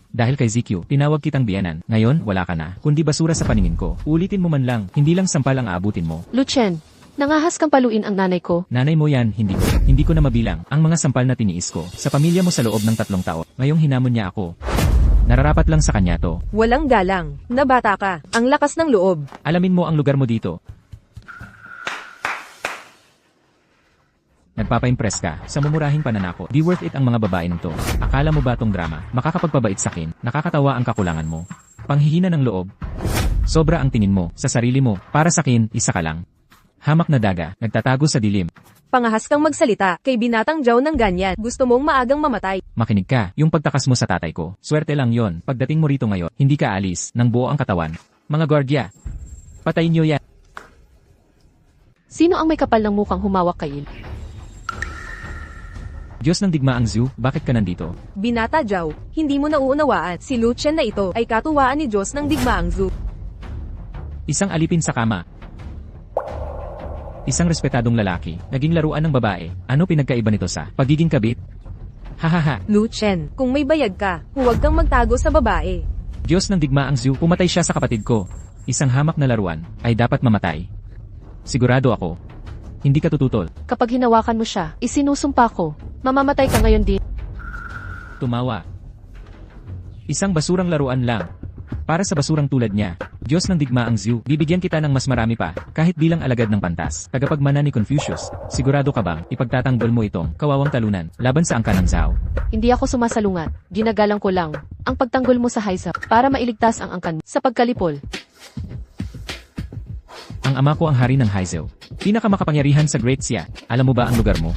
Dahil kay ZQ, tinawag kitang biyanan. Ngayon, wala ka na. Kundi basura sa paningin ko. Ulitin mo man lang, hindi lang sampal ang aabutin mo. Lucien, nangahas kang paluin ang nanay ko. Nanay mo yan, hindi ko. Hindi ko na mabilang ang mga sampal na tiniis ko sa pamilya mo sa loob ng 3 taon. Ngayong hinamon niya ako. Nararapat lang sa kanya to. Walang galang, na bata ka, ang lakas ng loob. Alamin mo ang lugar mo dito. Nagpapa-impress ka sa mumurahing pananako. Di worth it ang mga babae nito. Akala mo ba tong drama makakapagpabait sa akin? Nakakatawa ang kakulangan mo. Panghihina ng loob. Sobra ang tingin mo sa sarili mo. Para sakin, isa ka lang. Hamak na daga, nagtatago sa dilim. Pangahas kang magsalita, kay binatang Jow ng ganyan, gusto mong maagang mamatay. Makinig ka, yung pagtakas mo sa tatay ko. Swerte lang yon. Pagdating mo rito ngayon, hindi ka alis, ng buo ang katawan. Mga gwardiya, patayin niyo yan. Sino ang may kapal ng mukhang humawak kay Il? Diyos ng digmaang Zhu, bakit ka nandito? Binata Jow, hindi mo nauunawaan, si Lucien na ito ay katuwaan ni Diyos ng digmaang Zhu. Isang alipin sa kama. Isang respetadong lalaki, naging laruan ng babae. Ano pinagkaiba nito sa pagiging kabit? Hahaha. Lucien, kung may bayag ka, huwag kang magtago sa babae. Diyos ng digmaang Zhu, pumatay siya sa kapatid ko. Isang hamak na laruan, ay dapat mamatay. Sigurado ako. Hindi ka tututol. Kapag hinawakan mo siya, isinusumpa ko. Mamamatay ka ngayon din. Tumawa. Isang basurang laruan lang. Para sa basurang tulad niya, Diyos ng digmaang Zhu, bibigyan kita ng mas marami pa, kahit bilang alagad ng pantas. Tagapagmana ni Confucius, sigurado ka bang ipagtatanggol mo itong kawawang talunan laban sa angkan ng Zhao? Hindi ako sumasalungat. Ginagalang ko lang ang pagtanggol mo sa Haizao para mailigtas ang angkan sa pagkalipol. Ang ama ko ang hari ng Haizao. Pinakamakapangyarihan sa Great Xia. Alam mo ba ang lugar mo?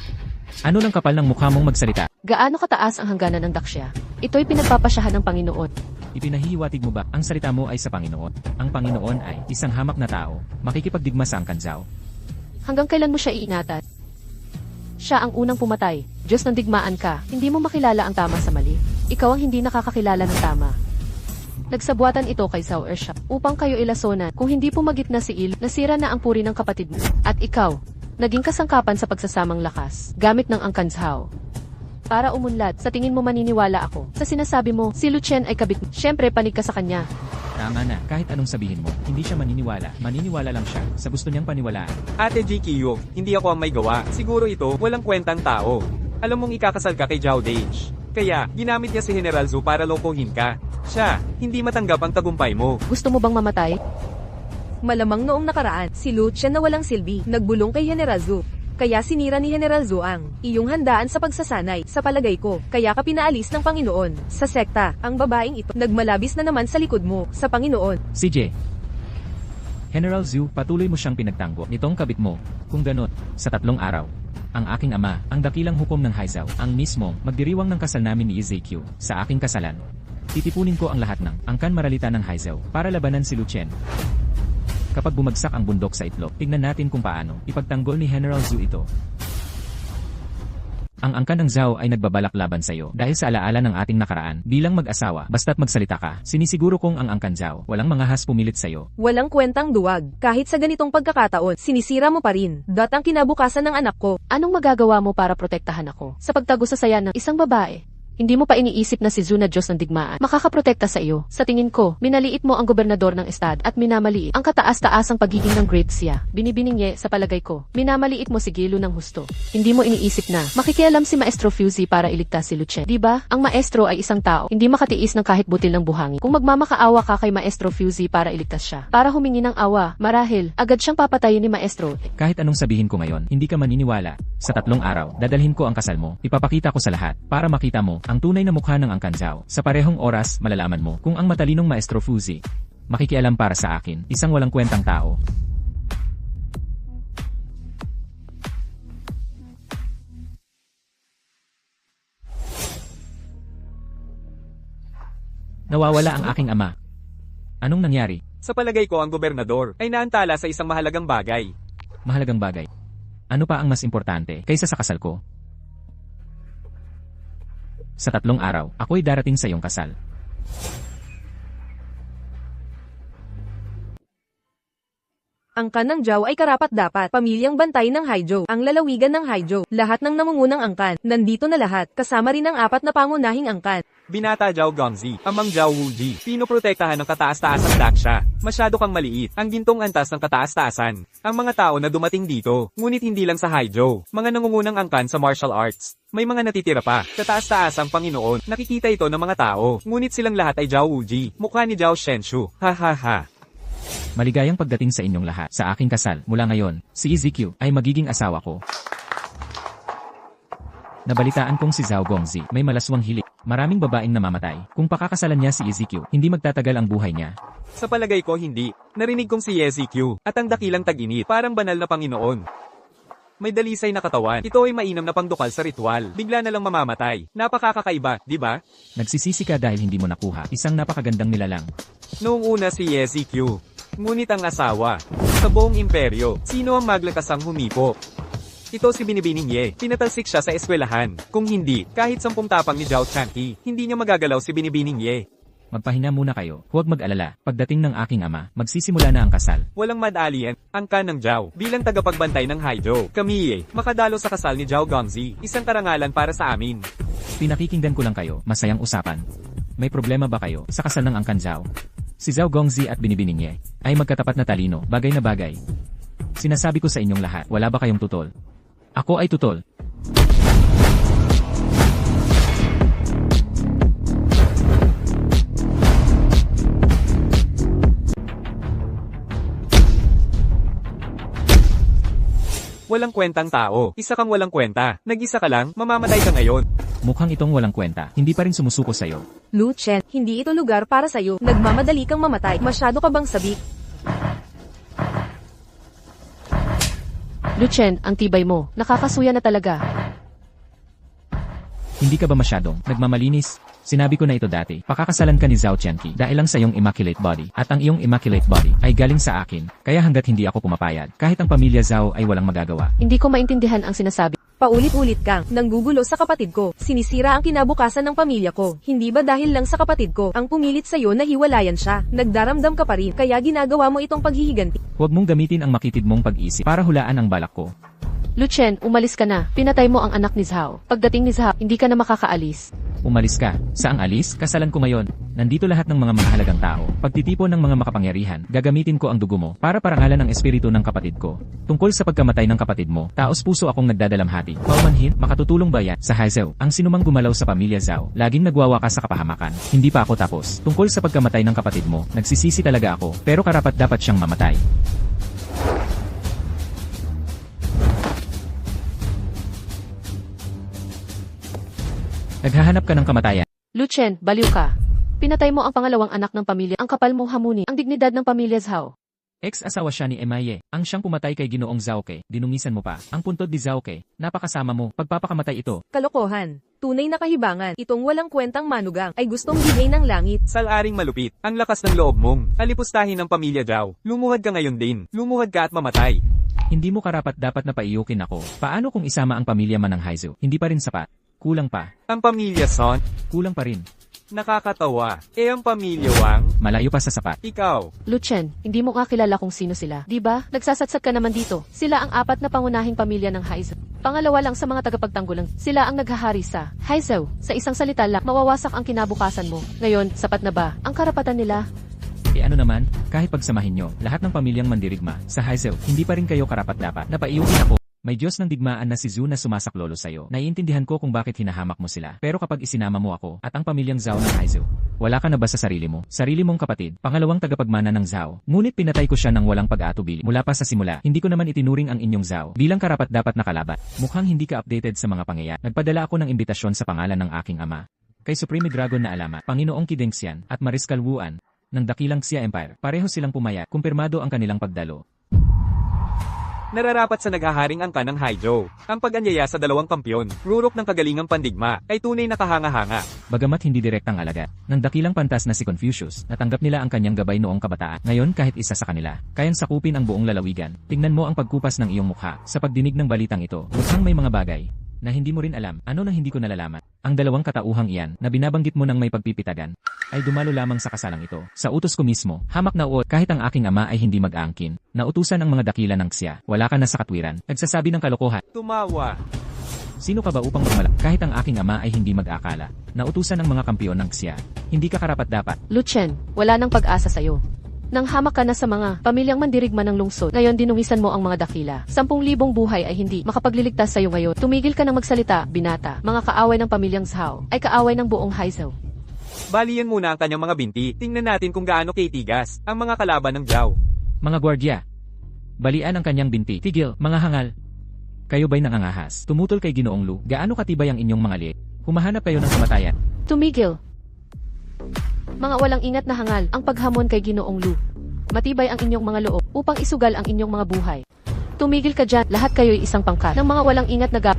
Ano ng kapal ng mukha mong magsalita? Gaano kataas ang hangganan ng Daksya? Ito'y pinagpapasyahan ng Panginoon. Ipinahihiwatig mo ba ang salita mo ay sa Panginoon? Ang Panginoon ay isang hamak na tao, makikipagdigma sa angkan Zhao. Hanggang kailan mo siya iingatan? Siya ang unang pumatay. Diyos ng digmaan ka. Hindi mo makilala ang tama sa mali. Ikaw ang hindi nakakakilala ng tama. Nagsabuatan ito kay Zhao Ersha upang kayo ilasonan. Kung hindi pumagit na si Il, nasira na ang puri ng kapatid mo. At ikaw, naging kasangkapan sa pagsasamang lakas, gamit ng angkan Zhao. Para umunlad, sa tingin mo maniniwala ako. Sa sinasabi mo, si Lucien ay kabit mo. Siyempre, panig ka sa kanya. Tama na, kahit anong sabihin mo, hindi siya maniniwala. Maniniwala lang siya sa gusto niyang paniwalaan. Ate GQ, hindi ako ang may gawa. Siguro ito, walang kwentang tao. Alam mong ikakasal ka kay Zhao Dage. Kaya, ginamit niya si General Zhu para lokohin ka. Siya, hindi matanggap ang tagumpay mo. Gusto mo bang mamatay? Malamang noong nakaraan, si Lucien na walang silbi, nagbulong kay General Zhu. Kaya sinira ni General Zhu ang iyong handaan sa pagsasanay, sa palagay ko. Kaya ka pinaalis ng Panginoon sa sekta. Ang babaeng ito, nagmalabis na naman sa likod mo, sa Panginoon. CJ. General Zhu, patuloy mo siyang pinagtanggol nitong kabit mo. Kung ganon, sa 3 araw, ang aking ama, ang dakilang hukom ng Haizao, ang mismo, magdiriwang ng kasal namin ni Ezekiel, sa aking kasalan. Titipunin ko ang lahat ng angkan maralita ng Haizao, para labanan si Lucien. Kapag bumagsak ang bundok sa itlog, tignan natin kung paano ipagtanggol ni General Zhu ito. Ang angkan ng Zhao ay nagbabalak laban sa iyo dahil sa alaala ng ating nakaraan. Bilang mag-asawa, basta't magsalita ka, sinisiguro kong ang angkan Zhao walang mangahas pumilit sa iyo. Walang kwentang duwag. Kahit sa ganitong pagkakataon, sinisira mo pa rin. Ang kinabukasan ng anak ko. Anong magagawa mo para protektahan ako sa pagtago sa saya ng isang babae? Hindi mo pa iniisip na si Zhu na Diyos ng digmaan makakaprotekta sa iyo. Sa tingin ko, minaliit mo ang gobernador ng estado at minamaliit ang kataas-taasang pagiging ng Great Xia. Binibiningye sa palagay ko, minamaliit mo si Gilo ng husto. Hindi mo iniisip na makikialam si Maestro Fuzzy para iligtas si Lucien. Diba? Ang maestro ay isang tao, hindi makatiis ng kahit butil ng buhangin. Kung magmamakaawa ka kay Maestro Fuzzy para iligtas siya, para humingi ng awa, marahil, agad siyang papatayin ni Maestro. Kahit anong sabihin ko ngayon, hindi ka maniniwala. Sa 3 araw, dadalhin ko ang kasal mo. Ipapakita ko sa lahat, para makita mo ang tunay na mukha ng angkan Zhao. Sa parehong oras, malalaman mo kung ang matalinong Maestro Fuzzy makikialam para sa akin, isang walang kwentang tao. Nawawala ang aking ama. Anong nangyari? Sa palagay ko ang gobernador ay naantala sa isang mahalagang bagay. Mahalagang bagay. Ano pa ang mas importante kaysa sa kasal ko? Sa 3 araw, ako'y darating sa iyong kasal. Ang kanang Zhao ay karapat-dapat, pamilyang bantay ng Haizhou, ang lalawigan ng Haizhou, lahat ng namungunang angkan, nandito na lahat, kasama rin ang 4 na pangunahing angkan. Binata Zhao Gongzi, amang Zhao Wuji, pinoprotektahan ng kataas-taasang Daksha. Masyado kang maliit, ang gintong antas ng kataas-taasan. Ang mga tao na dumating dito, ngunit hindi lang sa Haizhou, mga nangungunang angkan sa martial arts. May mga natitira pa, kataas-taasang Panginoon, nakikita ito ng mga tao, ngunit silang lahat ay Zhao Wuji, mukha ni Zhao Shenshu, ha ha ha. Maligayang pagdating sa inyong lahat sa aking kasal. Mula ngayon, si Ezekiel ay magiging asawa ko. Nabalitaan kong si Zhao Gongzi may malaswang hilig. Maraming babaeng namamatay. Kung pakakasalan niya si EZQ, hindi magtatagal ang buhay niya. Sa palagay ko hindi. Narinig kong si EZQ, at ang dakilang tag-init, parang banal na Panginoon. May dalisay na katawan. Ito ay mainam na pangdukal sa ritual. Bigla na lang mamamatay. Napakakakaiba, di ba? Nagsisisi ka dahil hindi mo nakuha. Isang napakagandang nilalang. Noong una si EZQ. Ngunit ang asawa. Sa buong imperyo, sino ang maglakasang humipo? Ito si Binibining Ye. Pinatalsik siya sa eskwelahan. Kung hindi, kahit 10 tapang ni Zhao Chanqi, hindi niya magagalaw si Binibining Ye. Magpahinga muna kayo. Huwag mag-alala. Pagdating ng aking ama, magsisimula na ang kasal. Walang mad alien, ang ng Zhao. Bilang tagapagbantay ng Haijo, kami makadalo sa kasal ni Zhao Gongzi. Isang karangalan para sa amin. Pinakikinggan ko lang kayo. Masayang usapan. May problema ba kayo sa kasal ng Angkan Zhao? Si Zhao Gongzi at Binibining Ye ay magkatapat na talino, bagay na bagay. Sinasabi ko sa inyong lahat, wala ba kayong tutol? Ako ay tutol. Walang kwentang tao. Isa kang walang kwenta. Nag-isa ka lang, mamamatay ka ngayon. Mukhang itong walang kwenta. Hindi pa rin sumusuko sa'yo. Lu Chen, hindi ito lugar para sa'yo. Nagmamadali kang mamatay. Masyado ka bang sabik? Luchen, ang tibay mo. Nakakasuya na talaga. Hindi ka ba masyadong nagmamalinis? Sinabi ko na ito dati. Pakakasalan ka ni Zhao Qianqi dahil lang sa iyong immaculate body. At ang iyong immaculate body ay galing sa akin. Kaya hanggat hindi ako pumapayag, kahit ang pamilya Zhao ay walang magagawa. Hindi ko maintindihan ang sinasabi. Paulit-ulit kang nanggugulo sa kapatid ko. Sinisira ang kinabukasan ng pamilya ko. Hindi ba dahil lang sa kapatid ko ang pumilit sa'yo na hiwalayan siya? Nagdaramdam ka pa rin, kaya ginagawa mo itong paghihiganti. Huwag mong gamitin ang makitid mong pag-isip para hulaan ang balak ko. Luchen, umalis ka na. Pinatay mo ang anak ni Zhao. Pagdating ni Zhao, hindi ka na makakaalis. Umalis ka. Saang alis? Kasalan ko ngayon. Nandito lahat ng mga mahalagang tao. Pagtitipon ng mga makapangyarihan, gagamitin ko ang dugo mo para parangalan ang espiritu ng kapatid ko. Tungkol sa pagkamatay ng kapatid mo, taos puso akong nagdadalamhati. Paumanhin, makatutulong ba yan? Sa Haizhou, ang sinumang gumalaw sa pamilya Zhao, laging nagwawaka sa kapahamakan. Hindi pa ako tapos. Tungkol sa pagkamatay ng kapatid mo, nagsisisi talaga ako, pero karapat dapat siyang mamatay. Naghahanap ka ng kamatayan. Luchen, baliw ka. Pinatay mo ang pangalawang anak ng pamilya. Ang kapal mo hamuni ang dignidad ng pamilya Zhao. Ex-asawa siya ni Emaye, ang siyang pumatay kay Ginoong Zhaoke. Dinumisan mo pa. Ang puntod ni Zhaoke, napakasama mo. Pagpapakamatay ito. Kalokohan. Tunay na kahibangan. Itong walang kwentang manugang ay gustong bigay ng langit. Salaring malupit. Ang lakas ng loob mong. Alipustahin ng pamilya Zhao. Lumuhad ka ngayon din. Lumuhad ka at mamatay. Hindi mo karapat dapat na paiyukin ako. Paano kung isama ang pamilya man ng Haizhou? Hindi pa rin sapat. Kulang pa. Ang pamilya Son. Kulang pa rin. Nakakatawa. Ang pamilya Wang. Malayo pa sa sapat. Ikaw. Luchen, hindi mo nga kilala kung sino sila. Di ba? Nagsasatsat ka naman dito. Sila ang 4 na pangunahing pamilya ng Haizhou. Pangalawa lang sa mga tagapagtanggulang. Sila ang naghahari sa Haizhou. Sa isang salita lang, mawawasak ang kinabukasan mo. Ngayon, sapat na ba ang karapatan nila? Ano naman, kahit pagsamahin nyo, lahat ng pamilyang mandirigma, sa Haizhou, hindi pa rin kayo karapat-dapat na paiyukin ako. May Diyos ng digmaan na si Zhu na sumasaklolo sa'yo. Naiintindihan ko kung bakit hinahamak mo sila. Pero kapag isinama mo ako at ang pamilyang Zhao ng Haizhou, wala ka na ba sa sarili mo? Sarili mong kapatid, pangalawang tagapagmana ng Zhao. Ngunit pinatay ko siya ng walang pag-aatubili. Mula pa sa simula, hindi ko naman itinuring ang inyong Zhao bilang karapat-dapat na kalaban. Mukhang hindi ka updated sa mga pangyayari. Nagpadala ako ng imbitasyon sa pangalan ng aking ama. Kay Supreme Dragon na alamat, Panginoong Kidengxian at Mariskal Wuan ng dakilang Xia Empire. Pareho silang pumaya, kumpirmado ang kanilang pagdalo. Nararapat sa naghaharing angka ng Haijo. Ang pag-anyaya sa dalawang kampyon, rurok ng kagalingang pandigma, ay tunay na kahanga-hanga. Bagamat hindi direktang alaga, ng dakilang pantas na si Confucius, natanggap nila ang kanyang gabay noong kabataan. Ngayon kahit isa sa kanila, kayang sakupin ang buong lalawigan. Tingnan mo ang pagkupas ng iyong mukha. Sa pagdinig ng balitang ito, mukhang may mga bagay na hindi mo rin alam. Ano na hindi ko nalalaman? Ang dalawang katauhang iyan na binabanggit mo ng may pagpipitagan ay dumalo lamang sa kasalang ito. Sa utos ko mismo, hamak na uot, kahit ang aking ama ay hindi mag-aangkin. Nautusan ang mga dakila ng Xia. Wala ka na sa katwiran. Nagsasabi ng kalokohan. Tumawa. Sino ka ba upang magmalak? Kahit ang aking ama ay hindi mag-akala. Nautusan ng mga kampiyon ng Xia. Hindi ka karapat-dapat. Luchen, wala nang pag-asa sa'yo. Nang hamak ka na sa mga pamilyang mandirigma ng lungsod, ngayon dinuwisan mo ang mga dakila. 10,000 buhay ay hindi makapagliligtas sa'yo ngayon. Tumigil ka ng magsalita, binata. Mga kaaway ng pamilyang Zhao ay kaaway ng buong Haizhou. Balian muna ang kanyang mga binti. Tingnan natin kung gaano kitigas ang mga kalaban ng Zhao. Mga gwardya. Balian ang kanyang binti. Tigil, mga hangal. Kayo ba'y nangangahas? Tumutol kay Ginoong Lu? Gaano katibay ang inyong mga liit? Humahanap kayo ng kamatayan. Tumigil. Mga walang ingat na hangal ang paghamon kay Ginoong Lu. Matibay ang inyong mga loob upang isugal ang inyong mga buhay. Tumigil ka dyan, lahat kayo'y isang pangkat ng mga walang ingat na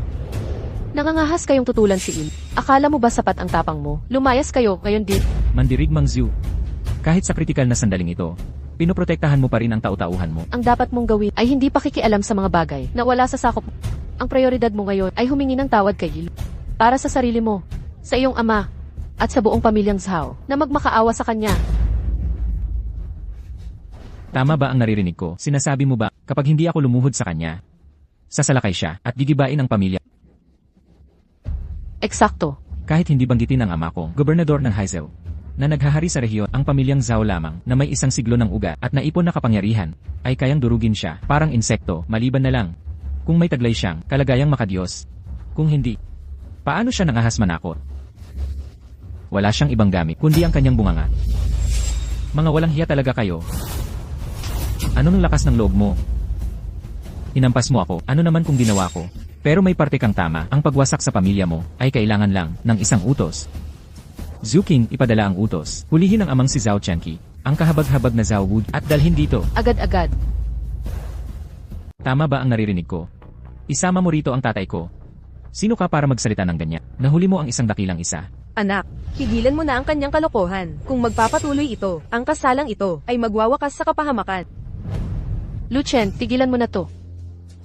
Nangangahas kayong tutulan si Il. Akala mo ba sapat ang tapang mo? Lumayas kayo, ngayon din. Mandirigmang Zhu. Kahit sa kritikal na sandaling ito, pinoprotektahan mo pa rin ang tau-tauhan mo. Ang dapat mong gawin ay hindi pakikialam sa mga bagay na wala sa sakop. Ang prioridad mo ngayon ay humingi ng tawad kay Il. Para sa sarili mo, sa iyong ama, at sa buong pamilyang Zhao na magmakaawa sa kanya. Tama ba ang naririnig ko? Sinasabi mo ba, kapag hindi ako lumuhod sa kanya, sasalakay siya at gigibain ang pamilya? Eksakto. Kahit hindi banggitin ang ama ko, gobernador ng Haizhou, na naghahari sa rehiyon, ang pamilyang Zhao lamang na may isang siglo ng ugat at naipon na kapangyarihan, ay kayang durugin siya, parang insekto, maliban na lang. Kung may taglay siyang kalagayang makadiyos. Kung hindi, paano siya nangahas manakot? Wala siyang ibang gamit, kundi ang kanyang bunganga. Mga walang hiya talaga kayo. Anong lakas ng loob mo? Hinampas mo ako, ano naman kung ginawa ko? Pero may parte kang tama, ang pagwasak sa pamilya mo, ay kailangan lang ng isang utos. Zhu King ipadala ang utos, hulihin ang amang si Zhao Qianqi, ang kahabag-habag na Zhao Wu, at dalhin dito. Agad-agad. Tama ba ang naririnig ko? Isama mo rito ang tatay ko. Sino ka para magsalita ng ganyan? Nahuli mo ang isang dakilang isa. Anak, pigilan mo na ang kanyang kalokohan. Kung magpapatuloy ito, ang kasalang ito ay magwawakas sa kapahamakan. Lu Chen, tigilan mo na to.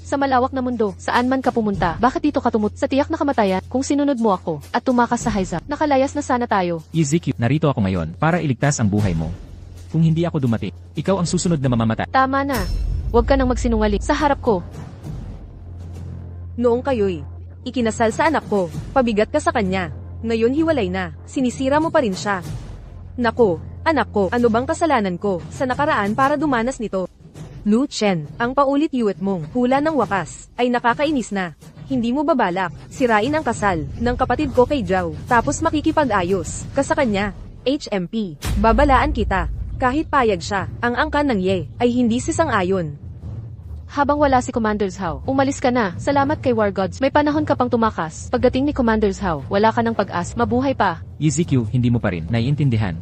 Sa malawak na mundo, saan man ka pumunta, bakit dito ka sa tiyak na kamatayan? Kung sinunod mo ako, at tumakas sa Haizhou, nakalayas na sana tayo. Ezekiel, narito ako ngayon, para iligtas ang buhay mo. Kung hindi ako dumating, ikaw ang susunod na mamamatay. Tama na. Huwag ka nang magsinungaling sa harap ko. Noong kayo'y ikinasal sa anak ko, pabigat ka sa kanya. Ngayon hiwalay na, sinisira mo pa rin siya. Nako, anak ko, ano bang kasalanan ko sa nakaraan para dumanas nito? Lu Chen, ang paulit-ulit mong hula ng wakas ay nakakainis na. Hindi mo babalak sirain ang kasal ng kapatid ko kay Zhao, tapos makikipag-ayos ka sa kanya. HMP, babalaan kita. Kahit payag siya, ang angkan ng Ye ay hindi sisang-ayon. Habang wala si Commander Zhao, umalis ka na. Salamat kay War Gods. May panahon ka pang tumakas. Pagdating ni Commander Zhao, wala ka ng pag-as. Mabuhay pa. Ezekiel, hindi mo pa rin naiintindihan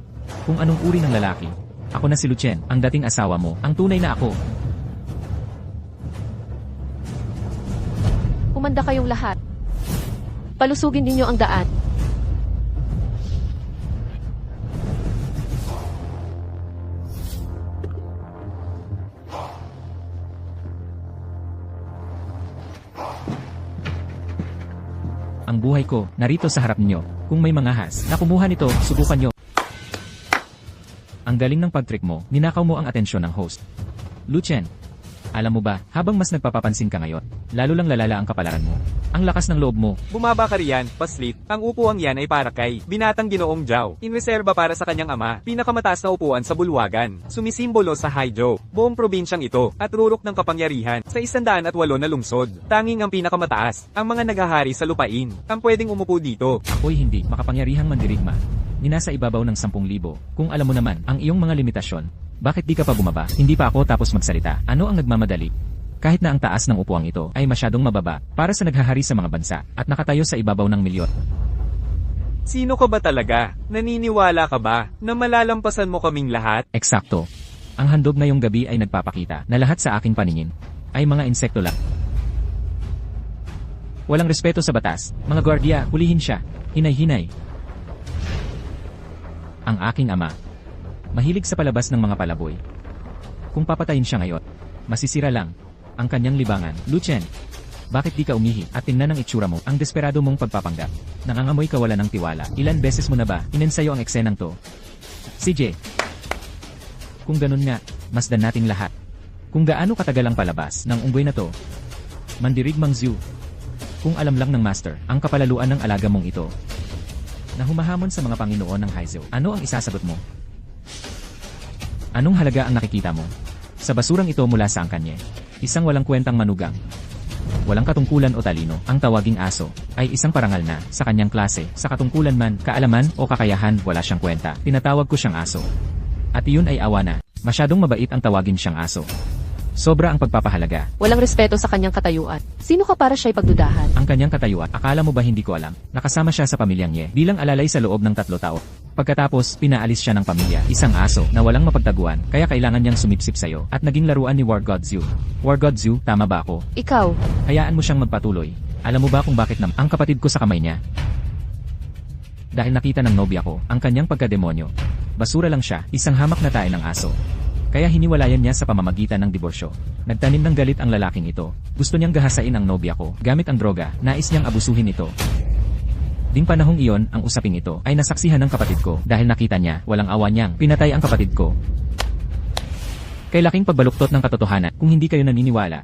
kung anong uri ng lalaki. Ako na si Lu Chen, ang dating asawa mo, ang tunay na ako. Umanda kayong lahat. Palusugin ninyo ang daan. Ang buhay ko, narito sa harap ninyo. Kung may mangahas na kumuha nito, subukan nyo. Ang galing ng pag-trick mo, ninakaw mo ang atensyon ng host. Lu Chen, alam mo ba, habang mas nagpapapansin ka ngayon, lalo lang lalala ang kapalaran mo. Ang lakas ng loob mo. Bumaba ka riyan, paslit. Ang upuang yan ay para kay binatang Ginoong Zhao. Inreserba para sa kanyang ama, pinakamataas na upuan sa bulwagan. Sumisimbolo sa Haizhou, buong probinsyang ito, at rurok ng kapangyarihan sa 108 na lungsod. Tanging ang pinakamataas, ang mga naghahari sa lupain, ang pwedeng umupo dito. Ako'y hindi makapangyarihang mandirigma. Ninasa ibabaw ng 10,000. Kung alam mo naman ang iyong mga limitasyon, bakit di ka pa bumaba? Hindi pa ako tapos magsalita. Ano ang nagmamadali? Kahit na ang taas ng upuang ito ay masyadong mababa para sa naghahari sa mga bansa at nakatayo sa ibabaw ng milyon. Sino ka ba talaga? Naniniwala ka ba na malalampasan mo kaming lahat? Eksakto. Ang handog ngayong gabi ay nagpapakita na lahat sa aking paningin ay mga insekto lang. Walang respeto sa batas. Mga gwardiya, hulihin siya. Hinay-hinay. Ang aking ama, mahilig sa palabas ng mga palaboy. Kung papatayin siya ngayon, masisira lang ang kanyang libangan. Lu Chen, bakit di ka umihi at tingnan ang itsura mo, ang desperado mong pagpapanggap? Nangangamoy ka wala ng tiwala. Ilan beses mo na ba inensayo ang eksenang to? CJ, kung ganun nga, masdan natin lahat. Kung gaano katagal ang palabas ng unggoy na to. Mandirigmang Zhu, kung alam lang ng master ang kapalaluan ng alaga mong ito, na humahamon sa mga Panginoon ng Haizhou, ano ang isasagot mo? Anong halaga ang nakikita mo? Sa basurang ito mula sa angkanye, isang walang kwentang manugang. Walang katungkulan o talino, ang tawaging aso, ay isang parangal na, sa kanyang klase, sa katungkulan man, kaalaman o kakayahan, wala siyang kwenta. Tinatawag ko siyang aso. At iyon ay awa na, masyadong mabait ang tawagin siyang aso. Sobra ang pagpapahalaga. Walang respeto sa kanyang katayuan. Sino ka para siya'y pagdudahan? Ang kanyang katayuan, akala mo ba hindi ko alam? Nakasama siya sa pamilyang Ye bilang alalay sa loob ng 3 taon. Pagkatapos, pinaalis siya ng pamilya, isang aso na walang mapagtaguan, kaya kailangan niyang sumipsip sa'yo at naging laruan ni War God Zhu. War God Zhu, tama ba ako? Ikaw, Hayaan mo siyang magpatuloy. Alam mo ba kung bakit ang kapatid ko sa kamay niya? Dahil nakita ng nobya ko, ang kanyang pagkademonyo. Basura lang siya, isang hamak na tae ng aso. Kaya hiniwalayan niya sa pamamagitan ng diborsyo. Nagtanim ng galit ang lalaking ito. Gusto niyang gahasain ang nobya ko. Gamit ang droga, nais niyang abusuhin ito. Ding panahong iyon, ang usaping ito ay nasaksihan ng kapatid ko dahil nakita niya, walang awa niyang pinatay ang kapatid ko. Kay laking pagbaluktot ng katotohanan, kung hindi kayo naniniwala,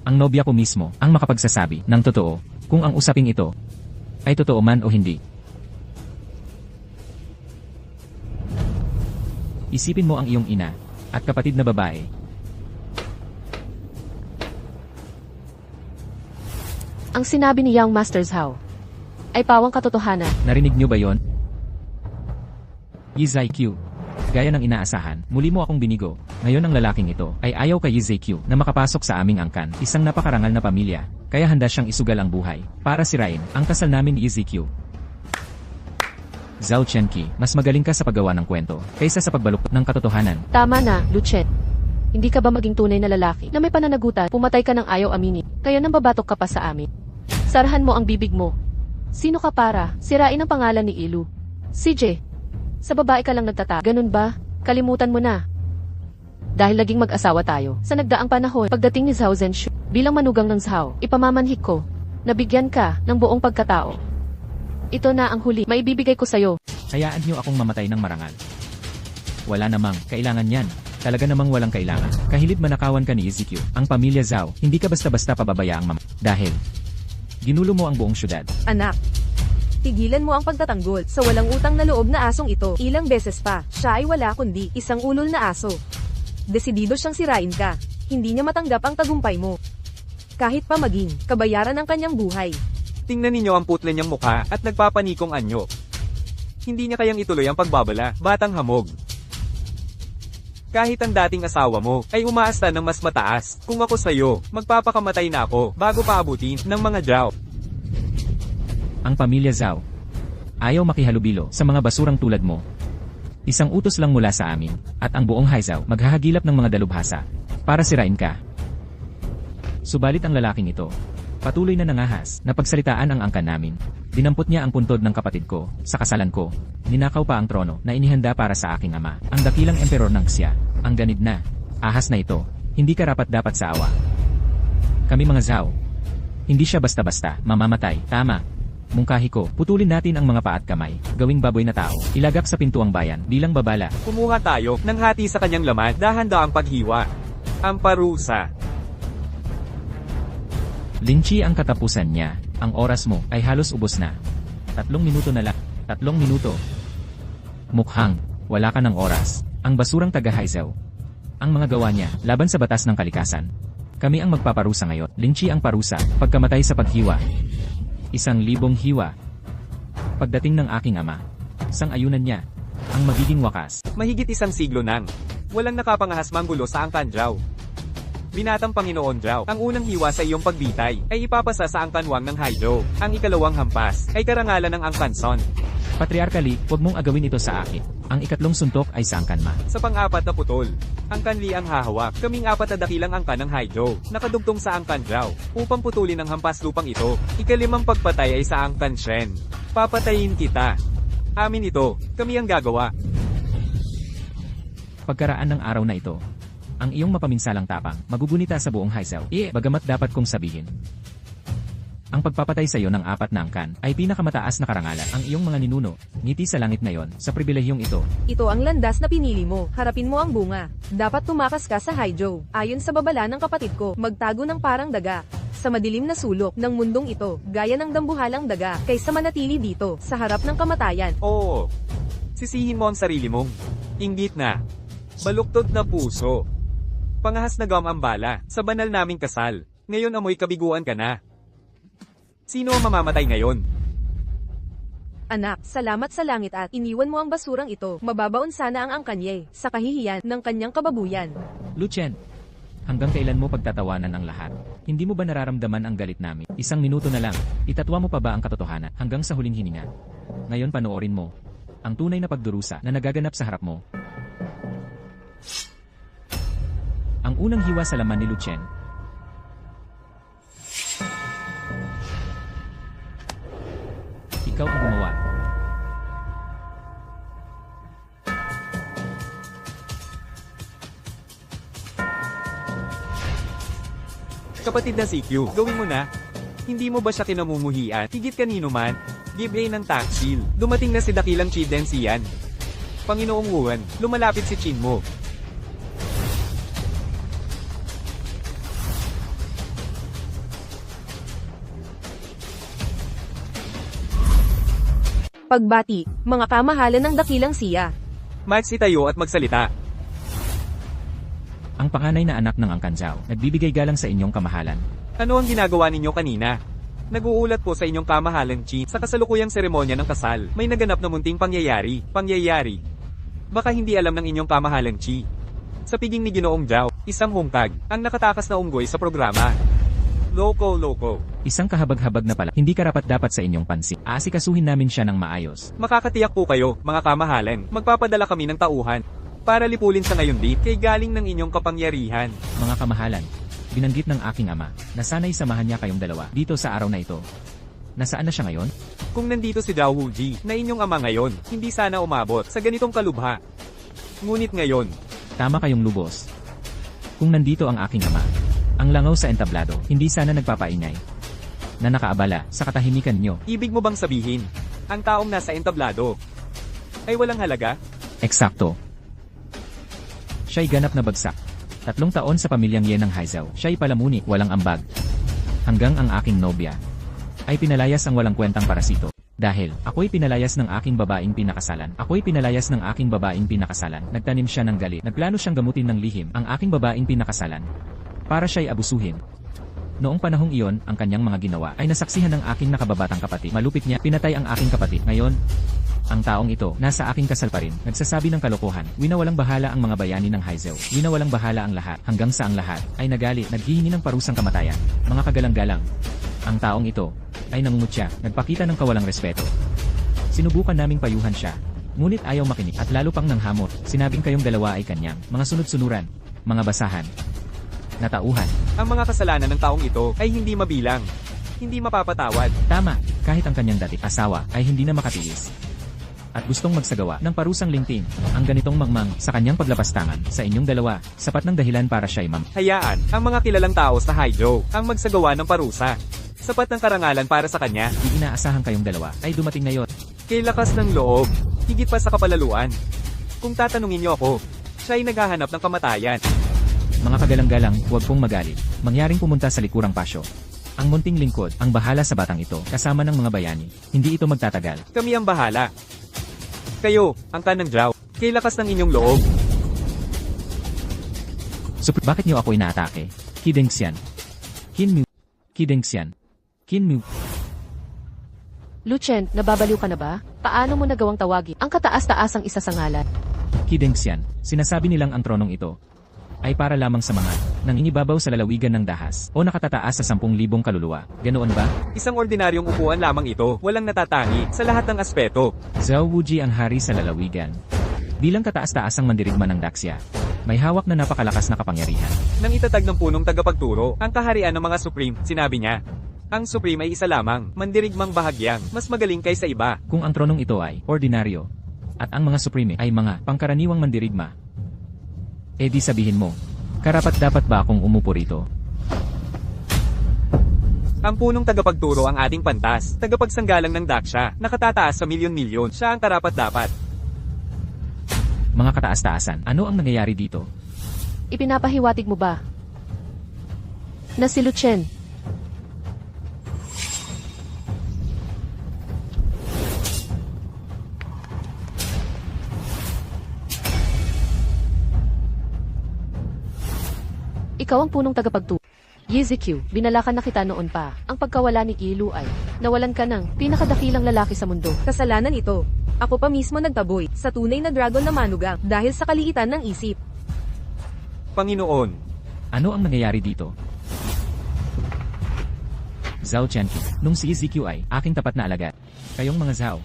ang nobya ko mismo ang makapagsasabi ng totoo kung ang usaping ito ay totoo man o hindi. Isipin mo ang iyong ina at kapatid na babae. ang sinabi ni Young Master Zhao ay pawang katotohanan. Narinig niyo ba yon? Yizai Q. Gaya ng inaasahan, muli mo akong binigo. Ngayon ang lalaking ito ay ayaw kay Yizai Q na makapasok sa aming angkan, isang napakarangal na pamilya, kaya handa siyang isugal ang buhay para sirain ang kasal namin ni Yizai Q. Zhao Chenqi, mas magaling ka sa paggawa ng kwento kaysa sa pagbaluktot ng katotohanan. Tama na, Luchet. Hindi ka ba maging tunay na lalaki na may pananagutan, pumatay ka ng ayaw aminin, kaya nang babatok ka pa sa amin? Sarahan mo ang bibig mo. Sino ka para sirain ang pangalan ni Ilu? CJ, sa babae ka lang nagtata. Ganun ba? Kalimutan mo na. Dahil naging mag-asawa tayo, sa nagdaang panahon, pagdating ni Zhao Zenshu, bilang manugang ng Zhao, ipamanhik ko, nabigyan ka ng buong pagkatao. Ito na ang huli, maibibigay ko sa'yo. Hayaan niyo akong mamatay ng marangal. Wala namang kailangan yan. Talaga namang walang kailangan. Kahilid manakawan ka ni Ezekiel, ang pamilya Zhao, hindi ka basta-basta pababayaang dahil ginulo mo ang buong syudad. Anak, tigilan mo ang pagtatanggol sa walang utang na loob na asong ito. Ilang beses pa, siya ay wala kundi isang ulol na aso. Desidido siyang sirain ka. Hindi niya matanggap ang tagumpay mo. Kahit pa maging kabayaran ng kanyang buhay. Tingnan ninyo ang putla niyang mukha at nagpapanikong anyo. Hindi niya kayang ituloy ang pagbabala, batang hamog. Kahit ang dating asawa mo ay umaasta ng mas mataas. Kung ako sa'yo, magpapakamatay na ako bago paabutin ng mga Zhao. Ang pamilya Zhao ayaw makihalubilo sa mga basurang tulad mo. Isang utos lang mula sa amin, at ang buong Haizhao maghahagilap ng mga dalubhasa para sirain ka. Subalit ang lalaking ito, patuloy na nangahas na pagsalitaan ang angkan namin. Dinampot niya ang puntod ng kapatid ko sa kasalan ko. Ninakaw pa ang trono na inihanda para sa aking ama, ang dakilang emperor ng Xia. Ang ganid na, ahas na ito, hindi karapat-dapat sa awa. Kami mga Zhao, hindi siya basta-basta mamamatay, tama. Mungkahi ko, putulin natin ang mga paa at kamay, gawing baboy na tao, ilagak sa pintuang bayan bilang babala. Kumuha tayo ng hati sa kanyang laman, dahanda ang paghiwa. Ang parusa. Linchi ang katapusan niya, ang oras mo ay halos ubos na. 3 minuto na lang, 3 minuto. Mukhang, wala ka ng oras, ang basurang taga-Haizhao. Ang mga gawa niya, laban sa batas ng kalikasan. Kami ang magpaparusa ngayon, Linchi ang parusa, pagkamatay sa paghiwa. 1,000 hiwa. Pagdating ng aking ama, sang-ayunan niya, ang magiging wakas. Mahigit 1 siglo nang walang nakapangahas manggulo sa angkan Zhao. Binatang Panginoon Zhao, ang unang hiwa sa iyong pagbitay ay ipapasa sa angkanwang ng Haizhou. Ang ikalawang hampas ay karangalan ng angkan Son. Patriarkali, huwag mong agawin ito sa akin. Ang ikatlong suntok ay sa angkanma. Sa pang-apat na putol, angkan Li ang hahawak. Kaming 4 na dakilang angkan ng Haizhou, nakadugtong sa angkan Zhao, upang putulin ang hampas lupang ito. Ikalimang pagpatay ay sa angkan Shen. Papatayin kita. Amin ito, kami ang gagawa. Pagkaraan ng araw na ito, ang iyong mapaminsalang tapang, magugunita sa buong Haizhao. Bagamat dapat kong sabihin, ang pagpapatay sa iyo ng 4 na angkan ay pinakamataas na karangalan. Ang iyong mga ninuno, ngiti sa langit ngayon, sa pribilehiyong ito. Ito ang landas na pinili mo. Harapin mo ang bunga. Dapat tumakas ka sa Haizhou. Ayon sa babala ng kapatid ko, magtago ng parang daga sa madilim na sulok ng mundong ito, gaya ng dambuhalang daga, kaysa manatili dito, sa harap ng kamatayan. Oo. Sisihin mo ang sarili mong inggit na baluktot na puso. Pangahas na gam ang bala sa banal naming kasal. Ngayon amoy kabiguan ka na. Sino ang mamamatay ngayon? Anak, salamat sa langit at iniwan mo ang basurang ito. Mababaon sana ang angkanye sa kahihiyan ng kanyang kababuyan. Lucien, Hanggang kailan mo pagtatawanan ang lahat? Hindi mo ba nararamdaman ang galit namin? 1 minuto na lang, itatwa mo pa ba ang katotohanan hanggang sa huling hininga? Ngayon panoorin mo ang tunay na pagdurusa na nagaganap sa harap mo. Ang unang hiwa sa laman ni Luchen. Ikaw ang gumawa. Kapatid na CQ, gawin mo na. Hindi mo ba siya kinamumuhian? Higit kanino man? Give A ng tax shield. Dumating na si Dakilang Chi Densian. Panginoong Wuhan, lumalapit si Chin mo. Pagbati, mga kamahalan ng dakilang siya. Max, itayo at magsalita. Ang panganay na anak ng Angkanjao, nagbibigay galang sa inyong kamahalan. Ano ang ginagawa ninyo kanina? Nag-uulat po sa inyong kamahalan Chi, sa kasalukuyang seremonya ng kasal, may naganap na munting pangyayari. Baka hindi alam ng inyong kamahalan Chi. Sa piging ni Ginoong Zhao, isang hungkag, ang nakatakas na unggoy sa programa. Loko. Isang kahabag-habag na pala, hindi karapat-dapat sa inyong pansin. Aasikasuhin namin siya ng maayos. Makakatiyak po kayo, mga kamahalan, magpapadala kami ng tauhan. Para lipulin sa ngayon dit, kay galing ng inyong kapangyarihan. Mga kamahalan, binanggit ng aking ama, na sana'y samahan niya kayong dalawa dito sa araw na ito. Nasaan na siya ngayon? Kung nandito si Zhao Wuji, na inyong ama ngayon, hindi sana umabot sa ganitong kalubha. Ngunit ngayon, Tama kayong lubos. Kung nandito ang aking ama, ang langaw sa entablado, hindi sana nagpapaingay. Na nakaabala sa katahimikan niyo. ibig mo bang sabihin, ang taong nasa entablado ay walang halaga? Eksakto. Siya'y ganap na bagsak. 3 taon sa pamilyang Yen ng Haizhou. Siya'y palamuni, walang ambag. Hanggang ang aking nobya ay pinalayas ang walang kwentang parasito. Dahil, ako'y pinalayas ng aking babaeng pinakasalan. Nagtanim siya ng galit. Nagplano siyang gamutin ng lihim ang aking babaeng pinakasalan para siya'y abusuhin. Noong panahong iyon, ang kanyang mga ginawa ay nasaksihan ng aking nakababatang kapatid. Malupit niya, pinatay ang aking kapatid. Ngayon, ang taong ito, nasa aking kasal pa rin, nagsasabi ng kalokohan. Winawalang bahala ang mga bayani ng Haizhou. Winawalang bahala ang lahat, hanggang sa ang lahat ay nagalit, naghihingi ng parusang kamatayan. Mga kagalang-galang. Ang taong ito ay nangungutya, nagpakita ng kawalang respeto. Sinubukan naming payuhan siya, ngunit ayaw makinig at lalo pang nanghamot. Sinabing kayong dalawa ay kanyang mga sunod-sunuran, mga basahan, natauhan. Ang mga kasalanan ng taong ito ay hindi mabilang, hindi mapapatawad. Tama, kahit ang kanyang dating asawa ay hindi na makatiis at gustong magsagawa ng parusang lingting. Ang ganitong mangmang sa kanyang paglapastangan sa inyong dalawa, sapat ng dahilan para siya'y Hayaan ang mga kilalang tao sa Haizhou ang magsagawa ng parusa. Sapat ng karangalan para sa kanya. Di inaasahan kayong dalawa ay dumating na yon. Kay lakas ng loob, higit pa sa kapalaluan. Kung tatanungin niyo ako, siya ay naghahanap ng kamatayan. Mga kagalang-galang, huwag pong magalit. Mangyaring pumunta sa likurang pasyo. Ang munting lingkod ang bahala sa batang ito kasama ng mga bayani. Hindi ito magtatagal. Kami ang bahala. Kayo, ang kanang Zhao, kay lakas ng inyong loob. Bakit niyo ako inaatake? Kidengxian. Kinmu. Kidengxian. Kinmu. Luchen, nababaliw ka na ba? Paano mo nagawang tawagin ang kataas-taasang isa sa ngalan? Kidengxian. Sinasabi nilang ang tronong ito ay para lamang sa mga nang inibabaw sa lalawigan ng dahas o nakatataas sa 10,000 kaluluwa. Ganoon ba? Isang ordinaryong upuan lamang ito, walang natatangi sa lahat ng aspeto. Zhao Wuji ang hari sa lalawigan. Bilang kataas-taasang mandirigma ng Daxia, may hawak na napakalakas na kapangyarihan. Nang itatag ng punong tagapagturo, ang kaharian ng mga Supreme, sinabi niya, ang Supreme ay isa lamang, mandirigmang bahagyang, mas magaling kaysa iba. Kung ang tronong ito ay ordinaryo, at ang mga Supreme ay mga pangkaraniwang mandirigma, di sabihin mo, karapat-dapat ba akong umupo rito? Ang punong tagapagturo ang ating pantas, tagapagsanggalang ng Daxia, nakatataas sa milyon-milyon, siya ang karapat-dapat. Mga kataas-taasan, ano ang nangyayari dito? Ipinapahiwatig mo ba na si Luchen ikaw ang punong tagapagturo? Yizikyu, binalakan na kita noon pa. Ang pagkawala ni Ilu ay nawalan ka ng pinakadakilang lalaki sa mundo. Kasalanan ito. Ako pa mismo nagtaboy sa tunay na dragon na manugang dahil sa kaliitan ng isip. Panginoon, Ano ang nangyayari dito? Zhao Qianqi, nung si Ezekiel ay aking tapat na alagad. Kayong mga Zhao,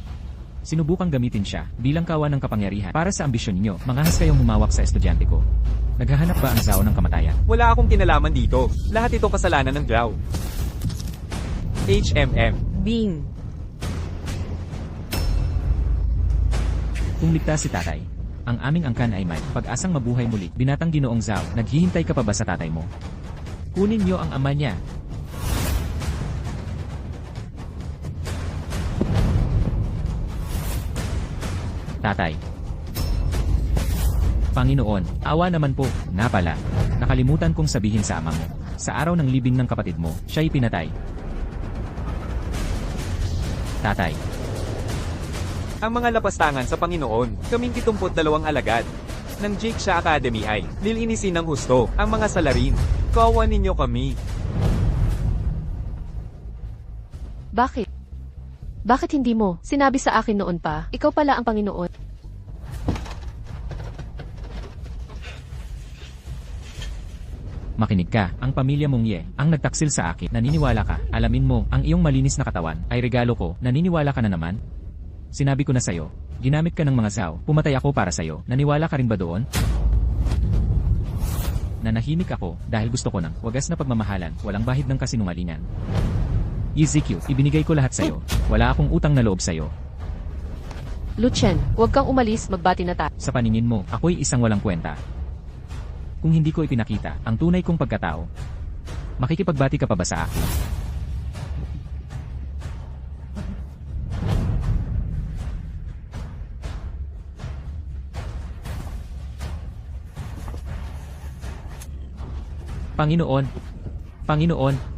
sinubukang gamitin siya bilang kawan ng kapangyarihan para sa ambisyon ninyo. Mangahas kayong humawak sa estudyante ko. Naghahanap ba ang Zhao ng kamatayan? Wala akong kinalaman dito. Lahat ito kasalanan ng Zhao. HMM. Bing. Kung ligtas si tatay, ang aming angkan ay may pag-asang mabuhay muli. Binatang Ginoong Zhao, naghihintay ka pa ba sa tatay mo? Kunin niyo ang ama niya. Tatay. Panginoon, awa naman po, nga pala. Nakalimutan kong sabihin sa ama mo. Sa araw ng libing ng kapatid mo, siya'y pinatay. Tatay. Ang mga lapastangan sa Panginoon, kaming 72 alagad. Ng Jake Sha Academy ay, lilinisin ng husto, ang mga salarin. Kawan ninyo kami. Bakit? Bakit hindi mo sinabi sa akin noon pa, ikaw pala ang Panginoon? Makinig ka, ang pamilya mong Ye, ang nagtaksil sa akin. Naniniwala ka, alamin mo, ang iyong malinis na katawan, ay regalo ko. Naniniwala ka na naman? Sinabi ko na sa'yo, ginamit ka ng mga Zhao, pumatay ako para sa'yo. Naniwala ka rin ba doon? Nanahimik ako, dahil gusto ko ng wagas na pagmamahalan, walang bahid ng kasinungalingan. Ezekiel, ibinigay ko lahat sa'yo. Wala akong utang na loob sa'yo. Luchen, huwag kang umalis, magbati na tayo. Sa paningin mo, ako'y isang walang kwenta. Kung hindi ko ipinakita ang tunay kong pagkatao, makikipagbati ka pa ba sa akin? Panginoon, Panginoon,